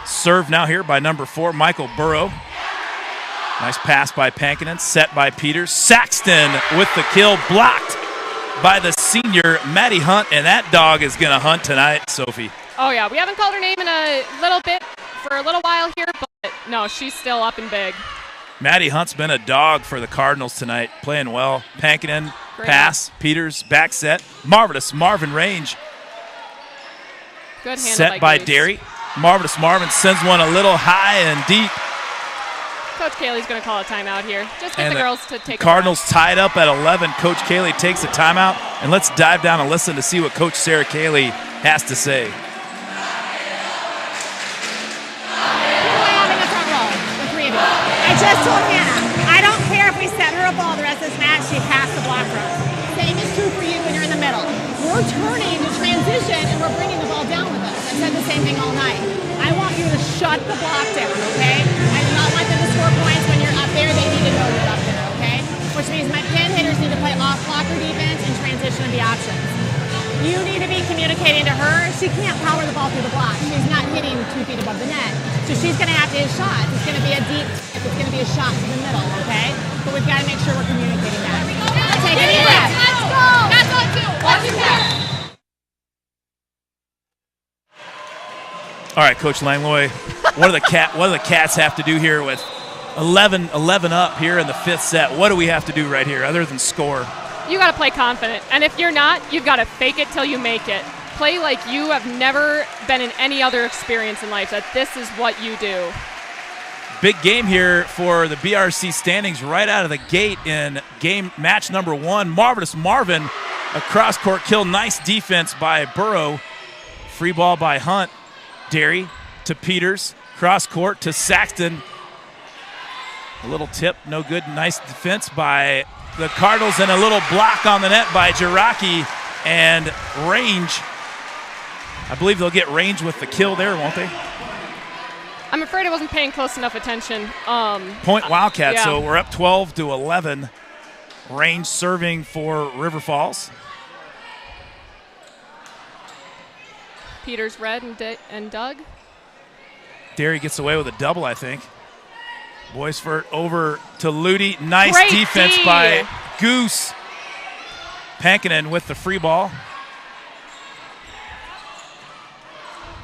Serve now here by number 4, Michael Burrow. Nice pass by Pankinen, set by Peters. Saxton with the kill, blocked by the senior, Maddie Hunt, and that dog is going to hunt tonight, Sophie. Oh, yeah. We haven't called her name in a little bit for a little while here, but no, she's still up and big. Maddie Hunt's been a dog for the Cardinals tonight, playing well. Pankinen, pass, Peters, back set. Marvelous Marvin Range. Good handle set by Derry. Marvelous Marvin sends one a little high and deep. Coach Kayley's going to call a timeout here. Just get the girls to take Cardinals tied up at 11. Coach Kayley takes a timeout, and let's dive down and listen to see what Coach Sarah Kayley has to say. I just told Hannah, I don't care if we set her a ball the rest of this match, she has to block for us. Same is true for you when you're in the middle. We're turning to transition and we're bringing the ball down with us. I've said the same thing all night. I want you to shut the block down, okay? I do not want them to score points when you're up there. They need to know you're up there, okay? Which means my pin hitters need to play off blocker defense and transition to the options. You need to be communicating to her. She can't power the ball through the block. She's not hitting 2 feet above the net. So she's going to have to hit shots. It's going to be a deep, it's going to be a shot to the middle, okay? But we've got to make sure we're communicating that. Take a deep breath. Let's go. That's on 2. Watch it there. All right, Coach Langlois, what do the Cats have to do here with 11 up here in the 5th set? What do we have to do right here other than score? You got to play confident. And if you're not, you've got to fake it till you make it. Play like you have never been in any other experience in life, that this is what you do. Big game here for the BRC standings right out of the gate in match number 1. Marvelous Marvin, a cross-court kill. Nice defense by Burrow. Free ball by Hunt. Derry to Peters. Cross-court to Saxton. A little tip, no good. Nice defense by the Cardinals, and a little block on the net by Jiraki and Range. I believe they'll get Range with the kill there, won't they? I'm afraid I wasn't paying close enough attention. Point Wildcats, yeah. So we're up 12-11. Range serving for River Falls. Peters, Red, and Doug. Derry gets away with a double, I think. Boisfort over to Ludi. Nice Great defense D. by Goose. Pankinen with the free ball.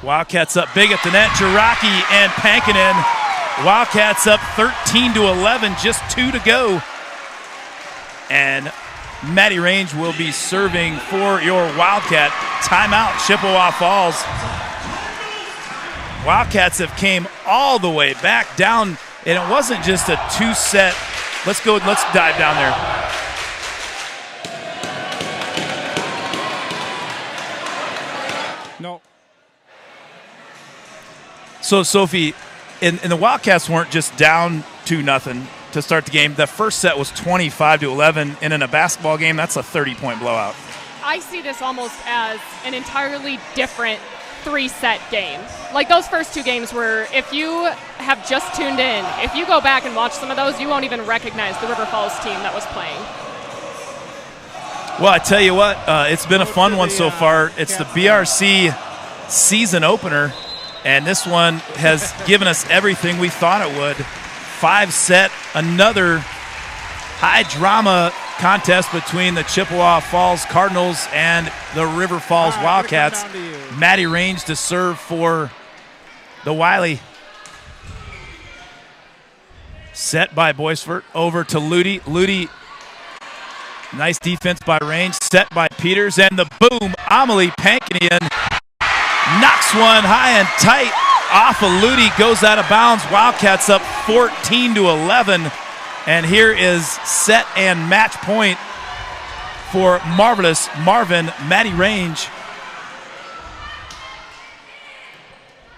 Wildcats up big at the net. Jiraki and Pankinen. Wildcats up 13-11, just 2 to go. And Maddie Range will be serving for your Wildcat. Timeout, Chippewa Falls. Wildcats have came all the way back down, and it wasn't just a 2-set. Let's dive down there. No. So, Sophie, and the Wildcats weren't just down 2-0 to start the game. The first set was 25-11, and in a basketball game, that's a 30-point blowout. I see this almost as an entirely different 3-set game. Like those first 2 games were, if you have just tuned in, if you go back and watch some of those, you won't even recognize the River Falls team that was playing. Well, I tell you what, it's been a fun one so far. It's the BRC season opener, and this one has given us everything we thought it would. 5-set, another high-drama contest between the Chippewa Falls Cardinals and the River Falls Wildcats. Maddie Range to serve for the Wiley. Set by Boisfort, over to Ludi. Ludi, nice defense by Range, set by Peters, and the boom, Amelie Pankinen knocks one high and tight off of Ludi, goes out of bounds. Wildcats up 14-11. And here is set and match point for Marvelous Marvin, Maddie Range.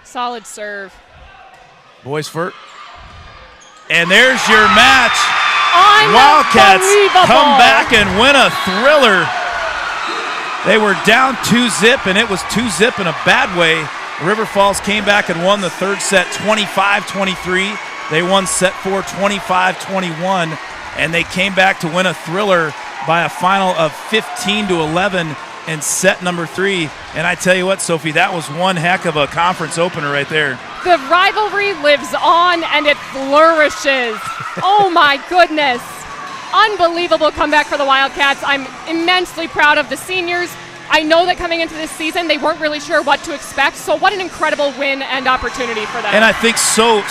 Solid serve. Boisfort. And there's your match. Wildcats come back and win a thriller. They were down 2-0, and it was 2-0 in a bad way. River Falls came back and won the third set 25-23. They won set 4 25-21. and they came back to win a thriller by a final of 15-11 in set number 3. And I tell you what, Sophie, that was one heck of a conference opener right there. The rivalry lives on and it flourishes. Oh my goodness. Unbelievable comeback for the Wildcats. I'm immensely proud of the seniors. I know that coming into this season, they weren't really sure what to expect, so what an incredible win and opportunity for them. And I think so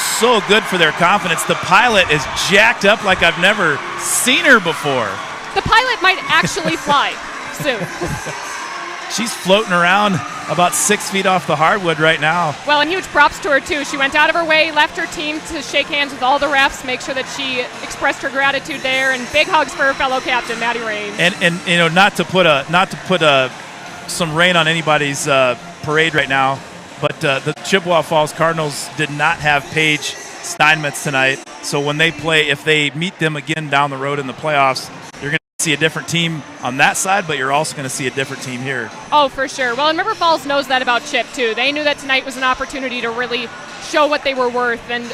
good for their confidence. The pilot is jacked up like I've never seen her before. The pilot might actually fly soon. She's floating around about 6 feet off the hardwood right now. Well, and huge props to her, too. She went out of her way, left her team to shake hands with all the refs, make sure that she expressed her gratitude there, and big hugs for her fellow captain, Maddie Raines. And you know, not to put some rain on anybody's parade right now, but the Chippewa Falls Cardinals did not have Paige Steinmetz tonight. So when they play, if they meet them again down the road in the playoffs, you're going to see a different team on that side, but you're also going to see a different team here. Oh, for sure. Well, and River Falls knows that about Chip, too. They knew that tonight was an opportunity to really show what they were worth. And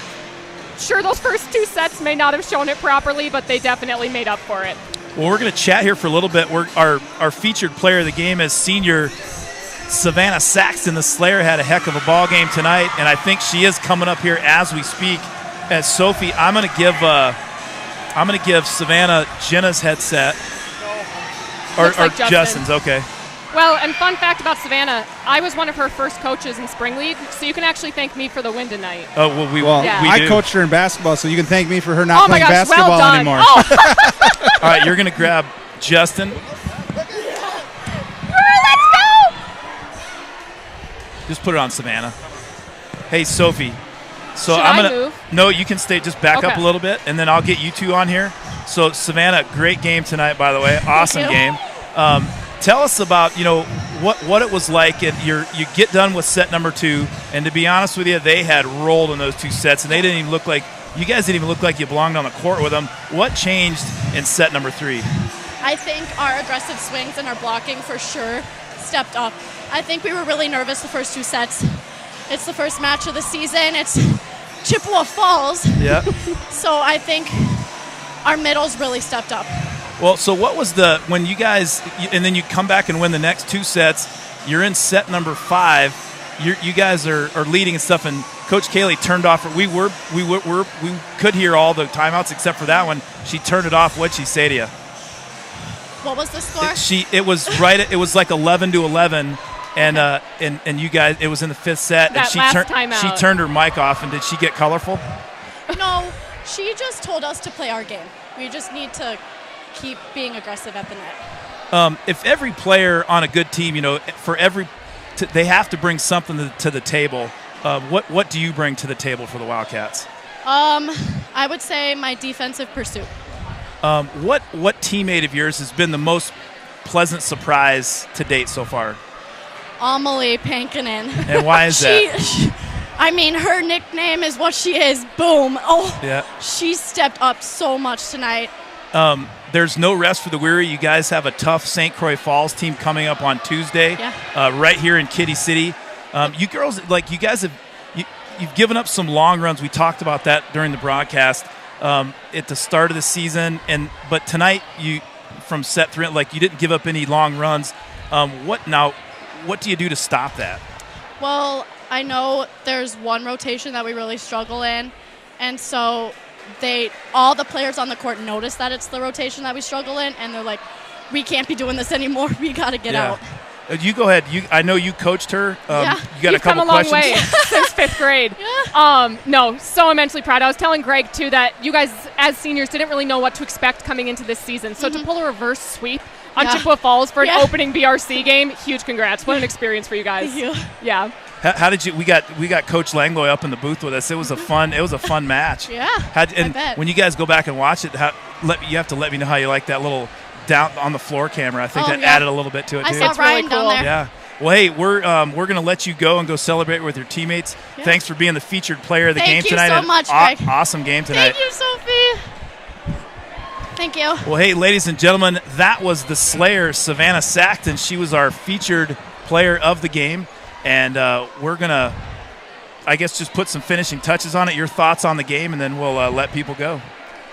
sure, those first 2 sets may not have shown it properly, but they definitely made up for it. Well, we're going to chat here for a little bit. Our featured player of the game is senior Savannah Saxton. The Slayer had a heck of a ball game tonight, and I think she is coming up here as we speak. As Sophie, I'm going to give Savannah Jenna's headset. Or like Justin's, okay. Well, and fun fact about Savannah, I was one of her first coaches in Spring League, so you can actually thank me for the win tonight. Oh, well, we I do. coached her in basketball, so you can thank me for her not playing basketball well done. anymore. Oh. All right, you're going to grab Justin. Let's go! Just put it on Savannah. Hey, Sophie. So Should I'm I gonna move? No, you can stay. Just back up Okay. a little bit, and then I'll get you two on here. So Savannah, great game tonight, by the way. Awesome game. Tell us about what it was like. And you get done with set number 2, and to be honest with you, they had rolled in those 2 sets, and they didn't even look like you guys didn't even look like you belonged on the court with them. What changed in set number 3? I think our aggressive swings and our blocking for sure stepped up. I think we were really nervous the first 2 sets. It's the first match of the season. It's Chippewa Falls. Yeah. So I think our middles really stepped up. Well, so what was when you guys, and then you come back and win the next 2 sets, you're in set number 5, you guys are leading and stuff, and Coach Kayley turned off, we could hear all the timeouts except for that one. She turned it off. What'd she say to you? What was the score? It was like 11-11. And you guys, it was in the 5th set. That last timeout. She turned her mic off, and did she get colorful? No, she just told us to play our game. We just need to keep being aggressive at the net. If every player on a good team, they have to bring something to the table. What do you bring to the table for the Wildcats? I would say my defensive pursuit. What teammate of yours has been the most pleasant surprise to date so far? Amelie Pankinen. And why is that? I mean, her nickname is what she is. Boom. Oh, yeah. She stepped up so much tonight. There's no rest for the weary. You guys have a tough St. Croix Falls team coming up on Tuesday, right here in Kitty City. You girls, you've given up some long runs. We talked about that during the broadcast at the start of the season, but tonight from set 3, you didn't give up any long runs. What do you do to stop that? Well, I know there's one rotation that we really struggle in, and so all the players on the court notice that it's the rotation that we struggle in, and they're like, we can't be doing this anymore. We got to get out. You go ahead. I know you coached her. You got You've a couple come a long questions. way since 5th grade. No, so immensely proud. I was telling Greg, too, that you guys as seniors didn't really know what to expect coming into this season. So to pull a reverse sweep on Chippewa Falls for an opening BRC game, huge congrats. What an experience for you guys. Thank you. Yeah. How did you? We got Coach Langlois up in the booth with us. It was a fun match. Yeah. I bet. When you guys go back and watch it, you have to let me know how you like that little down on the floor camera. I think that added a little bit to it too. I saw Ryan down there. Yeah. Well, hey, we're going to let you go and go celebrate with your teammates. Yeah. Thanks for being the featured player of the game tonight. Thank you so much, Greg. Awesome game tonight. Thank you, Sophie. Thank you. Well, hey, ladies and gentlemen, that was the Slayer, Savannah Saxton. She was our featured player of the game, and we're going to, I guess, just put some finishing touches on it. Your thoughts on the game, and then we'll let people go.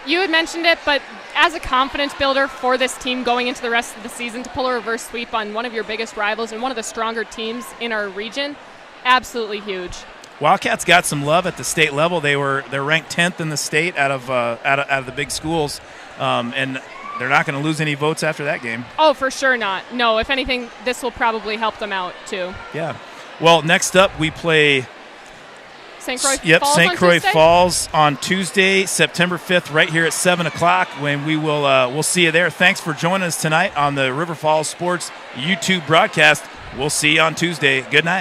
You had mentioned it, but as a confidence builder for this team going into the rest of the season, to pull a reverse sweep on one of your biggest rivals and one of the stronger teams in our region, absolutely huge. Wildcats got some love at the state level. They're ranked 10th in the state out of the big schools, and they're not going to lose any votes after that game. Oh, for sure not. No, if anything, this will probably help them out too. Yeah. Well, next up we play St. Croix Falls. St. Croix Falls on Tuesday, September 5th, right here at 7 o'clock. When we'll see you there. Thanks for joining us tonight on the River Falls Sports YouTube broadcast. We'll see you on Tuesday. Good night.